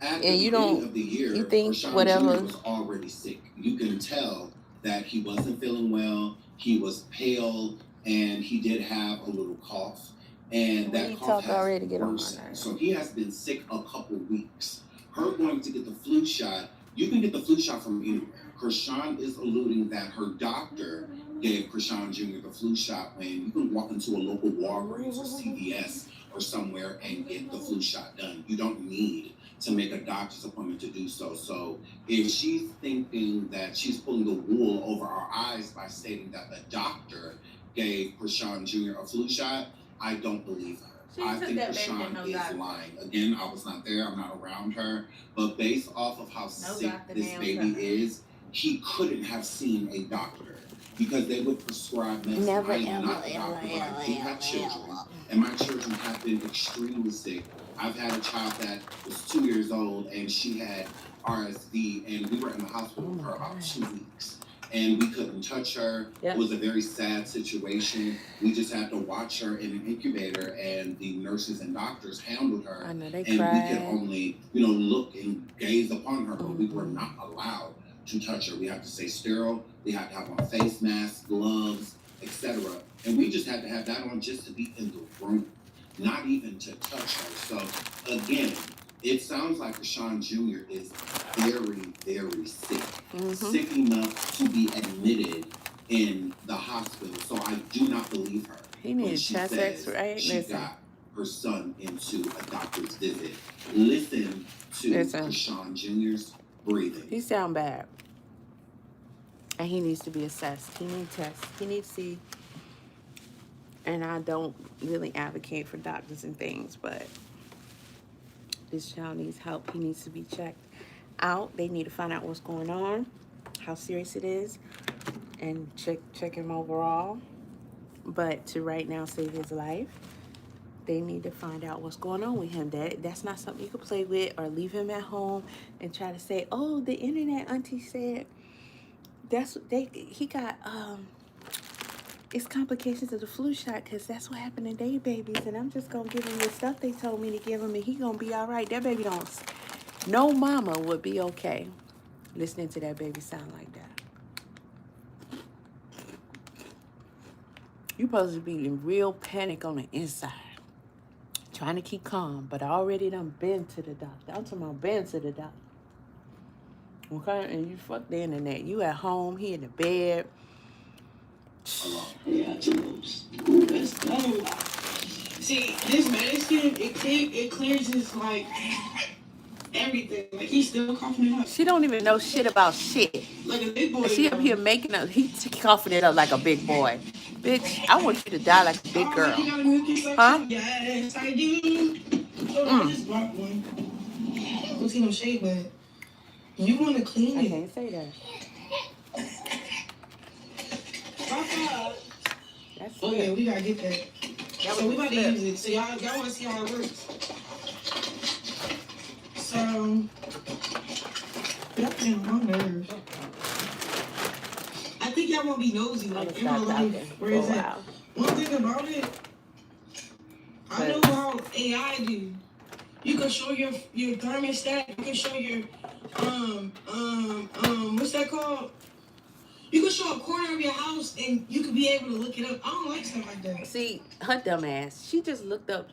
S12: At
S1: And
S12: the
S1: you
S12: beginning
S1: don't,
S12: of the year,
S1: you think
S12: Chrisean
S1: whatever.
S12: Jr. was already sick. You can tell that he wasn't feeling well. He was pale, and he did have a little cough. And that cough has worsened. So he has been sick a couple weeks. Her going to get the flu shot, you can get the flu shot from anywhere. Chrisean is alluding that her doctor gave Chrisean Jr. the flu shot when you can walk into a local Walgreens or CVS or somewhere and get the flu shot done. You don't need to make a doctor's appointment to do so. So if she's thinking that she's pulling the wool over our eyes by stating that the doctor gave Chrisean Jr. a flu shot, I don't believe her. I think Chrisean is lying. Again, I was not there. I'm not around her. But based off of how sick this baby is, he couldn't have seen a doctor because they would prescribe medicine.
S1: Never,
S12: I am
S1: ever,
S12: not a doctor,
S1: ever,
S12: but I do have children, and my children have been extremely sick. I've had a child that was 2 years old, and she had RSV, and we were in the hospital for about 2 weeks. And we couldn't touch her. Yep. It was a very sad situation. We just had to watch her in an incubator, and the nurses and doctors handled her.
S1: I know, they
S12: and
S1: cried.
S12: we could only, look and gaze upon her, but we were not allowed to touch her. We had to stay sterile. We had to have on face masks, gloves, etc. And we just had to have that on just to be in the room, not even to touch her. So again, it sounds like Chrisean Jr. is very, very sick. Sick enough to be admitted in the hospital. So I do not believe her.
S1: He needs chest X-ray.
S12: She got her son into a doctor's visit. Listen to Chrisean Jr.'s breathing.
S1: He sound bad. And he needs to be assessed. He needs tests. He needs to see. And I don't really advocate for doctors and things, but this child needs help. He needs to be checked out. They need to find out what's going on, how serious it is, and check him overall. But to right now save his life, they need to find out what's going on with him. That's not something you can play with or leave him at home and try to say, oh, the internet auntie said he got it's complications of the flu shot because that's what happened to their babies, and I'm just gonna give him the stuff they told me to give him, and he gonna be all right. That baby no mama would be okay listening to that baby sound like that. You supposed to be in real panic on the inside, trying to keep calm, but I already done been to the doctor. I'm talking about been to the doctor. Okay, and you fuck the internet. You at home, he in the bed.
S11: Yeah, let's go. See, this medicine, it clears his, everything. He's still coughing it up.
S1: She don't even know shit about shit.
S11: Like a big boy.
S1: And she up here making up, he's coughing it up like a big boy. Bitch, I want you to die like a big girl. Huh?
S11: Yes, I do. I just brought one. Don't see no shade, but you want to clean it.
S1: I can't say that. That's
S11: oh, yeah, we got to get that. So we about to use it. So y'all want to see how it works. So, y'all playing on my nerves. I think y'all want to be nosy. Like, in my life, where is that? One thing about it, I know how AI do. You can show your thermostat. You can show your, what's that called? You can show a corner of your house and you can be able to look it up. I don't like stuff like that.
S1: See, her dumb ass, she just looked up,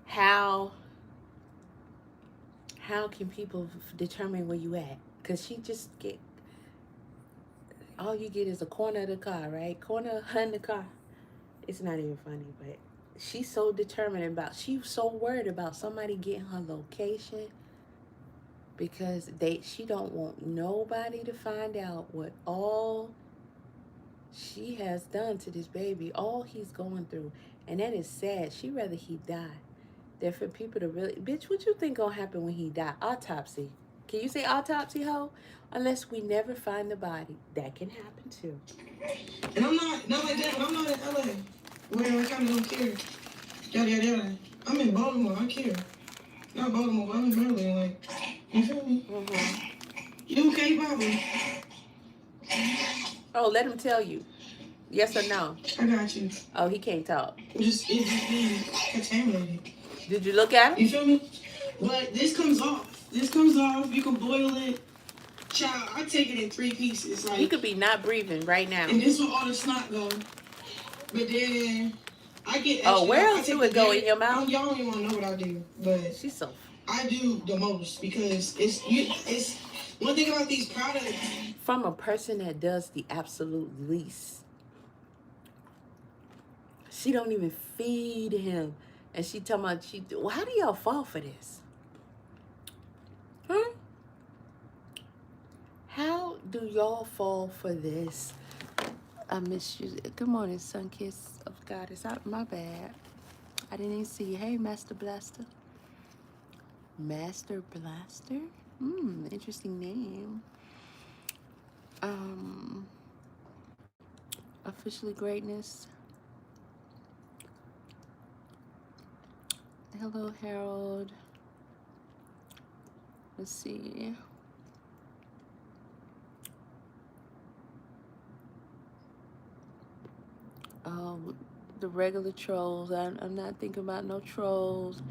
S1: how can people determine where you at? Because she just all you get is a corner of the car, right? Corner of the car. It's not even funny, but she's so determined she's so worried about somebody getting her location. Because she don't want nobody to find out what all she has done to this baby, all he's going through. And that is sad. She rather he die than for people to really... Bitch, what you think gonna happen when he die? Autopsy. Can you say autopsy, ho? Unless we never find the body. That can happen too.
S11: And I'm not like that, but I'm not in LA. Where I kind of don't care. Yada, yada, yada. I'm in Baltimore, I care. Not Baltimore, but I'm in Maryland, like, you feel me? You okay, Bobby?
S1: Oh, let him tell you. Yes or no?
S11: I got you.
S1: Oh, he can't talk.
S11: It just being contaminated.
S1: Did you look at him?
S11: You feel me? But this comes off. This comes off. You can boil it. Child, I take it in 3 pieces. Like,
S1: you could be not breathing right now.
S11: And this where all the snot go. But then I get extra.
S1: Oh, where else do it go in your mouth?
S11: Y'all don't even want to know what I do, but
S1: she's so.
S11: I do the most because it's one thing about these products.
S1: From a person that does the absolute least. She don't even feed him, and she talking about well, how do y'all fall for this? Huh? How do y'all fall for this? I miss you. Good morning, sun kiss of God. It's out. My bad. I didn't even see you. Hey, Master Blaster. Master Blaster? Interesting name. Officially Greatness. Hello, Harold. Let's see. The regular trolls. I'm not thinking about no trolls.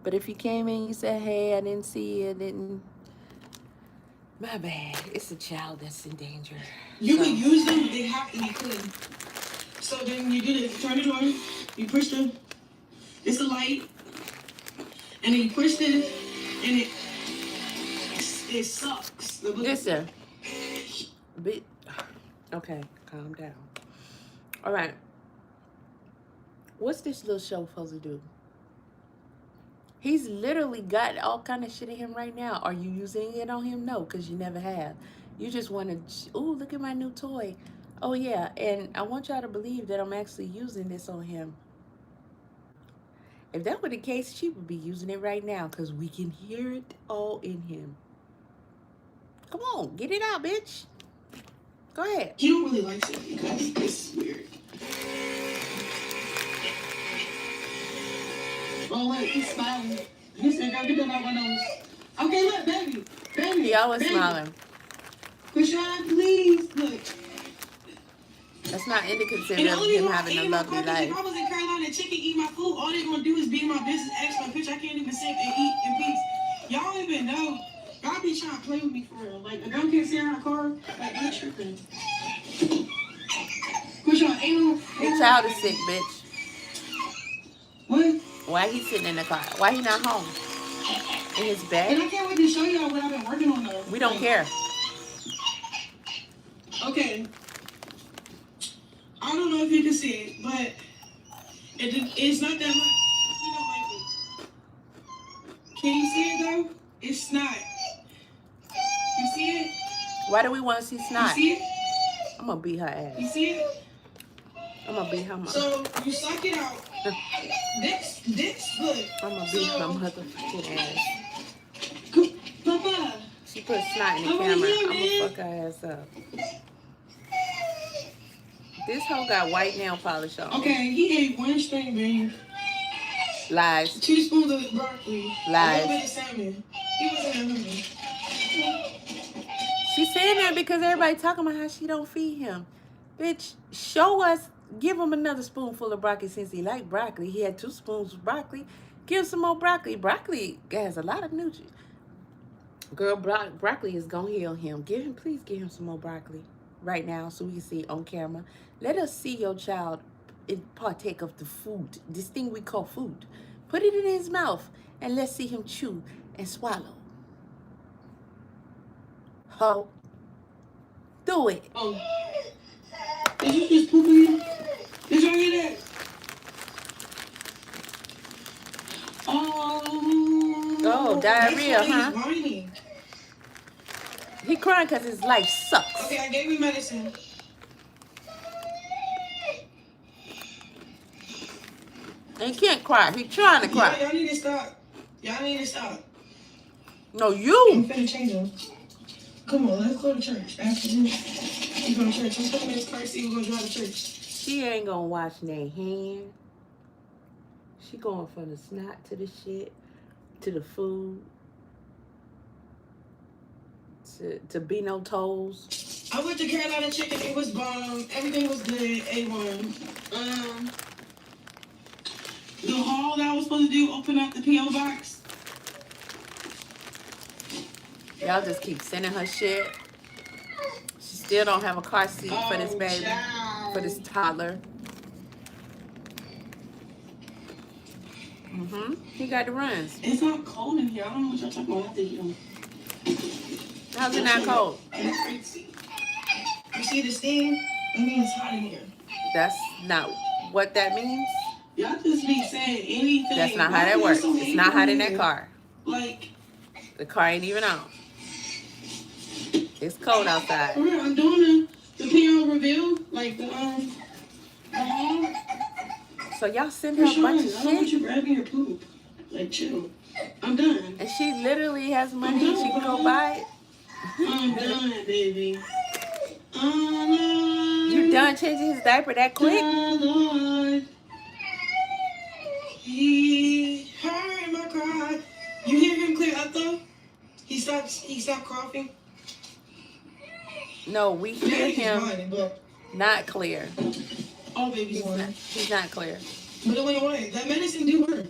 S1: But if you came in, you said, hey, I didn't see you, didn't. My bad. It's a child that's in danger.
S11: You can use them, but they have to be clean. So then you do this. Turn it on. You push them. It's a light. And then you push this, and it sucks.
S1: Listen. Okay, calm down. All right. What's this little show supposed to do? He's literally got all kind of shit in him right now. Are you using it on him? No, because you never have. You just want to, ooh, look at my new toy. Oh, yeah, and I want y'all to believe that I'm actually using this on him. If that were the case, she would be using it right now because we can hear it all in him. Come on, get it out, bitch. Go ahead.
S11: He don't really like it because it's weird. Oh, wait, he's smiling. He said, gotta get that out my nose. Okay, look, baby. Baby.
S1: He always
S11: baby.
S1: smiling.
S11: Chrisean, please, look.
S1: That's not indicative of him having a lovely life.
S11: If I was in Carolina and chicken eat my food, all they're gonna do is be in my business, ask my bitch. I can't even sit and eat in peace. Y'all don't even know. Y'all be trying to play with me for real. Like, a girl can't sit in her car. Like, I'm tripping. Chrisean, ain't no.
S1: Your child is sick, bitch.
S11: What?
S1: Why he sitting in the car? Why he not home? In his bed?
S11: And I can't wait to show y'all what I've been working on though.
S1: We don't care.
S11: Okay. I don't know if you can see it, but it's not that much. You don't like it. Can you see it though? It's snot. You see it?
S1: Why do we want to see snot?
S11: You see it?
S1: I'm gonna beat her ass.
S11: You see it?
S1: I'm gonna beat her mother.
S11: So you suck it out. This good.
S1: I'm gonna beat her motherfucking ass.
S11: Papa.
S1: She put snot in the camera. I'm gonna fuck her ass up. This hoe got white nail polish on.
S11: Okay, he ate 1 string bean.
S1: Lies.
S11: 2 spoons of broccoli.
S1: Lies.
S11: A little bit of salmon. He wasn't hungry.
S1: She's saying that because everybody talking about how she don't feed him. Bitch, show us. Give him another spoonful of broccoli since he liked broccoli. He had 2 spoons of broccoli. Give him some more broccoli. Broccoli has a lot of nutrients. Girl, broccoli is gonna heal him. Please give him some more broccoli right now so we can see on camera. Let us see your child partake of the food, this thing we call food. Put it in his mouth and let's see him chew and swallow. Ho. Do it.
S11: Oh. Did you just poop again? Did y'all hear that?
S1: Oh, diarrhea, huh? He crying because his life sucks.
S11: Okay, I gave you medicine.
S1: He can't cry. He's trying to cry.
S11: Y'all need to stop. Y'all need to stop.
S1: No, you.
S11: I'm finna change them. Come on, let's go to church. After this, we go to church. I'm putting in this car seat. We're gonna drive to church.
S1: She ain't gonna wash their hand. She going from the snot to the shit, to the food, to be no toes.
S11: I went to Carolina Chicken. It was bomb. Everything was good. A1. The haul that I was supposed to do, open up the P.O. box.
S1: Y'all just keep sending her shit. She still don't have a car seat for this baby, for this toddler. He got the runs.
S11: It's not cold in here. I don't know what y'all talking about.
S1: How's it not cold?
S11: You see the stand? That means it's hot in here.
S1: That's not what that means.
S11: Y'all just be saying anything.
S1: That's not how that works. It's not hot in that car.
S11: Like,
S1: the car ain't even on. It's cold outside.
S11: For real, I'm doing the PO review, like the
S1: So y'all send her a bunch of shit.
S11: I don't want you grabbing your poop. Like, chill. I'm done.
S1: And she literally has money. She can go buy it.
S11: I'm done, baby.
S1: You done changing his diaper that quick?
S11: Lord. He heard my cry. You hear him clear up though? He stopped coughing.
S1: No, we hear him not clear.
S11: Oh, baby,
S1: he's not clear.
S11: But wait, that medicine do work.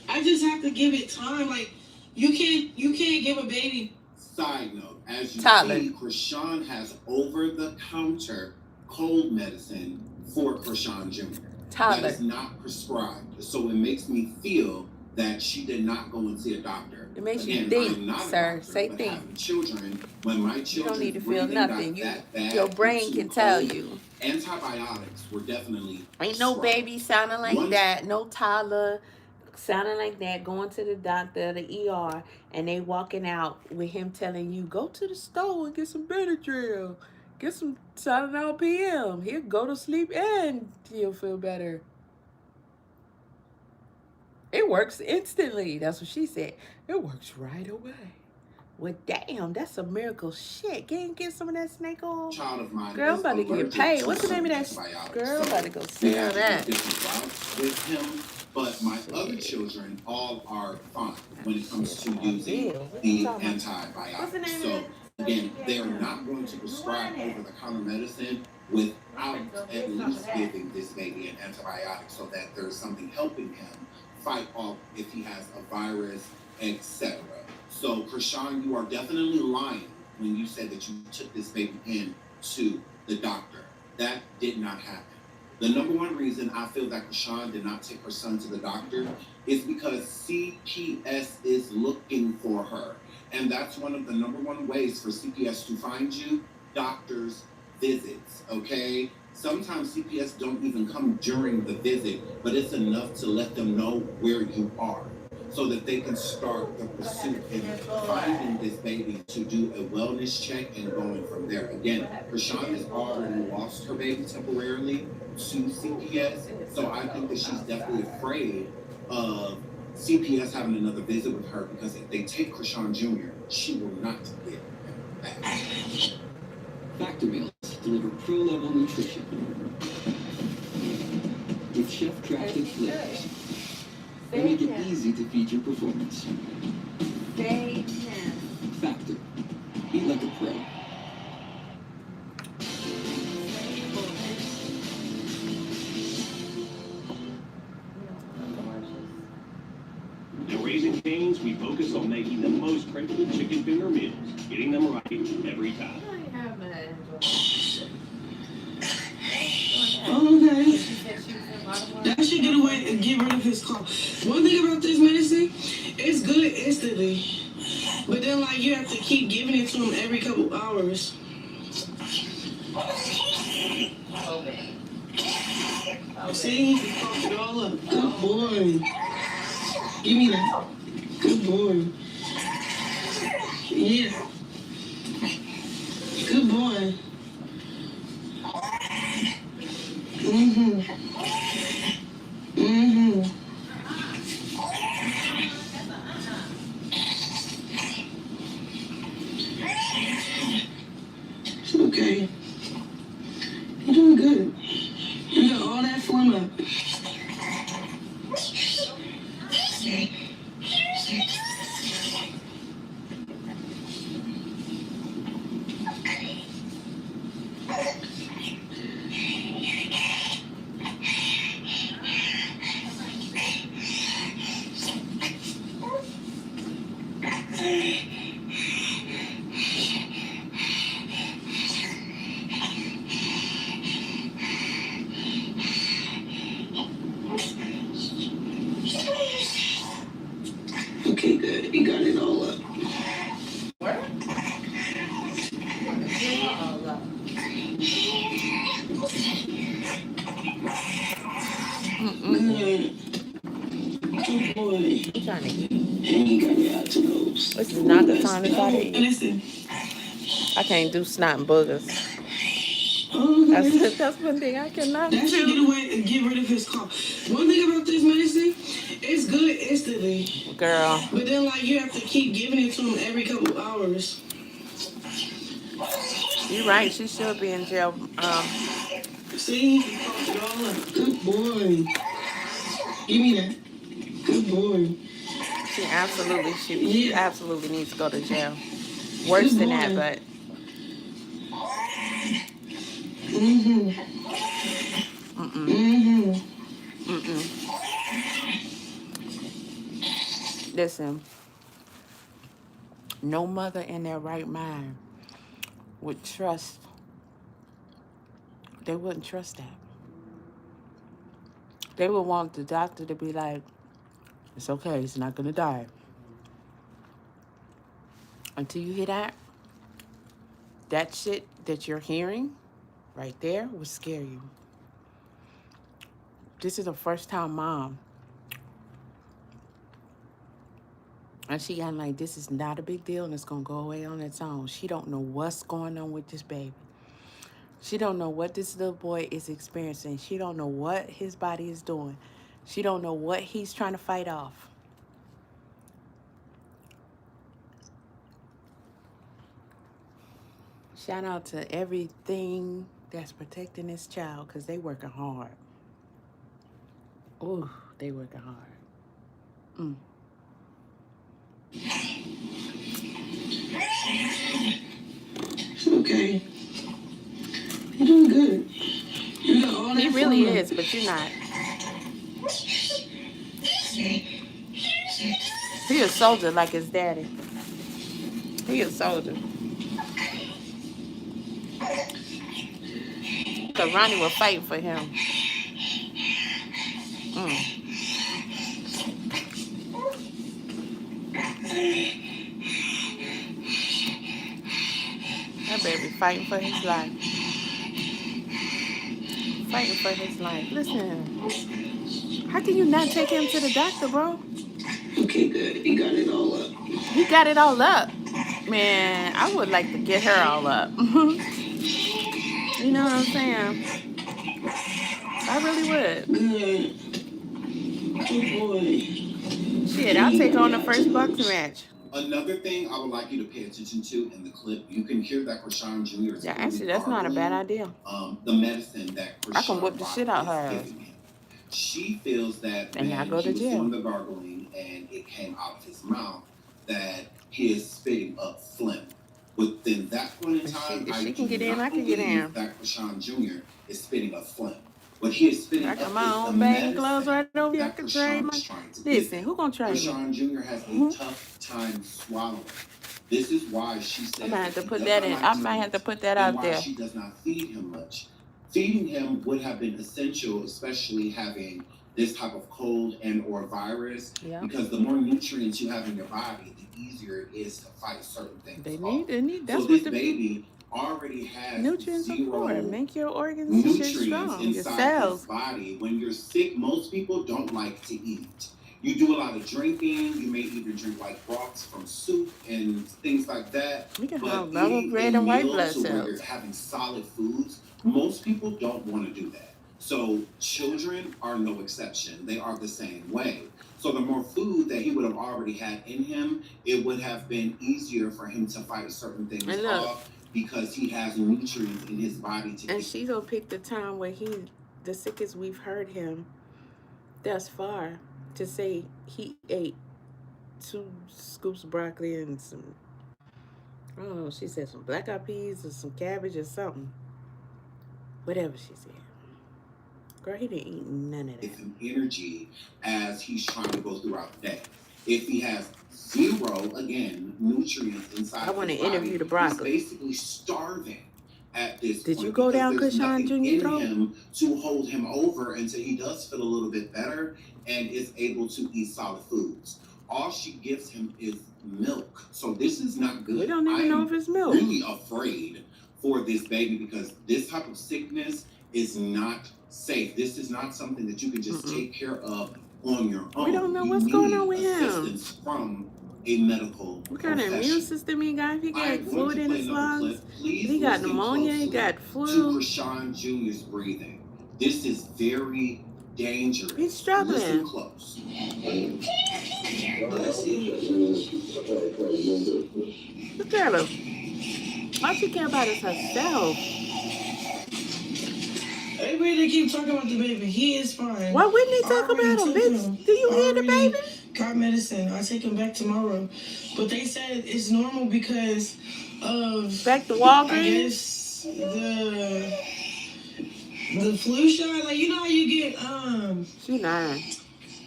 S11: I just have to give it time. Like you can't give a baby.
S12: Side note, as you
S1: Toddler.
S12: see, Chrisean has over-the-counter cold medicine for Chrisean Jr.
S1: Toddler.
S12: That is not prescribed. So it makes me feel that she did not go and see a doctor.
S1: It makes
S12: Again,
S1: you think,
S12: I'm not a
S1: sir.
S12: doctor,
S1: Say
S12: but
S1: think.
S12: having children, when my children
S1: You don't need to feel
S12: breathing
S1: nothing.
S12: got that bad
S1: Your brain
S12: due
S1: can
S12: to
S1: tell
S12: cold,
S1: you.
S12: Antibiotics were definitely
S1: Ain't no
S12: prescribed.
S1: baby sounding like that. No toddler sounding like that. Going to the doctor, the ER, and they walking out with him telling you, go to the store and get some Benadryl. Get some Tylenol PM. He'll go to sleep and he'll feel better. It works instantly. That's what she said. It works right away. Well, damn, that's a miracle shit. Get some of that snake oil.
S12: Child of mine
S1: Girl, I'm
S12: is
S1: about to get
S12: allergic
S1: paid.
S12: to
S1: What's the name of that?
S12: antibiotics,
S1: Girl, I'm
S12: so
S1: about to go
S12: we
S1: sell
S12: have
S1: that.
S12: different routes with him, but my other children all are fine when it comes to using the antibiotics. So again, they are not going to prescribe over-the-counter medicine without at least giving this baby an antibiotic so that there's something helping him fight off if he has a virus, etc. So, Chrisean, you are definitely lying when you said that you took this baby in to the doctor. That did not happen. The number one reason I feel that Chrisean did not take her son to the doctor is because CPS is looking for her. And that's one of the number one ways for CPS to find you, doctor's visits, okay? Sometimes CPS don't even come during the visit, but it's enough to let them know where you are so that they can start the pursuit in finding this baby to do a wellness check and going from there. Again, Chrisean has already lost her baby temporarily to CPS, so I think that she's definitely afraid of CPS having another visit with her because if they take Chrisean Jr., she will not get him back.
S13: Factor meals deliver pro-level nutrition with chef-crafted flavors. They make it easy to feed your performance. Factor. Eat like a pro.
S14: At Raising Cane's, we focus on making the most craveable chicken finger meals, getting them right every time.
S11: Okay. That should get away and get rid of his cough. One thing about this medicine, it's good instantly. But then, like, you have to keep giving it to him every couple hours. See, he coughed it all up. Good boy. Give me that. Good boy. Yeah. Good boy. Mm-hmm. Mm-hmm. Okay, good. He got it all up. Good boy.
S1: I'm trying to eat.
S11: He got me out to those.
S1: This is not the time to try to
S11: Oh,
S1: eat.
S11: listen.
S1: I can't do snot and boogers.
S11: Oh,
S1: That's one thing I cannot
S11: that should
S1: do.
S11: get away and get rid of his car. One thing about this medicine, it's good instantly.
S1: Girl.
S11: But then, like, you have to keep giving it to him every couple hours.
S1: You're right. She should be in jail.
S11: See? He fucked it all up. Good boy. Give me that. Good boy.
S1: She absolutely needs to go to jail. Worse than that, but. Listen, no mother in their right mind would trust. They wouldn't trust that. They would want the doctor to be like, it's okay, he's not gonna die. Until you hear that shit that you're hearing right there will scare you. This is a first-time mom. And she got like, this is not a big deal and it's gonna go away on its own. She don't know what's going on with this baby. She don't know what this little boy is experiencing. She don't know what his body is doing. She don't know what he's trying to fight off. Shout out to everything that's protecting this child because they working hard. Ooh, they working hard.
S11: It's okay. You're doing good. You got all that.
S1: He really is, but you're not. He a soldier like his daddy. He a soldier. So Ronnie will fight for him. That baby fighting for his life. Fighting for his life. Listen, how can you not take him to the doctor, bro?
S11: Okay, good. He got it all up.
S1: He got it all up. Man, I would like to get her all up. You know what I'm saying? I really would.
S11: Good boy.
S1: Shit, I'll take on the first boxing match.
S12: Another thing I would like you to pay attention to in the clip, you can hear that Chrisean Jr. is
S1: actually, that's not a bad idea.
S12: The medicine that Chrisean
S1: I can whip the shit out her ass.
S12: She feels that
S1: and
S12: when
S1: I go to
S12: he was
S1: jail.
S12: doing the gargling and it came out of his mouth, that he is spitting up phlegm. Within that point in time,
S1: if she can get in, I can get in.
S12: That Chrisean Jr. is spitting up phlegm. What he is spitting
S1: I
S12: up
S1: got my
S12: is
S1: own
S12: the
S1: bag of gloves right over here. I
S12: that
S1: can trade
S12: Chrisean
S1: my.
S12: is trying to
S1: Listen, who gonna trade me?
S12: Chrisean Jr. has a tough time swallowing. This is why she said
S1: I might have to put that in. I might have to put that out there.
S12: She does not feed him much. Feeding him would have been essential, especially having this type of cold and or virus, because the more nutrients you have in your body, the easier it is to fight certain things. They need. That's so what the baby already has
S1: nutrients are for. Make your organs
S12: nutrients
S1: strong. Your
S12: inside
S1: cells.
S12: his body. When you're sick, most people don't like to eat. You do a lot of drinking. You may even drink like broths from soup and things like that.
S1: We can
S12: but
S1: have level red and white blood
S12: where
S1: cells.
S12: you're having solid foods, most people don't want to do that. So children are no exception. They are the same way. So the more food that he would have already had in him, it would have been easier for him to fight certain things off because he has nutrients in his body to
S1: and she gonna pick the time where the sickest we've heard him thus far, to say he ate 2 scoops of broccoli and some, I don't know, she said some black eyed peas or some cabbage or something. Whatever she said. Girl, he didn't eat none of that.
S12: Him energy as he's trying to go throughout the day. If he has zero, again, nutrients inside
S1: I want to
S12: his body,
S1: interview the broccoli.
S12: he's basically starving at this
S1: Did
S12: point.
S1: you go down
S12: because there's
S1: Chrisean
S12: nothing
S1: Jr.
S12: in
S1: throat?
S12: him to hold him over until he does feel a little bit better and is able to eat solid foods. All she gives him is milk. So this is not good.
S1: We don't even know if it's milk.
S12: I'm really afraid for this baby because this type of sickness is not safe. This is not something that you can just take care of on your own.
S1: We don't know what's going on with him.
S12: Assistance from a medical
S1: What kind of immune system he got? He got fluid in his lungs. He got pneumonia. He got flu.
S12: To Chrisean Jr.'s breathing. This is very dangerous.
S1: He's struggling.
S12: Listen close.
S1: Look at him. All she care about is herself.
S11: Everybody they keep talking about the baby. He is fine.
S1: Why wouldn't they talk about him, bitch? Do you hear the baby?
S11: Got medicine. I'll take him back tomorrow. But they said it's normal because of
S1: back to Walgreens.
S11: I guess the flu shot. Like you know how you get
S1: She lying.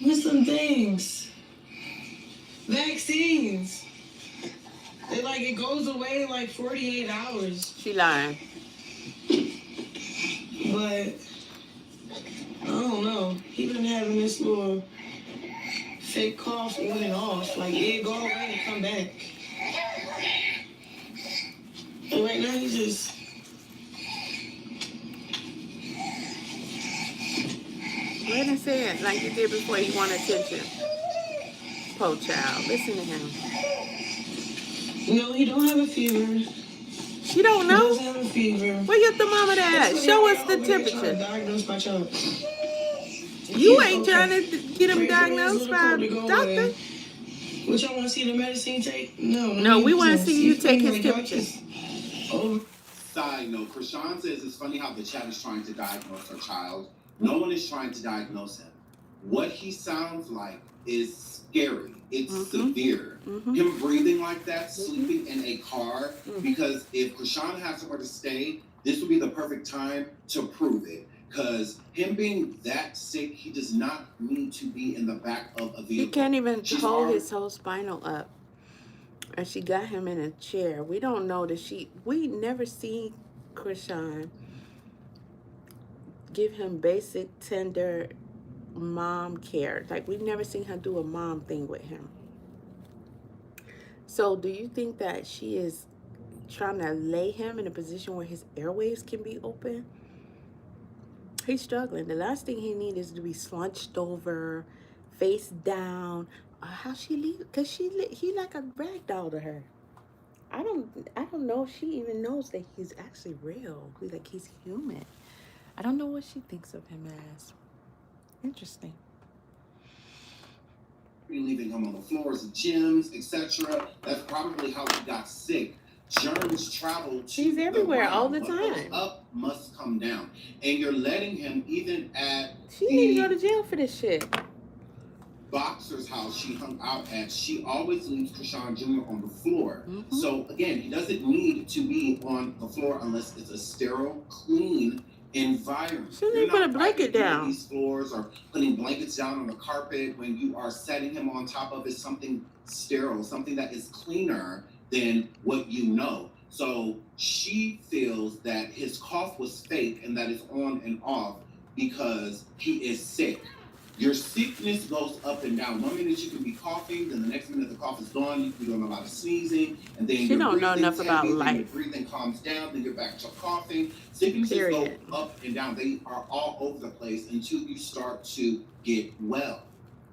S11: What's some things? Vaccines. They like it goes away in like 48 hours.
S1: She lying.
S11: But I don't know. He been having this little fake cough on and off. Like it go away and come back. And right now he's just
S1: Let him say it like you did before you want attention. Poor child. Listen to him.
S11: No, he don't have a fever.
S1: You don't know?
S11: He doesn't have a fever.
S1: Where your thermometer at? Show us the temperature.
S11: Diagnosed by child.
S1: You ain't trying to get him diagnosed by a doctor.
S11: What y'all want to see the medicine take? No.
S1: No, we want to see you take his temperature.
S12: Side note, Chrisean says it's funny how the chat is trying to diagnose her child. No one is trying to diagnose him. What he sounds like is scary. It's severe. Him breathing like that, sleeping in a car, because if Chrisean has somewhere to stay, this would be the perfect time to prove it. Because him being that sick, he does not need to be in the back of a vehicle.
S1: He can't even hold his whole spinal up. And she got him in a chair. We don't know that we never see Chrisean give him basic, tender mom care. Like, we've never seen her do a mom thing with him. So do you think that she is trying to lay him in a position where his airways can be open? He's struggling. The last thing he needs is to be slunched over, face down. How she leave? Because he like a rag doll to her. I don't know if she even knows that he's actually real. Like, he's human. I don't know what she thinks of him as. Interesting.
S12: Leaving him on the floors of gyms, etc. That's probably how he got sick. Germs travel to
S1: She's everywhere all the time.
S12: What goes up must come down. And you're letting him even at
S1: She need to go to jail for this shit.
S12: Boxer's house she hung out at, she always leaves Chrisean Jr. on the floor. So again, he doesn't need to be on the floor unless it's a sterile, clean environment.
S1: She need to put a blanket down.
S12: These floors or putting blankets down on the carpet when you are setting him on top of it, something sterile, something that is cleaner than what you know. So she feels that his cough was fake and that it's on and off because he is sick. Your sickness goes up and down. 1 minute you can be coughing, then the next minute the cough is gone. You can be doing a lot of sneezing, and then
S1: she don't know enough about life.
S12: Your breathing calms down, then you're back to coughing. Sicknesses go up and down. They are all over the place until you start to get well.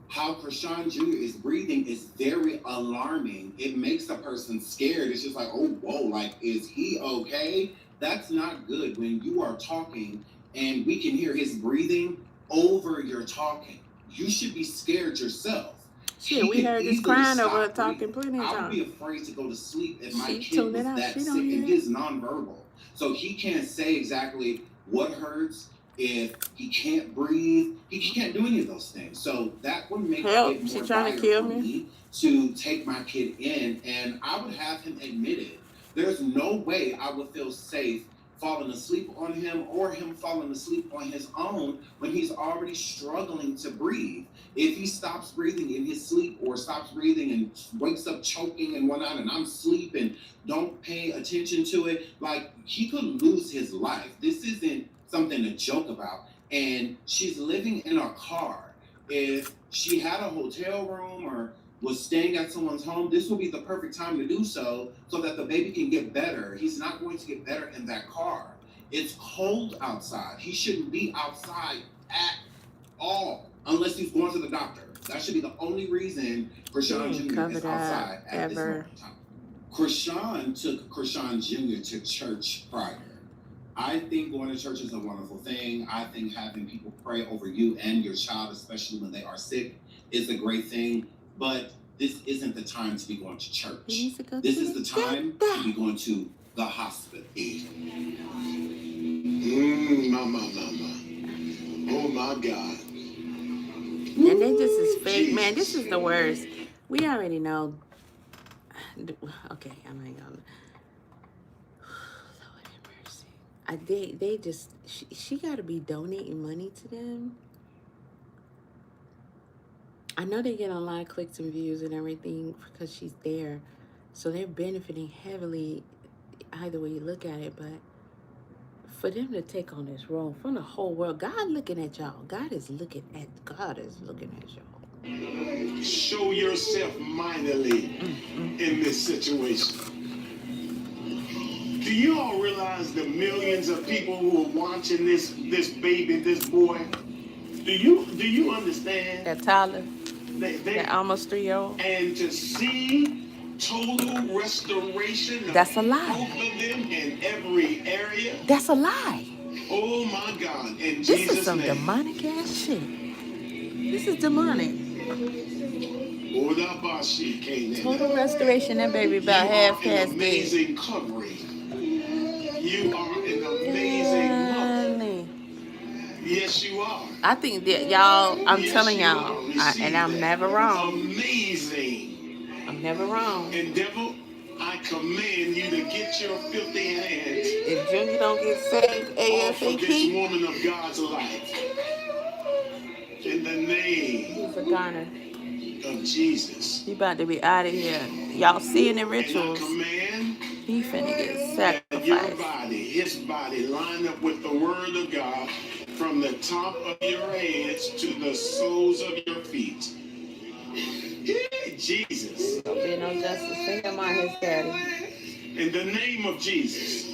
S12: How Chrisean Jr. is breathing is very alarming. It makes a person scared. It's just like, oh, whoa, like, is he okay? That's not good when you are talking and we can hear his breathing over your talking. You should be scared yourself.
S1: Shit, we heard this crying over her talking plenty of times.
S12: I would be afraid to go to sleep if my kid was that sick, and he is nonverbal. So he can't say exactly what hurts. If he can't breathe, he can't do any of those things. So that would make it more dire for me to take my kid in, and I would have him admitted. There's no way I would feel safe falling asleep on him or him falling asleep on his own when he's already struggling to breathe. If he stops breathing in his sleep or stops breathing and wakes up choking and whatnot, and I'm asleep and don't pay attention to it, like, he could lose his life. This isn't something to joke about. And she's living in a car. If she had a hotel room or was staying at someone's home, this would be the perfect time to do so that the baby can get better. He's not going to get better in that car. It's cold outside. He shouldn't be outside at all unless he's going to the doctor. That should be the only reason Chrisean Jr. is outside at this moment in time. Chrisean took Chrisean Jr. to church prior. I think going to church is a wonderful thing. I think having people pray over you and your child, especially when they are sick, is a great thing. But this isn't the time to be going to church. This is the time to be going to the hospital.
S6: Mama. Oh my God.
S1: And they just is fake, man. This is the worst. We already know. Okay, I'm not gonna. Lord have mercy. They just. She got to be donating money to them. I know they get a lot of clicks and views and everything because she's there, so they're benefiting heavily. Either way you look at it, but for them to take on this role from the whole world, God looking at y'all. God is looking at y'all.
S6: Show yourself mightily in this situation. Do you all realize the millions of people who are watching this baby, this boy? Do you understand?
S1: That Tyler, that almost 3-year-old.
S6: And to see total restoration of
S1: that's a lie.
S6: Both of them in every area.
S1: That's a lie.
S6: Oh my God! In
S1: this
S6: Jesus'
S1: is some
S6: name.
S1: demonic ass shit. This is demonic. Total restoration. That baby about half past
S6: amazing
S1: dead.
S6: Covering. You are an amazing mother. Yes, you are.
S1: I think that y'all. I'm telling y'all, and I'm never wrong.
S6: Amazing.
S1: I'm never wrong.
S6: And devil, I command you to get your filthy hands.
S1: If Junior don't get saved
S6: off of this
S1: ASAP,
S6: woman of God's life. In the name
S1: he's a goner
S6: of Jesus.
S1: He about to be out of here. Y'all seeing the rituals. He finna get sacrificed.
S6: Your body, his body, line up with the word of God from the top of your heads to the soles of your feet. Jesus.
S1: Don't be no justice. Think I'm on his daddy.
S6: In the name of Jesus.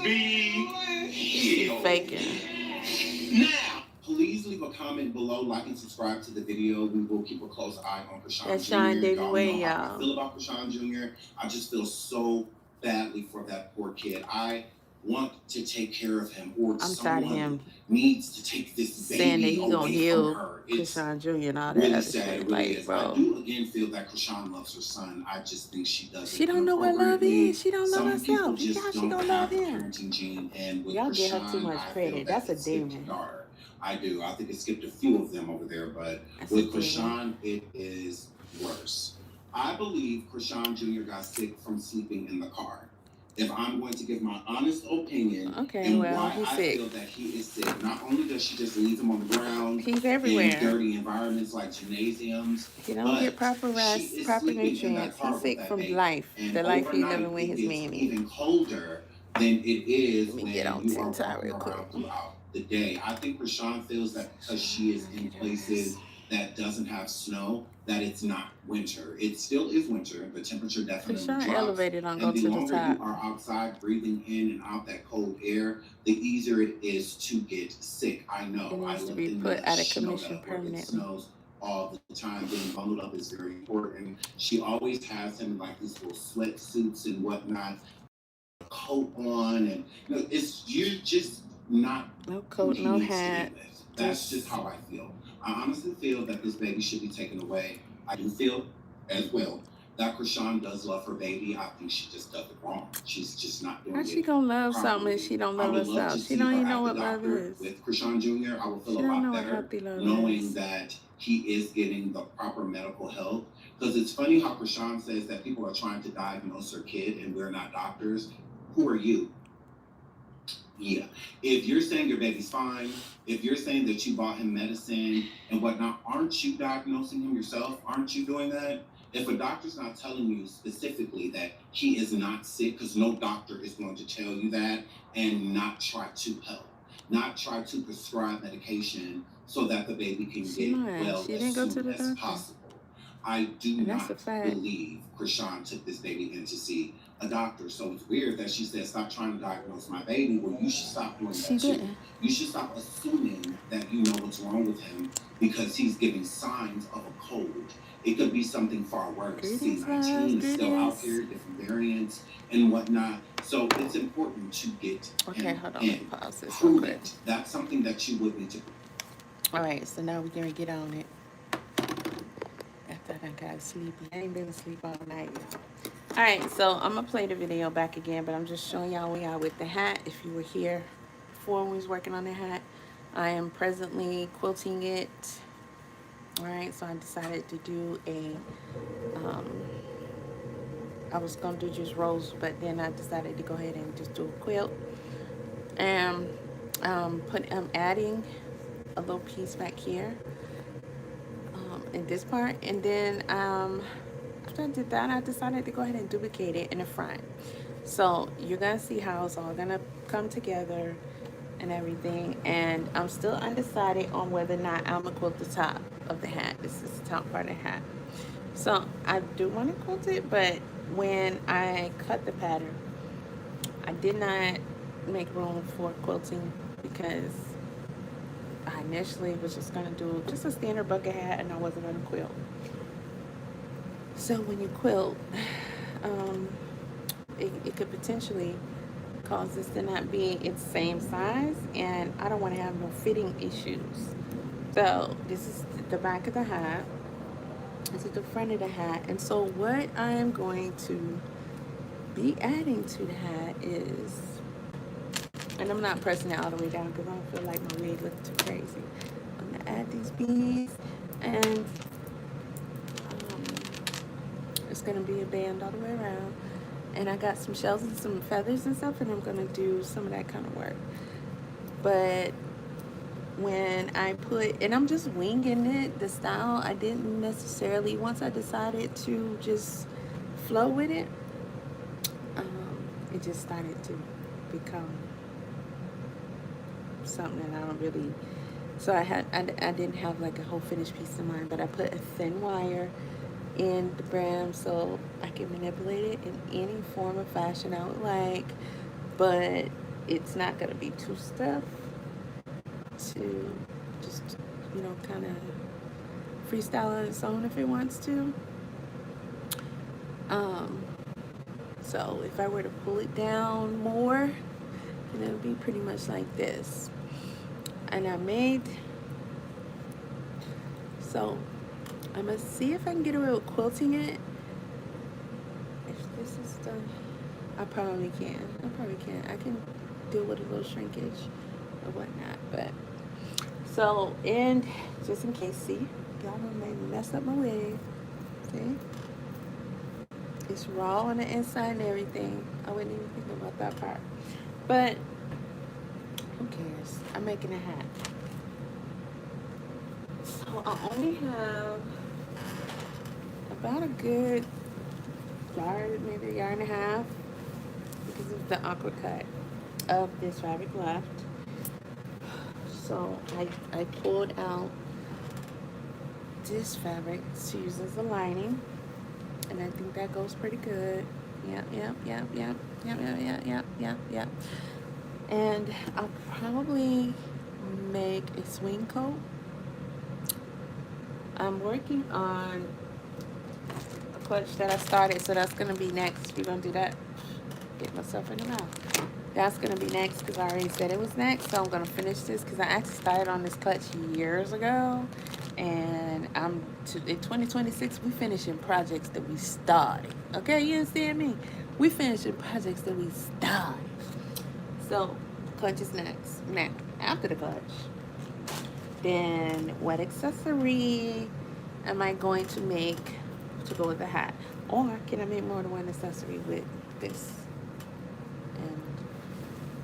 S6: Be healed.
S1: She's faking.
S12: Now, please leave a comment below, like and subscribe to the video. We will keep a close eye on Chrisean Jr.
S1: That's Sean Davy Way,
S12: y'all. Know how I
S1: y'all.
S12: feel about Chrisean Jr. I just feel so badly for that poor kid. I want to take care of him, or
S1: I'm tired of him
S12: needs to take this baby
S1: saying that he's gonna heal
S12: It's
S1: Chrisean Jr. and all that
S12: really
S1: other
S12: sad.
S1: shit.
S12: It really
S1: Like,
S12: is.
S1: bro.
S12: I do again feel that Chrisean loves her son. I just think she doesn't.
S1: She don't know what love is. She don't know herself.
S12: Just
S1: How she
S12: don't
S1: gonna
S12: have
S1: love
S12: the
S1: him?
S12: parenting gene, and with
S1: Y'all give her
S12: Chrisean,
S1: too much
S12: I feel
S1: credit.
S12: that
S1: That's a
S12: it skipped
S1: demon.
S12: her. I do. I think it skipped a few of them over there, but with Chrisean, it is worse. I believe Chrisean Jr. got sick from sleeping in the car. If I'm going to give my honest opinion and why I feel that he is sick, not only does she just leave him on the ground,
S1: he's everywhere
S12: in dirty environments like gymnasiums,
S1: he don't get proper rest, proper nutrients. He's sick from life, the life he's living with his mammy.
S12: Even colder than it is when you are walking
S1: real quick.
S12: around throughout the day. I think Chrisean feels that because she is in places that doesn't have snow, that it's not winter. It still is winter. The temperature definitely drops.
S1: Elevated on go to the top.
S12: And the longer you are outside breathing in and out that cold air, the easier it is to get sick. I know.
S1: It needs to be put out of commission permanently.
S12: It snows all the time. Getting bundled up is very important. She always has him in like these little sweatsuits and whatnot, coat on, and you're just not
S1: no coat, no hat.
S12: That's just how I feel. I honestly feel that this baby should be taken away. I do feel as well that Chrisean does love her baby. I think she just does it wrong. She's just not doing it.
S1: How she gonna love something if she don't love herself? She don't even know what love is.
S12: With Chrisean Jr., I will feel a lot better knowing that he is getting the proper medical help. Because it's funny how Chrisean says that people are trying to diagnose her kid and we're not doctors. Who are you? If you're saying your baby's fine, if you're saying that you bought him medicine and whatnot, aren't you diagnosing him yourself? Aren't you doing that? If a doctor's not telling you specifically that he is not sick, because no doctor is going to tell you that, and not try to help, not try to prescribe medication so that the baby can get well as soon as possible. I do not believe Chrisean took this baby in to see a doctor. So it's weird that she said, stop trying to diagnose my baby. Well, you should stop doing that too. You should stop assuming that you know what's wrong with him because he's giving signs of a cold. It could be something far worse. C19 is still out here, different variants and whatnot. So it's important to get him in.
S1: Pause this
S12: Prove
S1: real quick.
S12: it. That's something that you would need to.
S1: All right, so now we're gonna get on it. After I got sleepy, I ain't been asleep all night, y'all. All right, so I'm gonna play the video back again, but I'm just showing y'all where we are with the hat. If you were here before when we was working on the hat, I am presently quilting it. All right, so I decided to do a, I was gonna do just rows, but then I decided to go ahead and just do a quilt. And I'm adding a little piece back here in this part, and then after I did that, I decided to go ahead and duplicate it in the front. So you're gonna see how it's all gonna come together and everything, and I'm still undecided on whether or not I'm gonna quilt the top of the hat. This is the top part of the hat. So I do want to quilt it, but when I cut the pattern, I did not make room for quilting because I initially was just gonna do just a standard bucket hat, and I wasn't gonna quilt. So when you quilt, it could potentially cause this to not be its same size, and I don't want to have no fitting issues. So this is the back of the hat. This is the front of the hat. And so what I am going to be adding to the hat is, and I'm not pressing it all the way down because I don't feel like my wig looks too crazy. I'm going to add these beads, and it's going to be a band all the way around. And I got some shells and some feathers and stuff, and I'm going to do some of that kind of work. But when I put, and I'm just winging it, the style, I didn't necessarily, once I decided to just flow with it, it just started to become something that I don't really, so I didn't have like a whole finished piece in mind, but I put a thin wire in the brim so I can manipulate it in any form of fashion I would like, but it's not going to be too stiff to just, you know, kind of freestyle on its own if it wants to. So if I were to pull it down more, then it would be pretty much like this. And I made, so I'm gonna see if I can get away with quilting it. If this is done, I probably can. I can deal with a little shrinkage or whatnot. But so, and just in case, see, y'all done made me mess up my wig. See, it's raw on the inside and everything. I wouldn't even think about that part. But who cares? I'm making a hat. So I only have about a good yard, maybe a yard and a half, because of the awkward cut of this fabric left. So I pulled out this fabric to use as a lining, and I think that goes pretty good. Yep. And I'll probably make a swing coat. I'm working on a clutch that I started, so that's gonna be next. We're gonna do that. Get myself in the mouth. That's gonna be next because I already said it was next. So I'm gonna finish this because I actually started on this clutch years ago, and in 2026 we finishing projects that we started. Okay, you understand me? We finishing projects that we started. So clutch is next. Now after the clutch, then what accessory am I going to make to go with the hat? Or can I make more than one accessory with this? And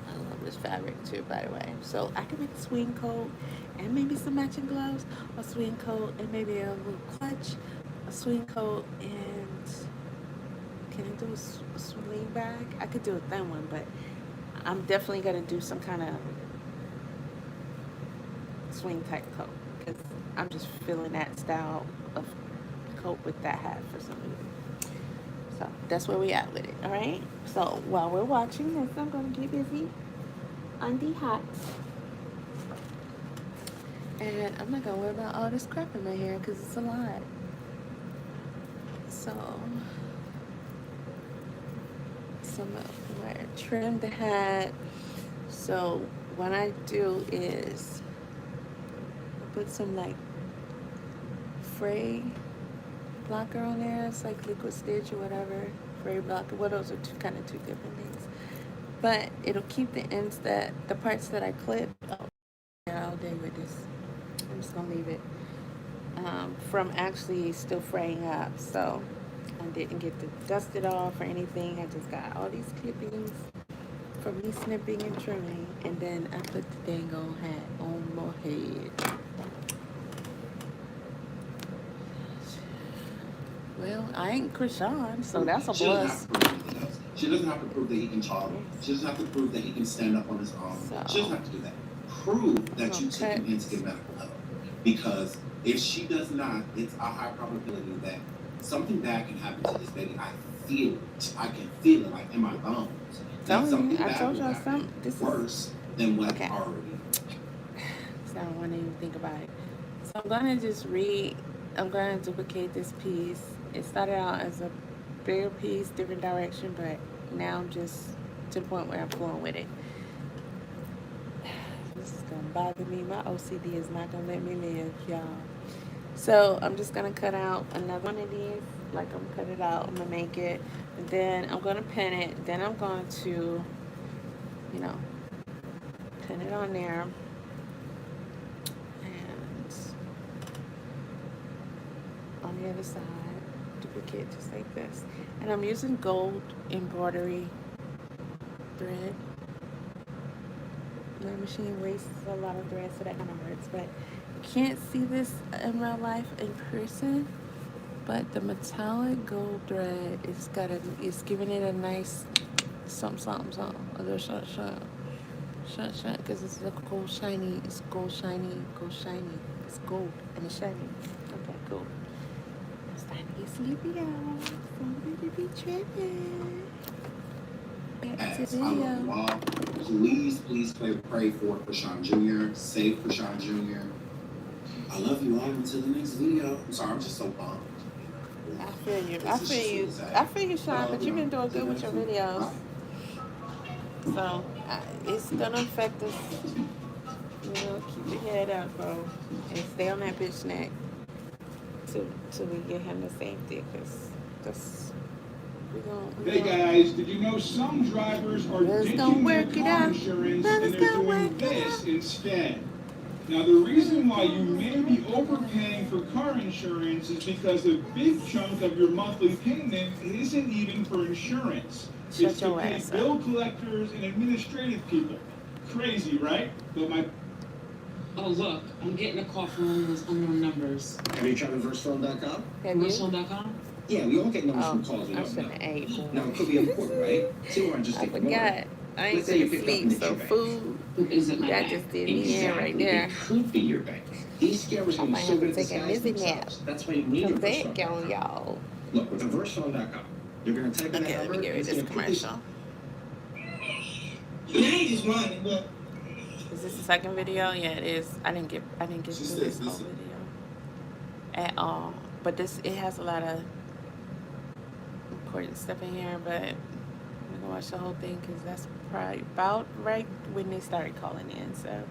S1: I love this fabric too, by the way. So I can make a swing coat and maybe some matching gloves, a swing coat and maybe a little clutch, a swing coat, and can I do a swing bag? I could do a thin one, but I'm definitely gonna do some kind of swing type coat because I'm just feeling that style of coat with that hat for some reason. So that's where we at with it. All right. So while we're watching this, I'm gonna get busy on the hats, and I'm not gonna worry about all this crap in my hair because it's a lot. So I'm gonna trim the hat. So what I do is put some like fray blocker on there. It's like liquid stitch or whatever. Fray blocker. Well, those are two different things. But it'll keep the ends the parts that I clip. Oh, yeah, all day with this. I'm just gonna leave it from actually still fraying up. So I didn't get to dust it off or anything. I just got all these clippings from me snipping and trimming, and then I put the dang old hat on my head. Well, I ain't Chrisean, so that's a plus.
S12: She doesn't have to prove that he can talk. She doesn't have to prove that he can stand up on his own. She doesn't have to do that. Prove that you took him in to get medical help. Because if she does not, it's a high probability that something bad can happen to this baby. I feel it. I can feel it like in my bones. That something bad will happen worse than what already.
S1: So I don't want to even think about it. So I'm gonna just I'm gonna duplicate this piece. It started out as a bigger piece, different direction, but now I'm just to the point where I'm flowing with it. This is gonna bother me. My OCD is not gonna let me live, y'all. So I'm just gonna cut out another one of these. Like I'm gonna cut it out. I'm gonna make it, and then I'm gonna pin it. Then I'm going to, pin it on there. On the other side, duplicate just like this, and I'm using gold embroidery thread. My machine wastes a lot of thread, so that kind of hurts, but you can't see this in real life in person, but the metallic gold thread it's giving it a nice something, a little shut, because it's gold shiny, it's gold shiny, it's gold and it's shiny. Okay, cool. Starting to get sleepy, y'all. So I'm going to be tripping. Back to video.
S12: Please pray for Chrisean Jr. Save Chrisean Jr. I love you all until the next video. I'm sorry, I'm just so bummed.
S1: I feel you, Sean, but you've been doing good with your videos. So it's going to affect us. Keep your head up, bro. And stay on that bitch neck. Till we get him the safety, because
S15: Hey guys, did you know some drivers are ditching their car insurance and they're doing this instead? Now the reason why you may be overpaying for car insurance is because a big chunk of your monthly payment isn't even for insurance. It's to pay bill collectors and administrative people. Crazy, right? But
S10: Oh, look, I'm getting a call from one of those unknown numbers.
S13: Have you tried reversephone.com?
S10: Reversephone.com?
S13: Yeah, we all get numbers from calls we don't know. Now, it could be important, right? So you want to just take the number.
S1: I ain't gonna sleep, so food, that just did me in right there.
S13: It could be your bank. These scammers are so good at disguising themselves. That's why you need a reversephone.
S1: Y'all.
S13: Look, with reversephone.com, you're going to type in that number.
S1: Let me get rid of this commercial.
S7: Ladies, money, but
S1: Is this the second video? Yeah, it is. I didn't get through this whole video at all. But it has a lot of important stuff in here, but I'm gonna watch the whole thing because that's probably about right when they started calling in. So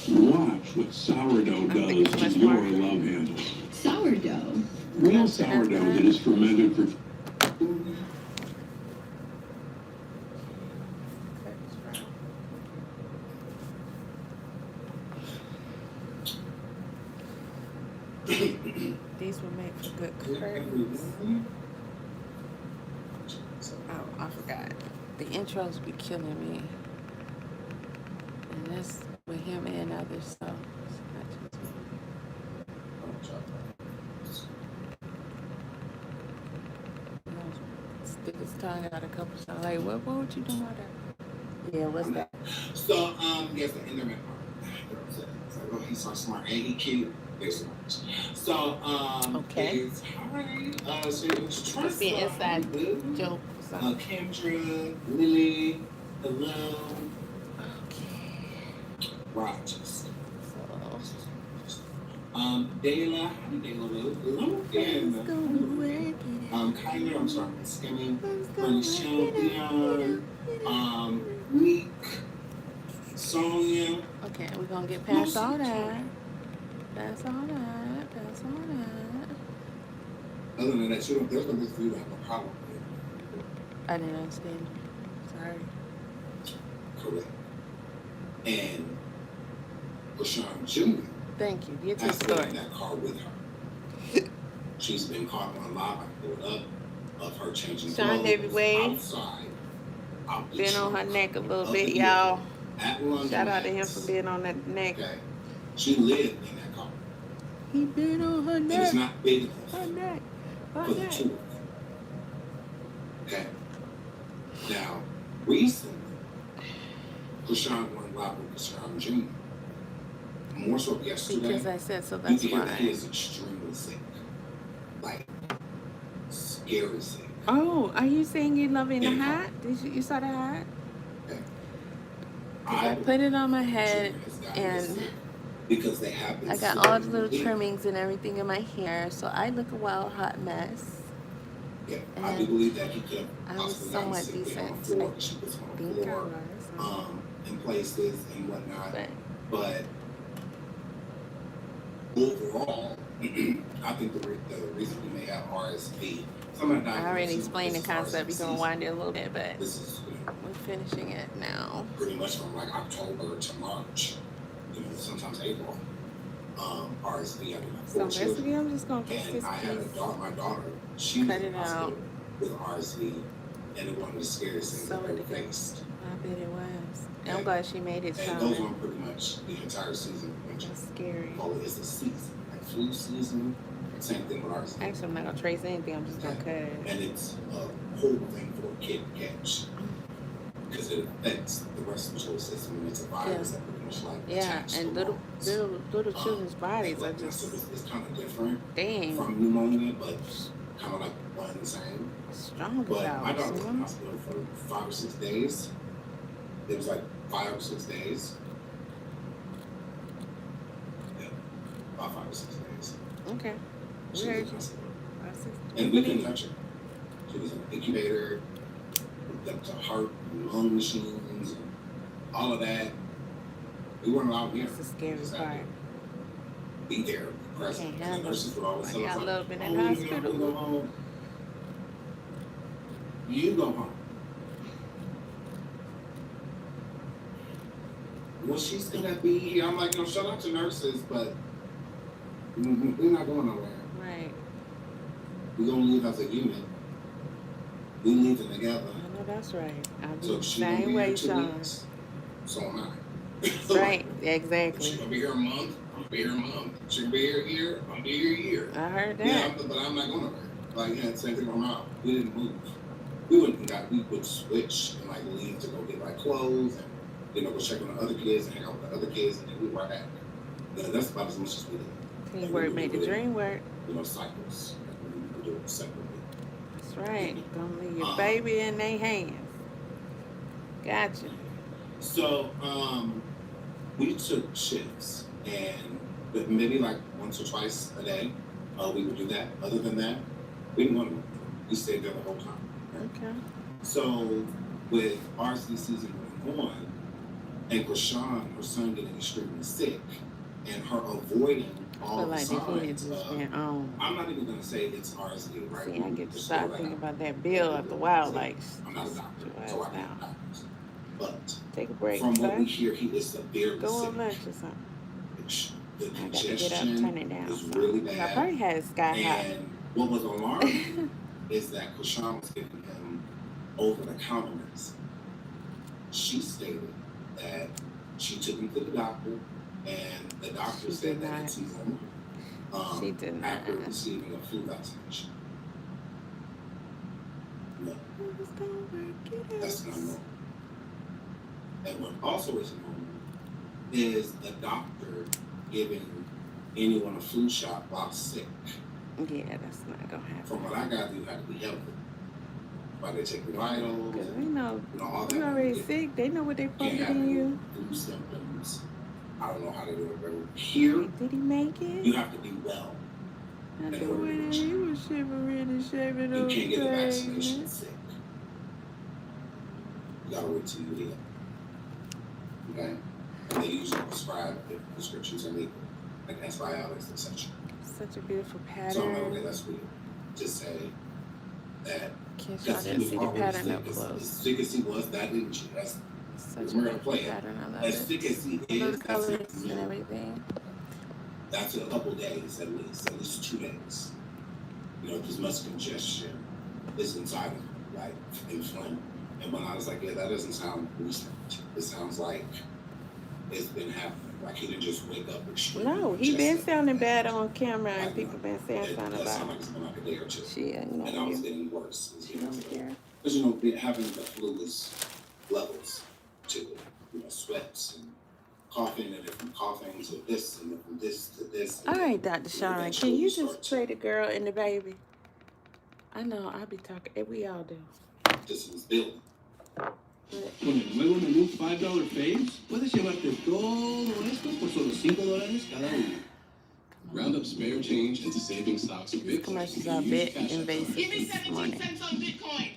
S16: watch what sourdough does to your love handles.
S9: Sourdough?
S16: Real sourdough that is fermented for
S1: these will make for good curtains. Oh, I forgot. The intros be killing me. other stuff. Stick his tongue out a couple times. Like, what would you do about that? Yeah, what's that?
S12: So, yes, the internet part. It's like, oh, he's so smart and he cute. They're smart. So,
S1: okay.
S12: It's hi. So
S1: must be an inside joke.
S12: Kendra, Lily, hello.
S1: Okay.
S12: Rogers. Dayla, hi Dayla, Logan. Kyler, I'm sorry, Skinny, Prince Champion, Meek, Sonia.
S1: Okay, we're gonna get past all that. That's all that.
S12: Other than that, there's no reason for you to have a problem with it.
S1: I didn't understand. Sorry.
S12: Correct. And Chrisean Jr.
S1: Thank you. Get to the
S12: has been
S1: story.
S12: in that car with her. She's been caught on live. I pulled up of her changing
S1: Sean David
S12: clothes
S1: Wade.
S12: outside.
S1: Been on her neck a little bit, y'all.
S12: Shout
S1: Shout out to him for being on that neck.
S12: Okay. She lived in that car.
S1: He been on her neck.
S12: And it's not big enough
S1: Her neck.
S12: for the two of them. Okay. Now, recently, Chrisean went live with Chrisean Jr. More so yesterday.
S1: Because I said so, that's
S12: you
S1: why.
S12: He is extremely sick. Like, scary sick.
S1: Oh, are you saying you loving the hat? Did you saw the hat?
S12: Okay.
S1: I put it on my head and
S12: because they have
S1: I got all the little trimmings and everything in my hair, so I look a wild hot mess.
S12: Yeah, I do believe that he could
S1: I was somewhat decent.
S12: She was on the floor, in places and whatnot. But overall, I think the reason we may have RSV.
S1: I already explained the concept. We're going to wind it a little bit, but we're finishing it now.
S12: Pretty much from like October to March, sometimes April. RSV, I mean,
S1: So basically, I'm just going to fix this
S12: I had my daughter, she
S1: cut it out
S12: with RSV, and it was one of the scariest things I've ever faced.
S1: I bet it was. And I'm glad she made it
S12: And
S1: sound.
S12: those on pretty much the entire season.
S1: That's scary.
S12: Oh, it's the season, like flu season. Same thing with RSV.
S1: Actually, I'm not going to trace anything. I'm just going to cut it.
S12: And it's a horrible thing for a kid to catch because it affects the respiratory system, and it's a virus that pretty much like attacks
S1: and little children's bodies are just
S12: it's kind of different from pneumonia, but kind of like one and the same.
S1: Strong
S12: But
S1: as
S12: my daughter was in the hospital for 5 or 6 days. It was like 5 or 6 days. Yeah, about 5 or 6 days.
S1: Okay.
S12: She was in the hospital. And we couldn't touch her. She was in an incubator, hooked up to heart and lung machines, and all of that. We weren't allowed near her.
S1: That's the scary part.
S12: Be there, present.
S1: Can't
S12: And the nurses would always tell us,
S1: y'all love in
S12: like,
S1: the
S12: oh,
S1: hospital.
S12: you go home. You go home. Well, she's gonna be here. I'm like, shout out to nurses, but we're not going nowhere.
S1: Right.
S12: We're gonna leave as a unit. We leaving together.
S1: I know that's right. I'll be
S12: So
S1: the
S12: she gonna
S1: same
S12: be
S1: way,
S12: here 2
S1: Sean.
S12: weeks. So am I.
S1: Right, exactly.
S12: She's gonna be here a month. I'm gonna be here a month. She's gonna be here a year. I'm gonna be here a year.
S1: I heard that.
S12: Yeah, but I'm not going nowhere. Like, yeah, same thing on out. We didn't move. We would switch and like leave to go get like clothes and go check on the other kids and hang out with the other kids, and then we were right back. That's about as much as we did.
S1: Teamwork made the dream work.
S12: Cycles. We do it separately.
S1: That's right. Don't leave your baby in their hands. Gotcha.
S12: So, we took shifts, and maybe like once or twice a day, we would do that. Other than that, we didn't want to move. We stayed there the whole time.
S1: Okay.
S12: So, with RC season going on, and Chrisean, her son, getting extremely sick, and her avoiding all the signs I'm not even going to say it's RSV, right?
S1: See, I get to start thinking about that bill after a while, like,
S12: I'm not a doctor, so I'm not a doctor. But
S1: take a break,
S12: from what we hear, he is severely
S1: go
S12: sick.
S1: on lunch or something.
S12: The
S1: I got to get up,
S12: congestion
S1: turn it down.
S12: is really
S1: I
S12: bad.
S1: probably had it sky high.
S12: And what was alarming is that Chrisean was giving him over-the-counter medicine. She stated that she took him to the doctor, And the doctor said that it's normal.
S1: She did not.
S12: After receiving a flu vaccination. No. That's not normal. And what also is normal is the doctor giving anyone a flu shot while sick.
S1: Yeah, that's not gonna happen.
S12: From what I got, you have to be healthy. Why they take the vitals?
S1: Because we know
S12: all that.
S1: You're already sick. They know what they're pumping in you.
S12: Flu symptoms. I don't know how to do it. But here,
S1: did he make it?
S12: You have to be well.
S1: Not the way that he was shivering and shaving up.
S12: You can't get a vaccination sick. You gotta wait till you heal. Okay? And they usually prescribe if prescriptions are legal, like antibiotics, etc.
S1: Such a beautiful pattern.
S12: So I'm like, okay, that's weird. Just say that.
S1: Can't y'all just see the pattern up close?
S12: As sick as he was, that didn't change. That's
S1: such
S12: we're
S1: a
S12: gonna play it.
S1: pattern. I love
S12: As
S1: it.
S12: sick as he
S1: I love
S12: is,
S1: the colors and everything.
S12: That's a couple days at least 2 days. You know, because much congestion is inside of him, like inflamed. And when I was like, yeah, that doesn't sound recent. It sounds like it's been happening. Like he didn't just wake up extremely.
S1: No, he been sounding bad on camera, and people been saying something
S12: That
S1: about
S12: sounded like it's been like a day or two.
S1: She
S12: and I was getting worse.
S1: She don't care.
S12: Because, you know, having the flu is levels to it. You know, sweats and coughing and from coughing to this and from this to this.
S1: All right, Dr. Sharon, can you just play the girl and the baby? I know, I'll be talking. We all do.
S12: Just was building.
S13: Con el nuevo menú $5 faves, puedes llevarte todo esto por solo $5 cada uno. Round up spare change into saving stocks of
S1: These
S13: Bitcoin.
S1: commercials are a bit invasive
S10: Give me
S1: this
S10: 17
S1: morning.
S10: cents on Bitcoin.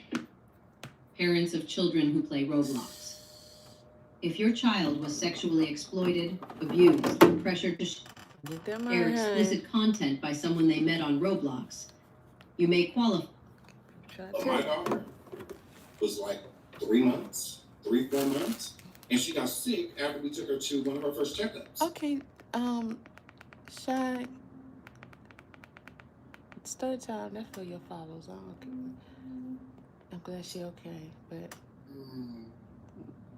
S17: Parents of children who play Roblox. If your child was sexually exploited, abused, and pressured to share explicit content by someone they met on Roblox, you may qualify.
S12: My daughter was like 3 months, 3-4 months, and she got sick after we took her to one of her first checkups.
S1: Okay, Shy, story time, that's for your follows. I'm glad she okay, but...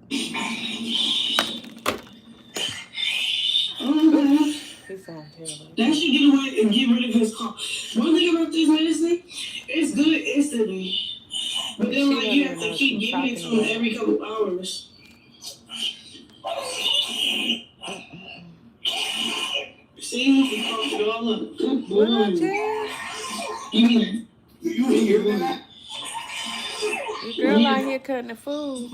S1: He sounds terrible.
S11: That should get away and get rid of his car. One thing about this medicine, it's good instantly. But then like you have to keep giving it to him every couple hours. See, he coughed it all up. Good boy.
S12: You hear that?
S1: The girl out here cutting the food.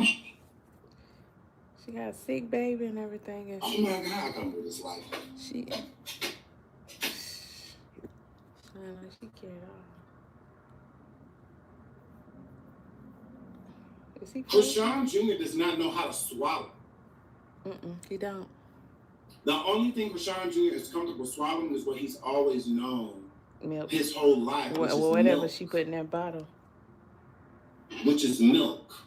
S1: She got a sick baby and everything. And
S12: Oh my God, I come with this life.
S1: she carried on. Is he
S12: Chrisean Jr. does not know how to swallow.
S1: He don't.
S12: The only thing Chrisean Jr. is comfortable swallowing is what he's always known
S1: Milk.
S12: his whole life, which is
S1: Whatever
S12: milk,
S1: she put in that bottle.
S12: which is milk.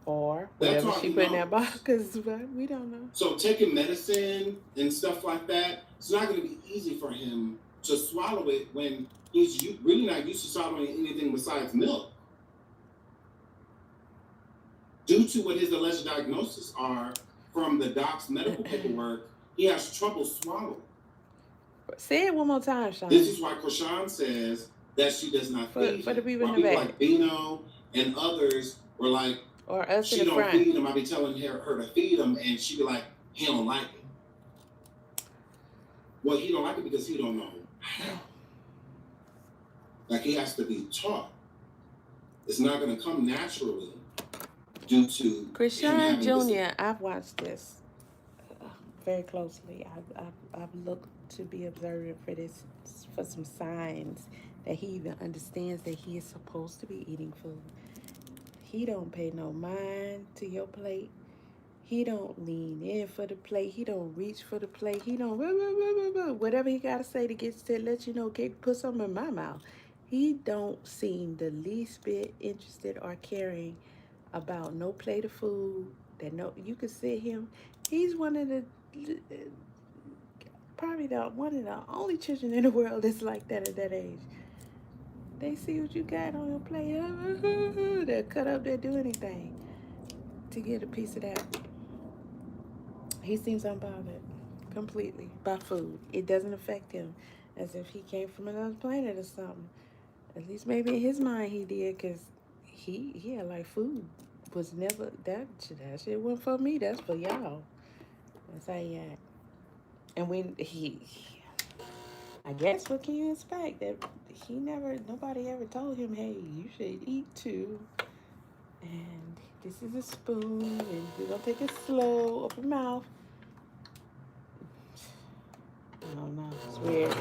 S1: Or
S12: That's
S1: whatever
S12: all
S1: she
S12: he
S1: put in
S12: knows.
S1: that bottle, because we don't know.
S12: So taking medicine and stuff like that, it's not going to be easy for him to swallow it when he's really not used to swallowing anything besides milk. Due to what his alleged diagnoses are from the doc's medical paperwork, he has trouble swallowing.
S1: Say it one more time, Sean.
S12: This is why Chrisean says that she does not feed
S1: For the
S12: him.
S1: people in
S12: Why
S1: the
S12: people
S1: back.
S12: like Bino and others were like,
S1: Or us
S12: she
S1: in the
S12: don't
S1: front.
S12: feed him. I be telling her to feed him, and she be like, he don't like it. Well, he don't like it because he don't know how. Like he has to be taught. It's not going to come naturally due to him
S1: Chrisean
S12: having this-
S1: Jr., I've watched this very closely. I've looked to be observant for some signs that he even understands that he is supposed to be eating food. He don't pay no mind to your plate. He don't lean in for the plate. He don't reach for the plate. He don't whatever he got to say to get to let you know, okay, put something in my mouth. He don't seem the least bit interested or caring about no plate of food. That you could sit him. He's one of the probably one of the only children in the world that's like that at that age. They see what you got on your plate. They'll cut up. They'll do anything to get a piece of that. He seems unbothered. completely by food. It doesn't affect him as if he came from another planet or something. At least maybe in his mind he did, because he had like food was never that shit wasn't for me. That's for y'all. That's how he act. And when I guess what can you expect? That nobody ever told him, hey, you should eat too. And this is a spoon, and we're gonna take it slow, open mouth. I don't know, it's weird.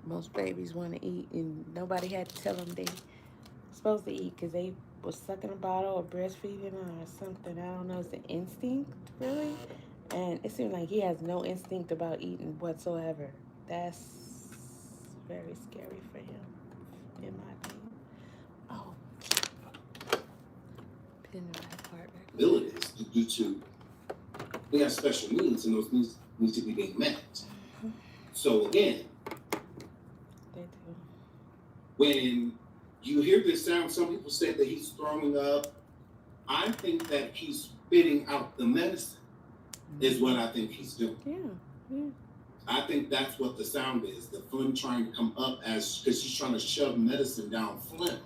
S1: Most babies want to eat, and nobody had to tell them they supposed to eat because they was sucking a bottle or breastfeeding or something. I don't know, it's an instinct, really. And it seems like he has no instinct about eating whatsoever. That's very scary for him, in my opinion. Oh, pin the right part back.
S12: Abilities due to they have special needs, and those needs need to be being met. So again,
S1: they do.
S12: When you hear this sound, some people say that he's throwing up. I think that he's spitting out the medicine. Is what I think he's doing.
S1: Yeah.
S12: I think that's what the sound is. The phlegm trying to come up because she's trying to shove medicine down phlegm.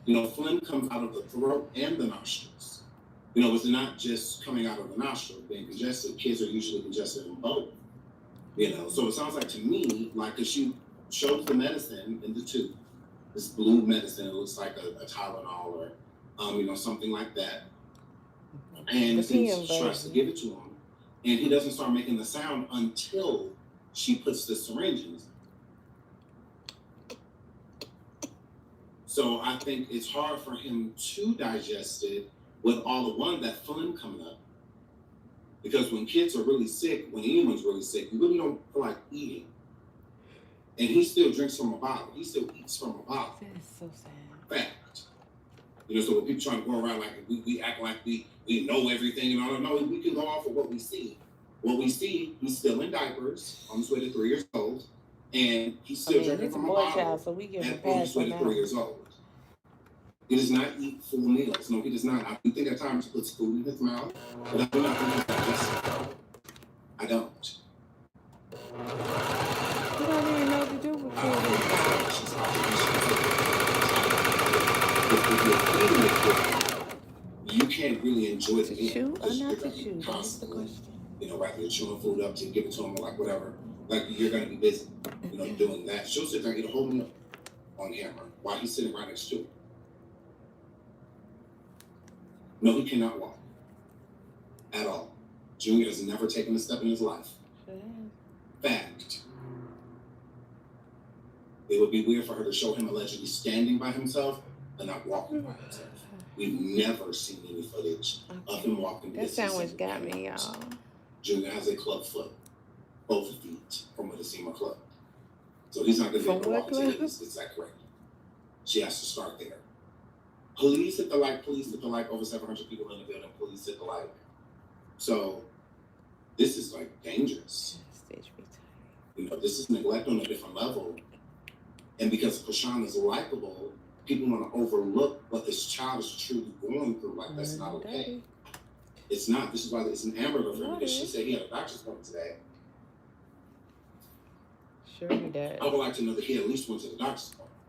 S12: You know, phlegm comes out of the throat and the nostrils. You know, it's not just coming out of the nostril being congested. Kids are usually congested in both. You know, so it sounds like to me, like, because she shows the medicine in the tube, this blue medicine, it looks like a Tylenol or, you know, something like that. And she tries to give it to him. And he doesn't start making the sound until she puts the syringe in his mouth. So I think it's hard for him to digest it with all at one, that phlegm coming up. Because when kids are really sick, when anyone's really sick, you really don't feel like eating. And he still drinks from a bottle. He still eats from a bottle.
S1: That is so sad.
S12: Fact. You know, so when people trying to go around like we act like we know everything and all that, no, we can go off of what we see. What we see, he's still in diapers, on his way to 3 years old, and he's still drinking from a bottle.
S1: Child, so we give him
S12: on his way to 3 years old. He does not eat full meals. No, he does not. I do think at times he puts food in his mouth, but I do not think he's digesting. I don't.
S1: You don't even know what to do with
S12: food. You can't really enjoy the
S1: chew or not to chew? That's the question.
S12: You know, right? You're chewing food up to give it to him or like whatever. Like you're gonna be busy, you know, doing that. She'll sit there and eat a whole meal on camera while he's sitting right next to her. No, he cannot walk at all. Junior has never taken a step in his life. Fact. It would be weird for her to show him allegedly standing by himself and not walking by himself. We've never seen any footage of him walking.
S1: That sandwich got me, y'all.
S12: Junior has a club foot, both feet from where the seam are clubbed. So he's not going to be able to walk until it's that correct. She has to start there. Police hit the light. Over 700 people in the building. Police hit the light. So this is like dangerous. You know, this is neglect on a different level. And because Chrisean is likable, people want to overlook what this child is truly going through. Like, that's not okay. It's not. This is why it's an Amber Alert for him, because she said he had a doctor's appointment today.
S1: Sure he does.
S12: I would like to know that he at least went to the doctor's appointment.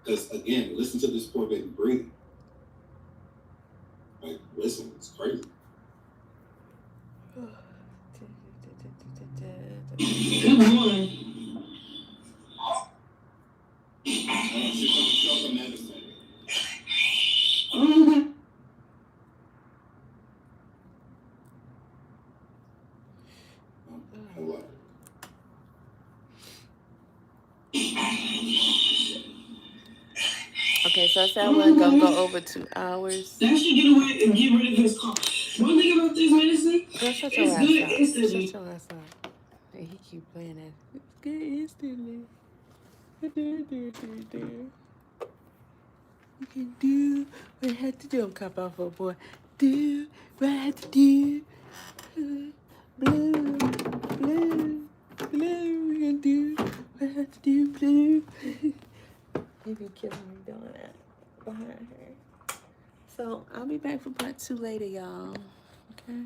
S12: Because, again, listen to this poor baby breathing. Like, listen, it's crazy.
S11: Good morning.
S12: She's going to show the medicine. Hold on.
S1: Okay, so I said I wasn't going to go over 2 hours.
S11: That should get away and get rid of his car. One thing about this medicine,
S1: it's good instantly. Shut your ass up. And he keep playing that. It's good instantly. You can do what I had to do. I'm cop out for a boy. Do what I had to do. Blue, blue, blue. We can do what I had to do. Blue. He be killing me doing that behind her. So I'll be back for part 2 later, y'all. Okay.